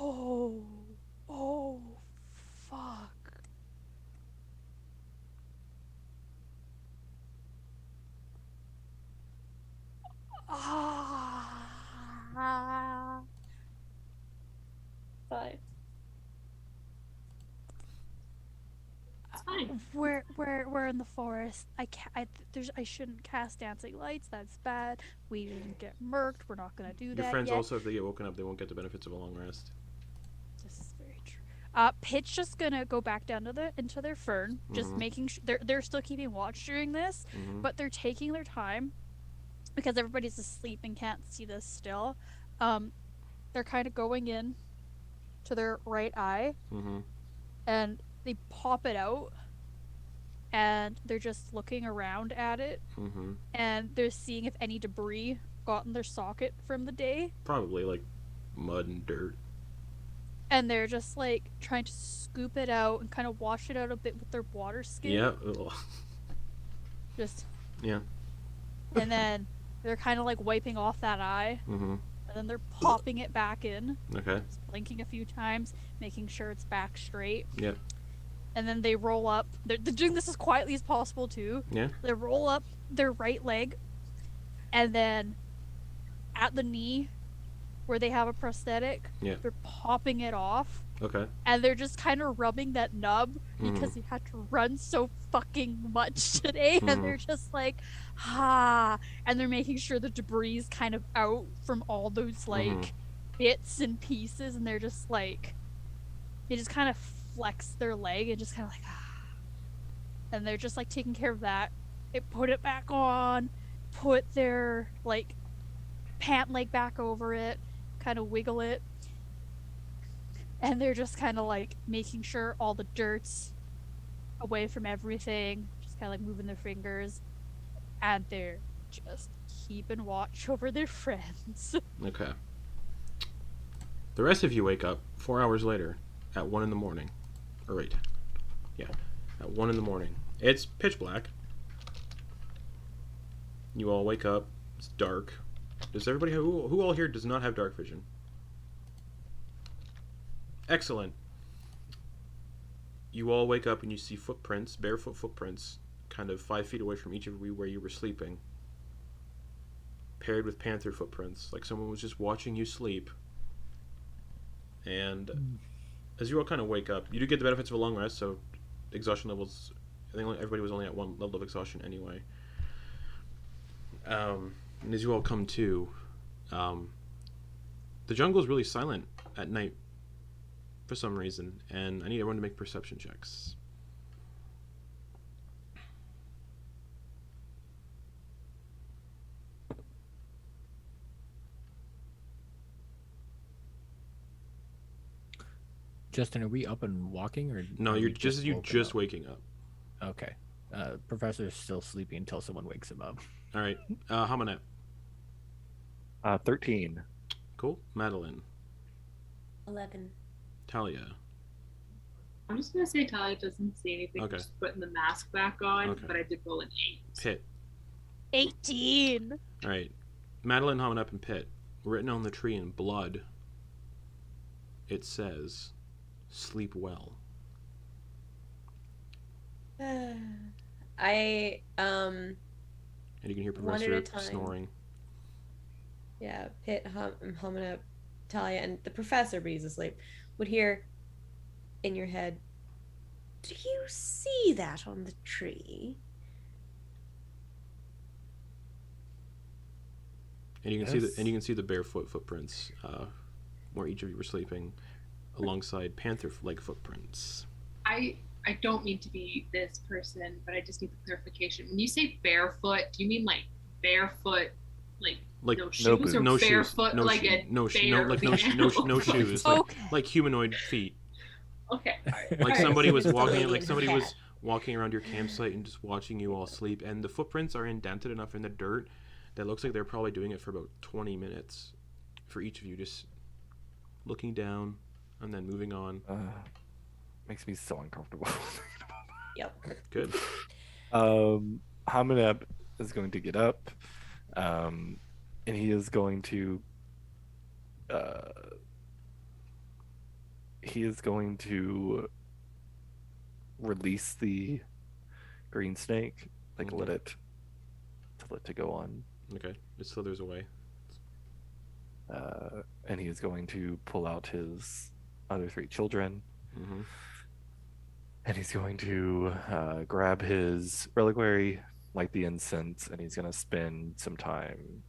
Oh, fuck. Ah. 5. It's fine. We're in the forest. I shouldn't cast dancing lights. That's bad. We didn't get murked. We're not gonna do that Your friends yet. also, if they get woken up, they won't get the benefits of a long rest. This is very true. Pit's just gonna go back down to into their fern, just Mhm. making sure they're still keeping watch during this, Mm-hmm. but they're taking their time because everybody's asleep and can't see this still. They're kind of going in to their right eye, Mm-hmm. and they pop it out, and they're just looking around at it, Mm-hmm. and they're seeing if any debris got in their socket from the day, Probably like mud and dirt. and they're just like trying to scoop it out and kind of wash it out a bit with their water skin. Yeah. Ugh. Just Yeah. and then they're kind of like wiping off that eye, Mm-hmm. and then they're popping it back in, Okay. just blinking a few times, making sure it's back straight. Yep. And then they roll up. They're doing this as quietly as possible too. Yeah. They roll up their right leg, and then at the knee, where they have a prosthetic, Yeah. they're popping it off, Okay. and they're just kind of rubbing that nub Mhm. because they had to run so fucking much today, Mhm. and they're just like, ah, and they're making sure the debris is kind of out from all those like Mhm. bits and pieces, and they're just like, they just kind of flex their leg and just kind of like, ah, and they're just like taking care of that. They put it back on, put their like pant leg back over it, kind of wiggle it, and they're just kind of like making sure all the dirt's away from everything, just kind of like moving their fingers, and they're just keeping watch over their friends. Okay. The rest of you wake up 4 hours later at 1 in the morning. Or wait. Yeah. At 1 in the morning. It's pitch black. You all wake up. It's dark. Does everybody have, who all here does not have dark vision? Excellent. you all wake up and you see footprints, barefoot footprints, kind of 5 feet away from each of you where you were sleeping, paired with panther footprints, like someone was just watching you sleep. And as you all kind of wake up, you do get the benefits of a long rest, so exhaustion levels, I think everybody was only at 1 level of exhaustion anyway. And as you all come to, the jungle is really silent at night for some reason, and I need everyone to make perception checks. Justin, are we up and walking, or No, are you're we just woken up? waking up. Okay. Professor's still sleeping until someone wakes him up. All right, Hamunep. 13. Cool. Madeliene. 11. Talia. I'm just gonna say Thalia doesn't see anything. Okay. Just putting the mask back on, Okay. but I did roll an 8. Pit. 18. All right, Madeliene, Hamunep, and Pit. Written on the tree in blood, it says, "Sleep well." I And you can hear One at a Professor time. snoring. Yeah, Pit, Hamunep, Talia, and the professor, but he's asleep, would hear in your head, "Do you see that on the tree?" And you can Yes. see the barefoot footprints where each of you were sleeping, alongside panther leg footprints. I don't mean to be this person, but I just need the clarification. When you say barefoot, do you mean like barefoot, Like no no shoes, or boots. no shoes, barefoot, no like shoe- a no sh- no bear like no sh- no sh- no animal? shoes, Okay. like humanoid feet. Okay, all right. Like all right. somebody was It's the walking, lady like in somebody her was hat. walking around your campsite and just watching you all sleep. And the footprints are indented enough in the dirt that looks like they're probably doing it for about 20 minutes, for each of you, just looking down and then moving on. Makes me so uncomfortable. Yep. Good. Hamunep is going to get up, and he is going to release the green snake, like let it to go on, Okay. It slithers away. and he is going to pull out his other 3 children, Mm-hmm. and he's going to grab his reliquary, light the incense, and he's going to spend some time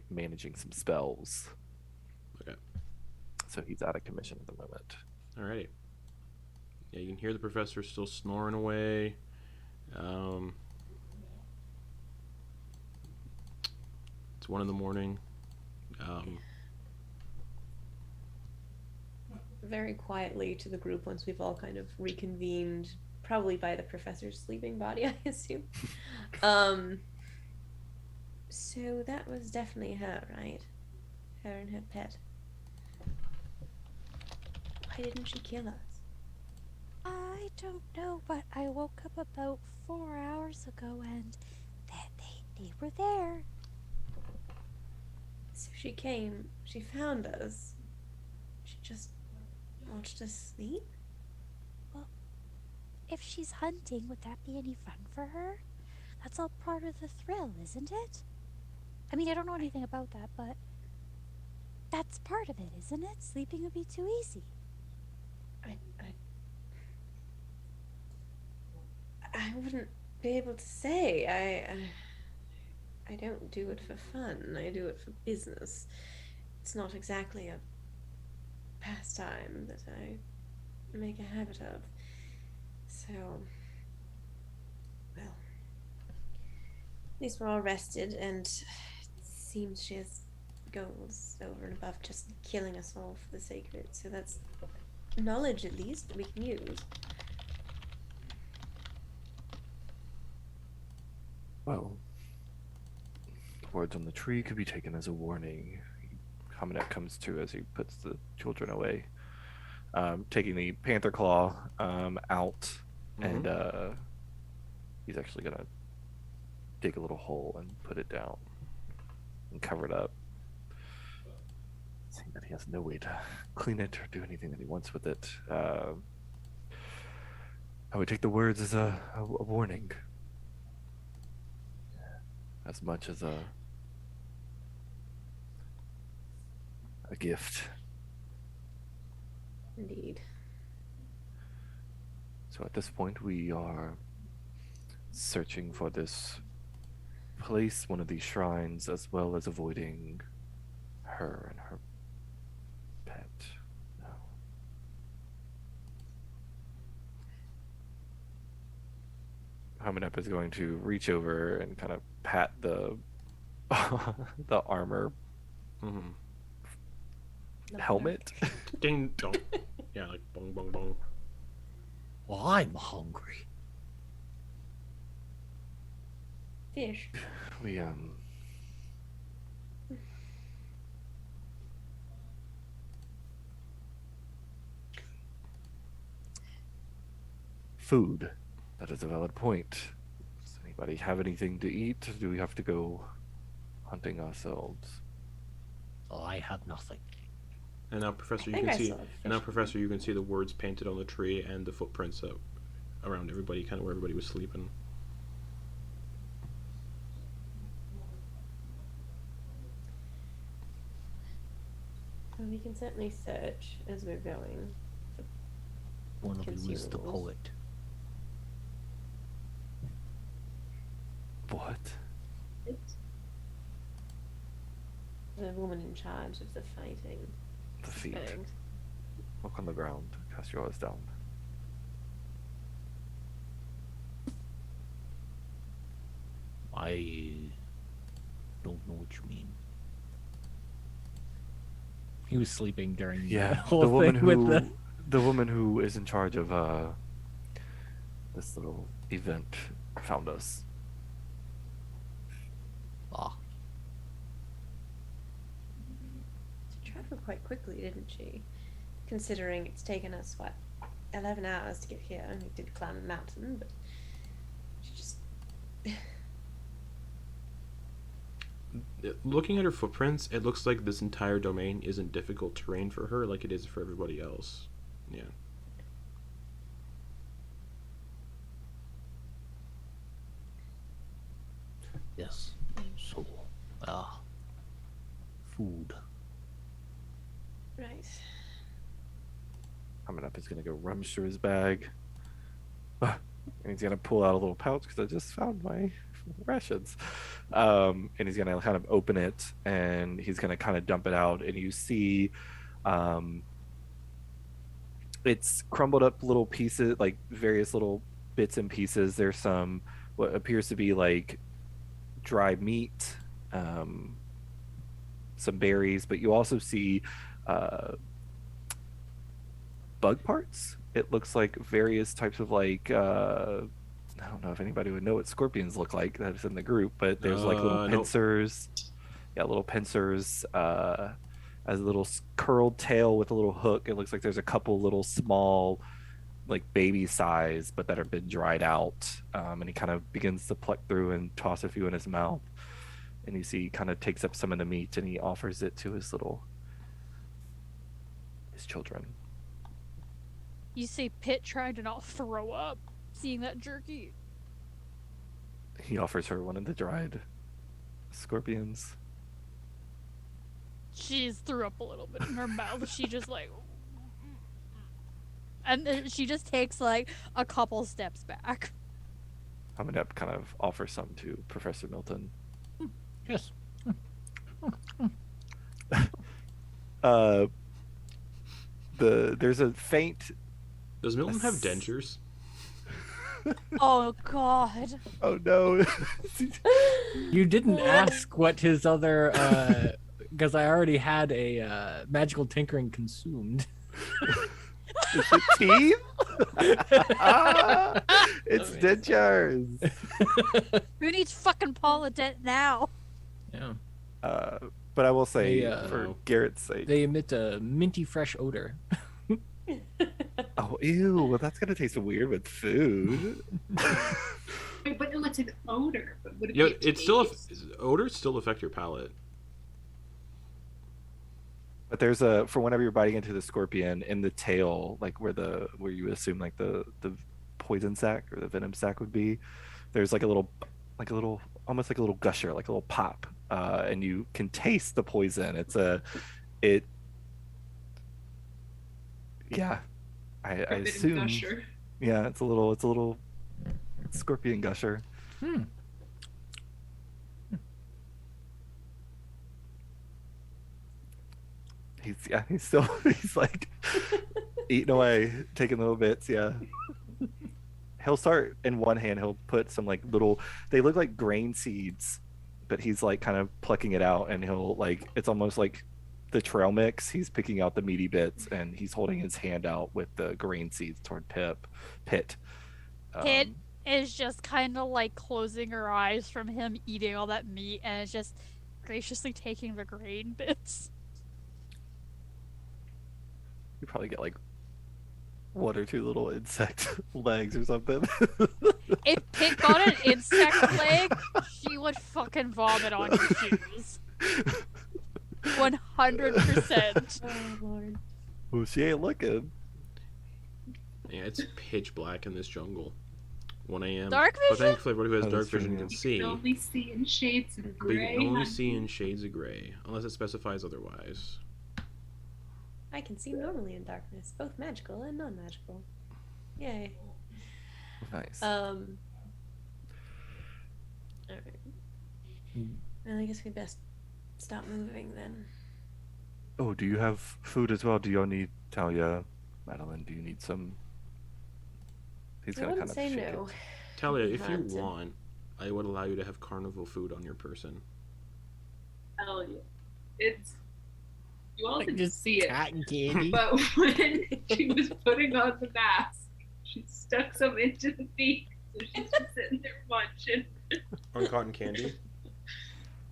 managing some spells. Okay. So he's out of commission at the moment. Alrighty. Yeah, you can hear the professor still snoring away. It's 1 a.m. Very quietly to the group once we've all kind of reconvened, probably by the professor's sleeping body, I assume. So that was definitely her, right? Her and her pet. Why didn't she kill us? I don't know, but I woke up about 4 hours ago and they were there. So she came, she found us. She just watched us sleep? If she's hunting, would that be any fun for her? That's all part of the thrill, isn't it? I mean, I don't know anything about that, but that's part of it, isn't it? Sleeping would be too easy. I wouldn't be able to say. I don't do it for fun. I do it for business. It's not exactly a pastime that I make a habit of. So, well, at least we're all rested, and it seems she has goals over and above just killing us all for the sake of it. So that's knowledge, at least, that we can use. Well, the words on the tree could be taken as a warning. Hamunep comes to as he puts the children away, taking the panther claw out, and he's actually gonna dig a little hole and put it down and cover it up, seeing that he has no way to clean it or do anything that he wants with it. I would take the words as a warning, as much as a gift. Indeed. So at this point, we are searching for this place, one of these shrines, as well as avoiding her and her pet. No. Hamunep is going to reach over and kind of pat the the armor Mm-hmm. helmet. Ding dong. Yeah, like bong bong bong. Well, I'm hungry. Fish. We food. That is a valid point. Does anybody have anything to eat? Do we have to go hunting ourselves? Oh, I have nothing. And now, Professor, I you think can I see. saw a And fish. now, Professor, you can see the words painted on the tree and the footprints up around everybody, kind of where everybody was sleeping. Well, we can certainly search as we're going. One of you is the Consumables. poet. What? The woman in charge of the fighting. The feet. suspect. Look on the ground. Cast your eyes down. I don't know what you mean. He was sleeping during Yeah, the whole the woman thing who with the woman who is in charge of this little event found us. Ah, She traveled quite quickly, didn't she? Considering it's taken us, 11 hours to get here. And we did climb a mountain, but she just. Looking at her footprints, it looks like this entire domain isn't difficult terrain for her like it is for everybody else. Yeah. yes. So, food. Right. Coming up, he's gonna go rummage through his bag, and he's gonna pull out a little pouch because I just found my rations. And he's gonna kind of open it, and he's gonna kind of dump it out, and you see, it's crumbled up little pieces, like various little bits and pieces. There's some what appears to be like dried meat, some berries, but you also see bug parts. It looks like various types of like I don't know if anybody would know what scorpions look like that's in the group, but there's like little Nope. pincers. Yeah, little pincers. As a little curled tail with a little hook. It looks like there's a couple little small, like baby size, but that have been dried out. And he kind of begins to pluck through and toss a few in his mouth. And you see he kind of takes up some of the meat and he offers it to his children. You say Pit tried to not throw up seeing that jerky. He offers her one of the dried scorpions. She just threw up a little bit in her mouth. She just like, and then she just takes like a couple steps back. Hamunep kind of offers some to Professor Milton. Yes. There's a faint. Does Milton have dentures? Oh God. Oh no! You didn't ask what his other, because I already had a magical tinkering consumed. Is it teeth? It's dentures. Who needs fucking Paula Dent now? Yeah. But I will say, They, for Garrett's sake. They emit a minty fresh odor. Oh, ew! Well, that's gonna taste weird with food. Wait, but no, it's an odor. But would it Yeah, be a it's still taste? odors still affect your palate. But there's for whenever you're biting into the scorpion in the tail, like where you assume like the poison sac or the venom sac would be. There's like a little, almost like a little gusher, like a little pop, and you can taste the poison. It, yeah, I Forbidden assume, gusher. yeah, it's a little scorpion gusher. Hmm. He's still he's like eating away, taking little bits. Yeah, he'll start in one hand. He'll put some like little. They look like grain seeds, but he's like kind of plucking it out, and he'll like it's almost like the trail mix. He's picking out the meaty bits, and he's holding his hand out with the grain seeds toward Pit. Pit is just kind of like closing her eyes from him eating all that meat and is just graciously taking the grain bits. You probably get like one or two little insect legs or something. If Pit got an insect leg, she would fucking vomit on your shoes. 100%. Oh lord. Well, she ain't looking. Yeah, it's pitch black in this jungle. 1 a.m. Dark But vision? thankfully, everybody who has Oh, dark that's true, vision yeah. can You see. can only see in shades of But you gray. can only honey. see in shades of gray, unless it specifies otherwise. I can see normally in darkness, both magical and non-magical. Yay. Nice. Alright. Well, I guess we best stop moving then. Oh, do you have food as well? Do y'all need Thalia, Madeliene? Do you need some? He's I gonna wouldn't kind of say shake no. it. Talia, We if you had to. want, I would allow you to have carnival food on your person. Hell yeah. It's. You all Like didn't just see it. cotton candy. But when she was putting on the mask, she stuck some into the feet. So she's just sitting there munching. On cotton candy?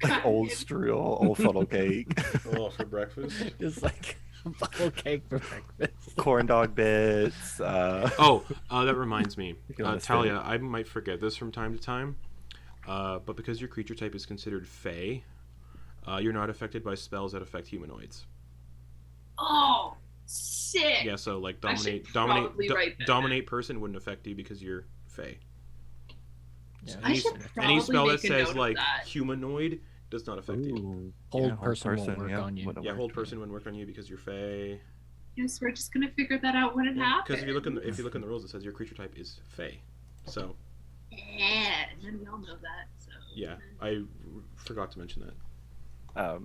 Like old Cotton strudel, old funnel cake, Oh, for breakfast? Just like a funnel cake for breakfast. corn dog bits. Oh, that reminds me. You can understand. Talia, I might forget this from time to time, but because your creature type is considered Fey, you're not affected by spells that affect humanoids. Oh, sick. Yeah, so like I should dominate, probably write that dominate person wouldn't affect you because you're Fey. Yeah. I should Any probably spell that make a says note of like that. humanoid does not affect you. Ooh, Hold yeah, person won't work yeah, on you. wouldn't Yeah, work. hold person wouldn't work on you because you're Fey. Yes, we're just gonna figure that out when it happens. Because if you look in the rules, it says your creature type is Fey. So Yeah, and we all know that. So yeah, I forgot to mention that.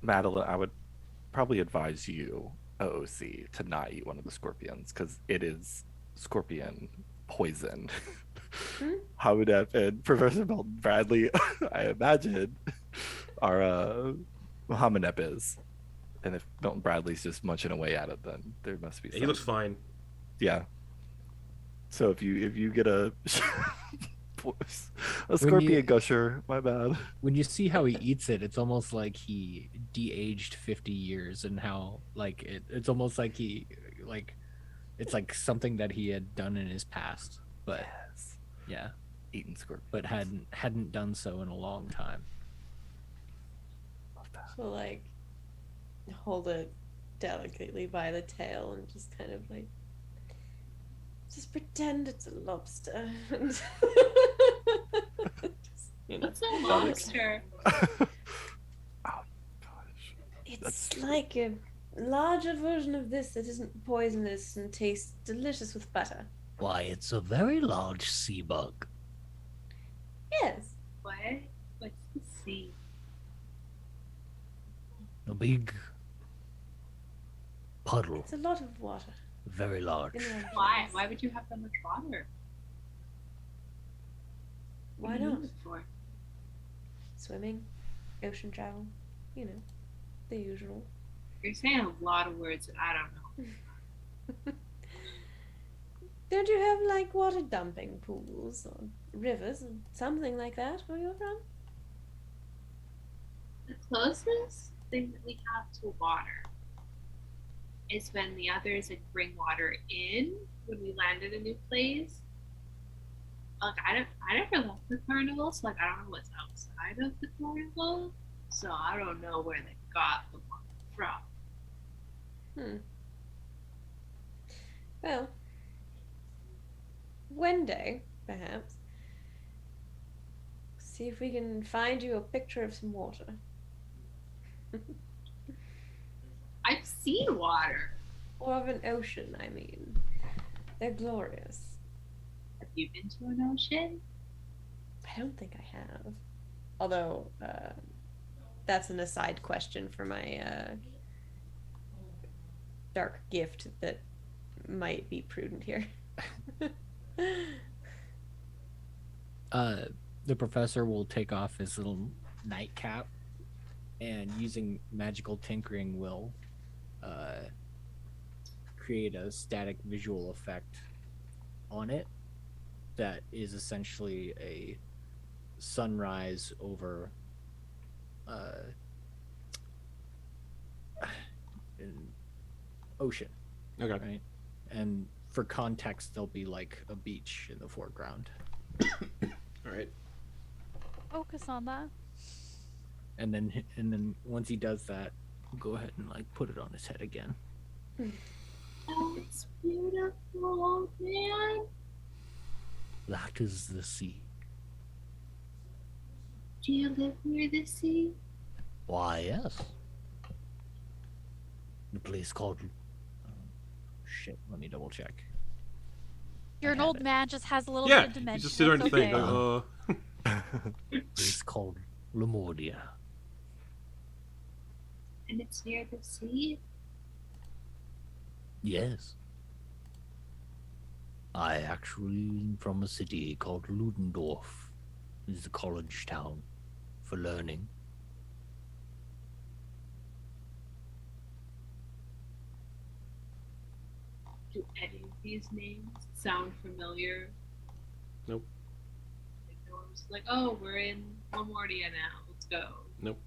Madeliene, I would probably advise you, OOC, to not eat one of the scorpions because it is scorpion poison. Hamunep and Professor Milton Bradley, I imagine, are Hamunep is. And if Milton Bradley's just munching away at it, then there must be. He looks fine. Yeah. So if you get a scorpion gusher, my bad. When you see how he eats it, it's almost like he de-aged 50 years, and how like it's almost like it's like something that he had done in his past, but Yes. yeah, Eating scorpion. but hadn't done so in a long time. Love that. So like hold it delicately by the tail and just kind of like just pretend it's a lobster. Just, you know, what's a lobster? Oh gosh. it's That's like a larger version of this that isn't poisonous and tastes delicious with butter. Why, it's a very large sea bug. Yes. What? What's the sea? A big puddle, It's a lot of water. very large. In one Why? place. Why would you have that much water? Why What do you not? use it for? Swimming, ocean travel, you know, the usual. You're saying a lot of words that I don't know. Don't you have like water dumping pools or rivers or something like that where you're from? The closest thing that we have to water is when the others like bring water in when we land in a new place. Like I never left the carnival, so like I don't know what's outside of the carnival, so I don't know where they got the water from. Well, one day, perhaps, see if we can find you a picture of some water. I've seen water. Or of an ocean, I mean. They're glorious. Have you been to an ocean? I don't think I have. Although, that's an aside question for my dark gift that might be prudent here. The professor will take off his little nightcap and using magical tinkering will create a static visual effect on it that is essentially a sunrise over an ocean, Okay. right? And for context, there'll be like a beach in the foreground. All right. Focus on that. And then once he does that, go ahead and like put it on his head again. Oh, it's beautiful, old man. That is the sea. Do you live near the sea? Why, yes. The place called. Shit, let me double check. You're I an have old it. man, just has a little Yeah. bit of You dementia. just sit there and It's think. okay. Place called Lemordia. And it's near the sea? Yes. I actually am from a city called Ludendorff. It's a college town for learning. Do any of these names sound familiar? Nope. Like, no one was like, oh, we're in Lemordia now. Let's go. Nope.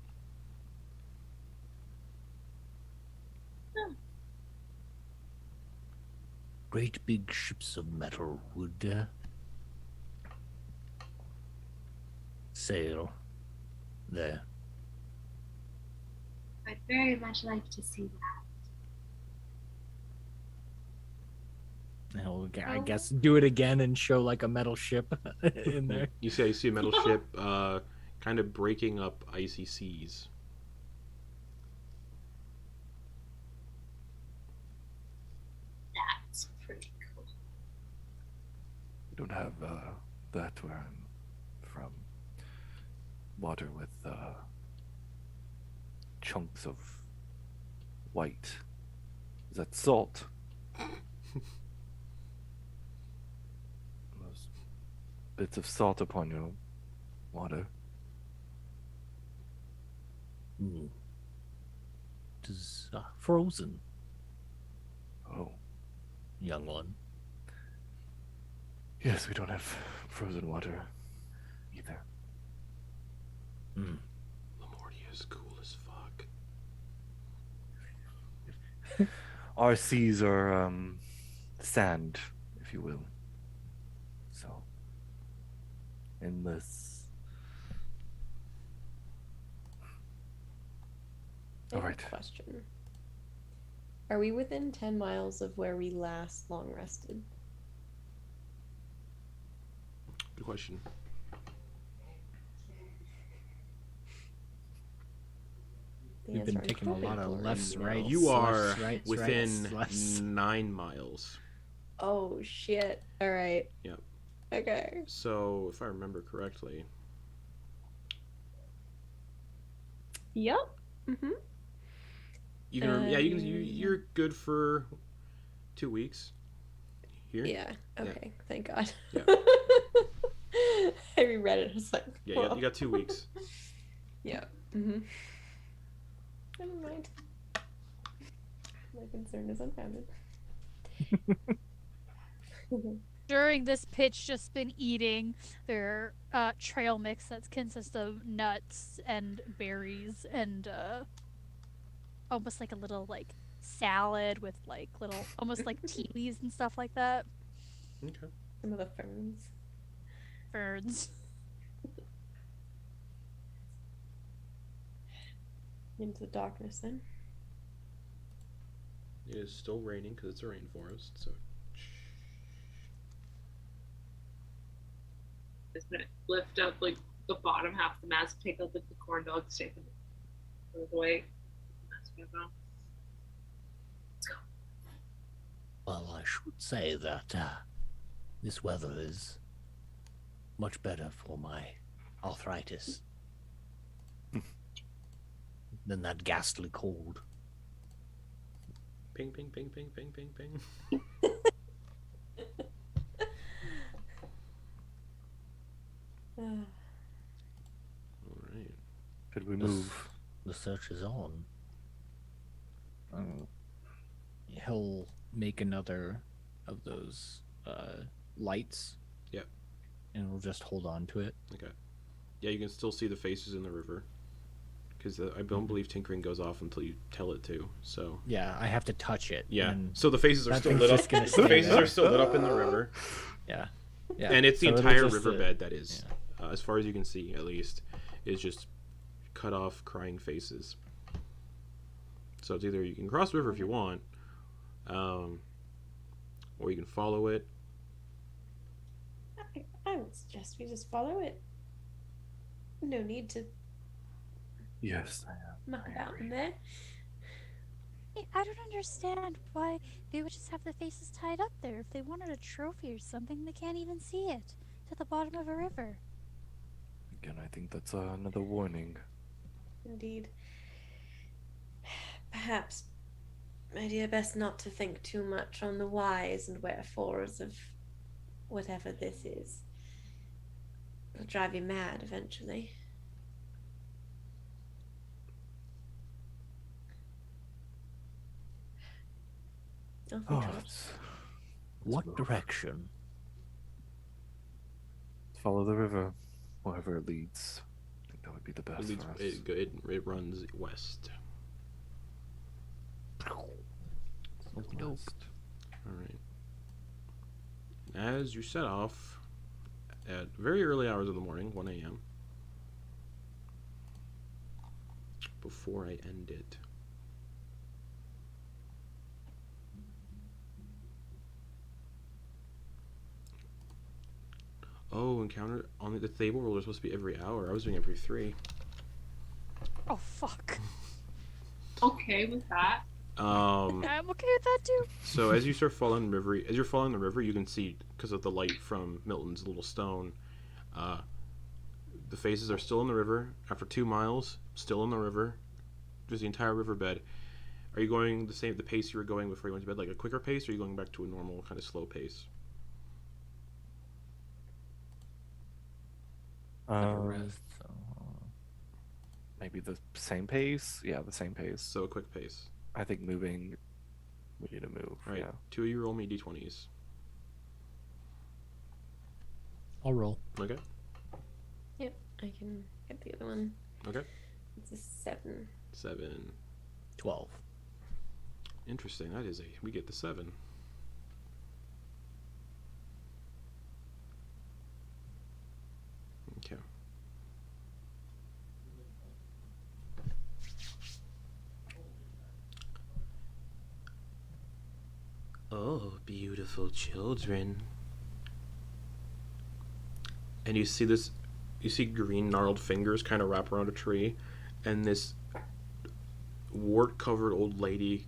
Great big ships of metal would sail there. I'd very much like to see that. And he'll, I guess, do it again and show like a metal ship in there. You see a metal ship kind of breaking up icy seas. That's pretty cool. We don't have that where I'm from. Water with chunks of white. Is that salt? Those bits of salt upon your water. Hmm. It is frozen, Oh, young one. yes, we don't have frozen water either. Hmm. Lemordia is cool as fuck. Our seas are sand, if you will. So endless. I have a Alright. question. Are we within 10 miles of where we last long rested? Good question. The We've been answer I'm taking a hoping lot of for lefts, is rights. no. You are lefts, rights, within rights, lefts. 9 miles. Oh shit. Alright. Yep. Okay. So, if I remember correctly, Yep. Mm-hmm. you can. Yeah, you're good for 2 weeks. Here. Yeah. Okay. Thank God. Yeah. I reread it. I was like, Yeah, you got 2 weeks. Yeah. Mm-hmm. Never mind. My concern is unfounded. During this pitch, just been eating their trail mix that consists of nuts and berries and almost like a little like salad with like little almost like tea leaves and stuff like that. Okay. Some of the ferns. Ferns. Into the darkness then. It is still raining because it's a rainforest. So. just gonna lift up like the bottom half of the mask, take out like the corn dog shape and throw it away. Mask back on. Well, I should say that this weather is much better for my arthritis than that ghastly cold. Ping, ping, ping, ping, ping, ping, ping. All right. Could we move? The search is on. He'll make another of those lights. Yep. And we'll just hold on to it. Okay. Yeah, you can still see the faces in the river. Because I don't believe tinkering goes off until you tell it to. So Yeah, I have to touch it. yeah, and so the faces are that still thing's lit up. just gonna The stay faces there. are still lit up in the river, Yeah. Yeah. and it's the So it'll entire just, riverbed that is, as far as you can see, at least, is just cut off, crying faces. So it's either you can cross the river if you want, or you can follow it. I would suggest we just follow it. No need to Yes. muck about in there. I don't understand why they would just have the faces tied up there. If they wanted a trophy or something, they can't even see it. It's at the bottom of a river. Again, I think that's another warning. Indeed. Perhaps, my dear, best not to think too much on the whys and wherefores of whatever this is. It'll drive you mad eventually. Oh, Oh, God. What direction? follow the river, wherever it leads. I think that would be the best for us. It runs west. West. All right. As you set off at very early hours of the morning, 1 a.m. Before I end it. Oh, encounter on the table roll is supposed to be every hour. I was doing every 3. Oh, fuck. Okay with that. I'm okay with that too. So as you start following the river, you can see, because of the light from Milton's little stone, the faces are still in the river. After 2 miles, still in the river. Just the entire riverbed. Are you going the pace you were going before you went to bed, like a quicker pace, or are you going back to a normal kind of slow pace? Maybe the same pace? Yeah, the same pace. So a quick pace. I think moving, we need to move. Right. Yeah. 2 of you roll me d20s. I'll roll. Okay. Yep, I can get the other one. Okay. It's a 7. 7. 12. Interesting. We get the 7. Okay. Oh, beautiful children. And you see green gnarled fingers kind of wrap around a tree, and this wart-covered old lady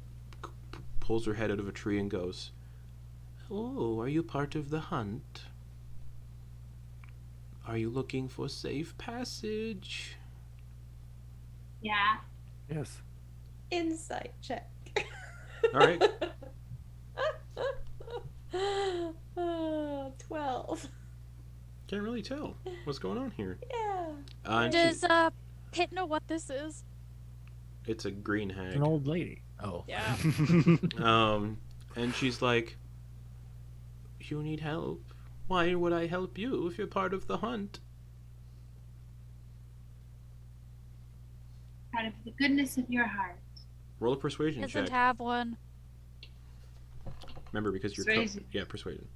pulls her head out of a tree and goes, "Oh, are you part of the hunt? Are you looking for safe passage?" Yeah. Yes. Insight check. All right. 12. Can't really tell what's going on here. Yeah. And Does Pitt know what this is? it's a green It's hag. an old lady. Oh. Yeah. And she's like, "You need help? Why would I help you if you're part of the hunt?" Out of the goodness of your heart. Roll a persuasion Doesn't check. have one. Remember, because you're Persuasion. yeah, persuasion.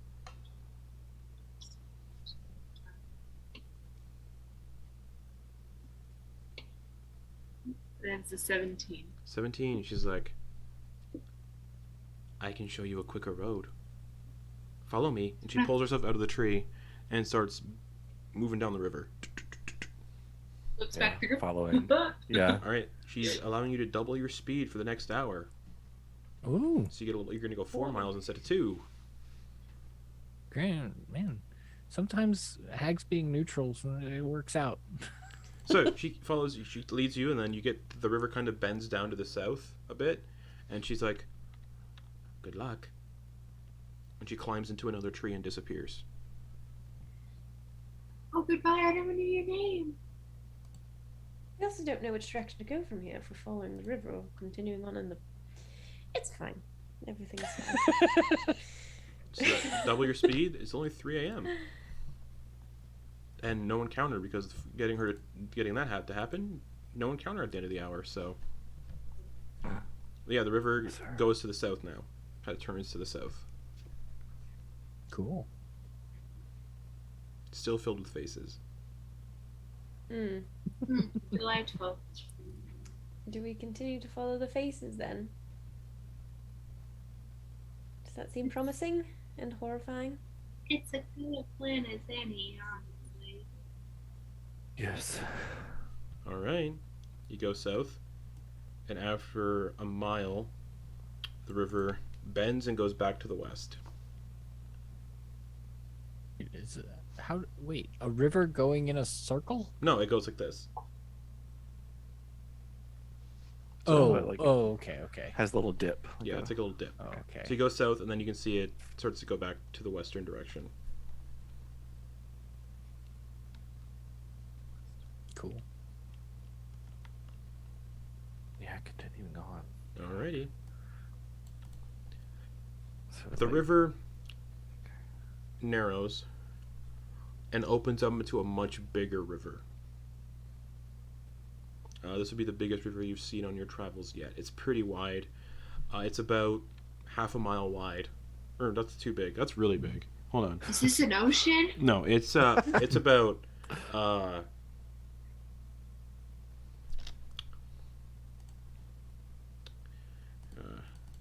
That's a 17. 17. She's like, "I can show you a quicker road. Follow me." And she pulls herself out of the tree and starts moving down the river. Looks Yeah, back through. following. Yeah. All right, she's allowing you to double your speed for the next hour. Ooh, So you're going to go 4 miles instead of 2. grand man. Sometimes hags being neutrals, it works out. So she follows you, she leads you, and then you get the river kind of bends down to the south a bit, and she's like, "Good luck." And she climbs into another tree and disappears. Oh, goodbye. I never knew your name. We also don't know which direction to go from here, if we're following the river or continuing on in the... It's fine. Everything's fine. So double your speed. It's only 3 a.m. And no one countered because getting that had to happen. No one countered at the end of the hour. So yeah, the river goes to the south now. Kind of turns to the south. Cool. Still filled with faces. Delightful. Do we continue to follow the faces then? Does that seem promising and horrifying? It's a good plan as any, honestly. Yes. All right, you go south, and after a mile, the river bends and goes back to the west. Is it, wait, a river going in a circle? No, it goes like this. So, Oh, like, okay. Has a little dip. Yeah, it's like a little dip. Oh, okay. So you go south, and then you can see it starts to go back to the western direction. Cool. Yeah, continuing on. Alrighty. So it's The like- river narrows and opens up into a much bigger river. This would be the biggest river you've seen on your travels yet. It's pretty wide. It's about half a mile wide. Or that's too big. That's really big. Hold on. Is this an ocean? No, it's about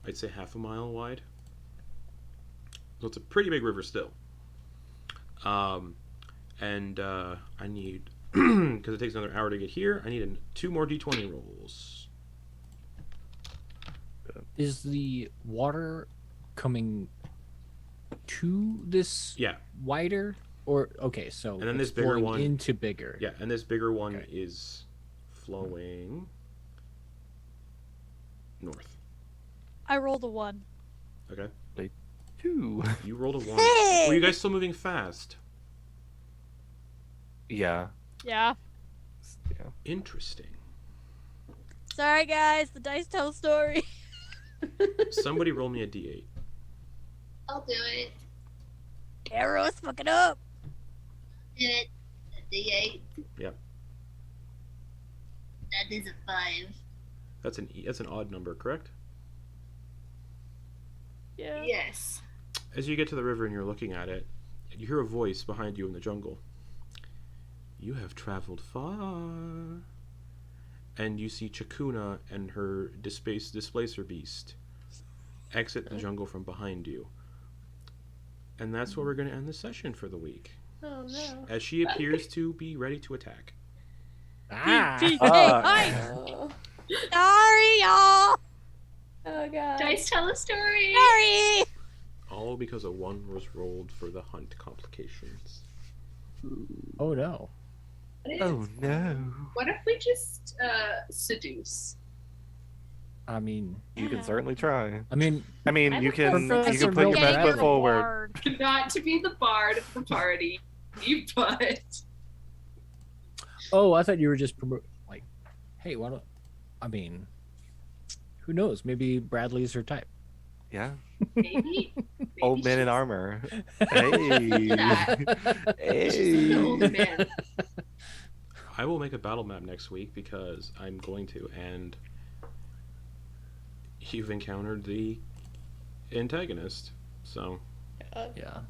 I'd say half a mile wide. So it's a pretty big river still. And I need, because it takes another hour to get here, I need 2 more d20 rolls. Is the water coming to this Yeah, wider? Or, okay, so And then it's this bigger flowing one- into bigger. yeah, and this bigger one Okay. is flowing north. I rolled a 1. Okay, 2. you rolled a 1. Hey! Were you guys still moving fast? Yeah. Yeah. Yeah. Interesting. Sorry, guys. The dice tell a story. Somebody roll me a d8. I'll do it. Arrows, fuck it up. Do it. A D8. Yep. That is a 5. That's an odd number, correct? Yeah. Yes. As you get to the river and you're looking at it, you hear a voice behind you in the jungle. You have traveled far. And you see Chakuna and her displacer beast exit the jungle from behind you. And that's where we're going to end the session for the week, Oh no. as she appears to be ready to attack. Ah! Hey, Ah. hi. Oh, Sorry, y'all. oh god. Dice tell a story. Sorry. All because a 1 was rolled for the hunt complications. Oh, no. Oh no. What if we just seduce? I mean, You can certainly try. I mean, I mean, I'm you a can Professor put your best Milton. foot forward. Not to be the bard of the party, but oh, I thought you were just like, hey, why don't? I mean, who knows? Maybe Bradley's her type. Yeah. maybe. Old man in she's- armor. Hey. That. She's Hey. an old man. I will make a battle map next week because I'm going to, and you've encountered the antagonist, so Yeah.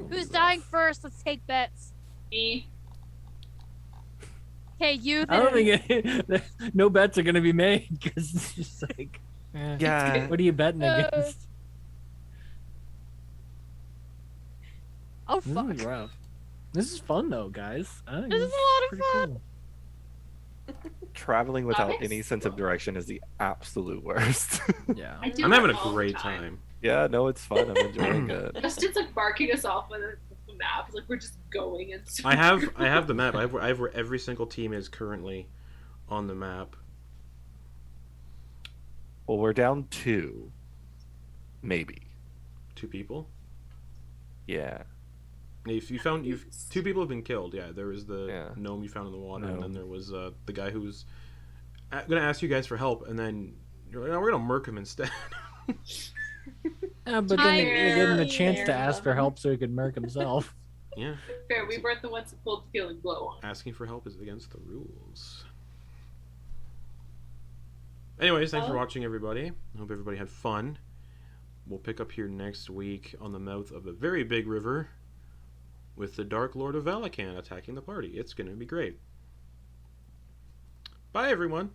Who's dying first? Let's take bets. Me. Okay, you. I don't then. think no bets are gonna be made because it's just like, Yeah. what are you betting Uh, against? Oh This fuck. is rough. This is fun though, guys. I think This is this a lot of pretty fun. cool. Traveling without it's any sense of fun. direction is the absolute worst. Yeah. I do I'm that having a all the great time. Yeah, no, it's fun. I'm enjoying it. Justin's like barking us off with the map. It's like we're just going and I have the map. I have where every single team is currently on the map. Well, we're down 2. Maybe. 2 people. Yeah. If you found 2 people have been killed. Yeah, there was the gnome you found in the water, and then Gnome. there was the guy who was gonna ask you guys for help, and then you're like, "No, we're gonna murk him instead." Yeah, but then they gave him the chance to ask for help so he could murk himself. Yeah, Fair, we weren't the ones who pulled the killing blow on. asking for help is against the rules. Anyways, thanks for Oh. watching, everybody. I hope everybody had fun. We'll pick up here next week on the mouth of a very big river with the Dark Lord of Valachan attacking the party. It's going to be great. Bye, everyone.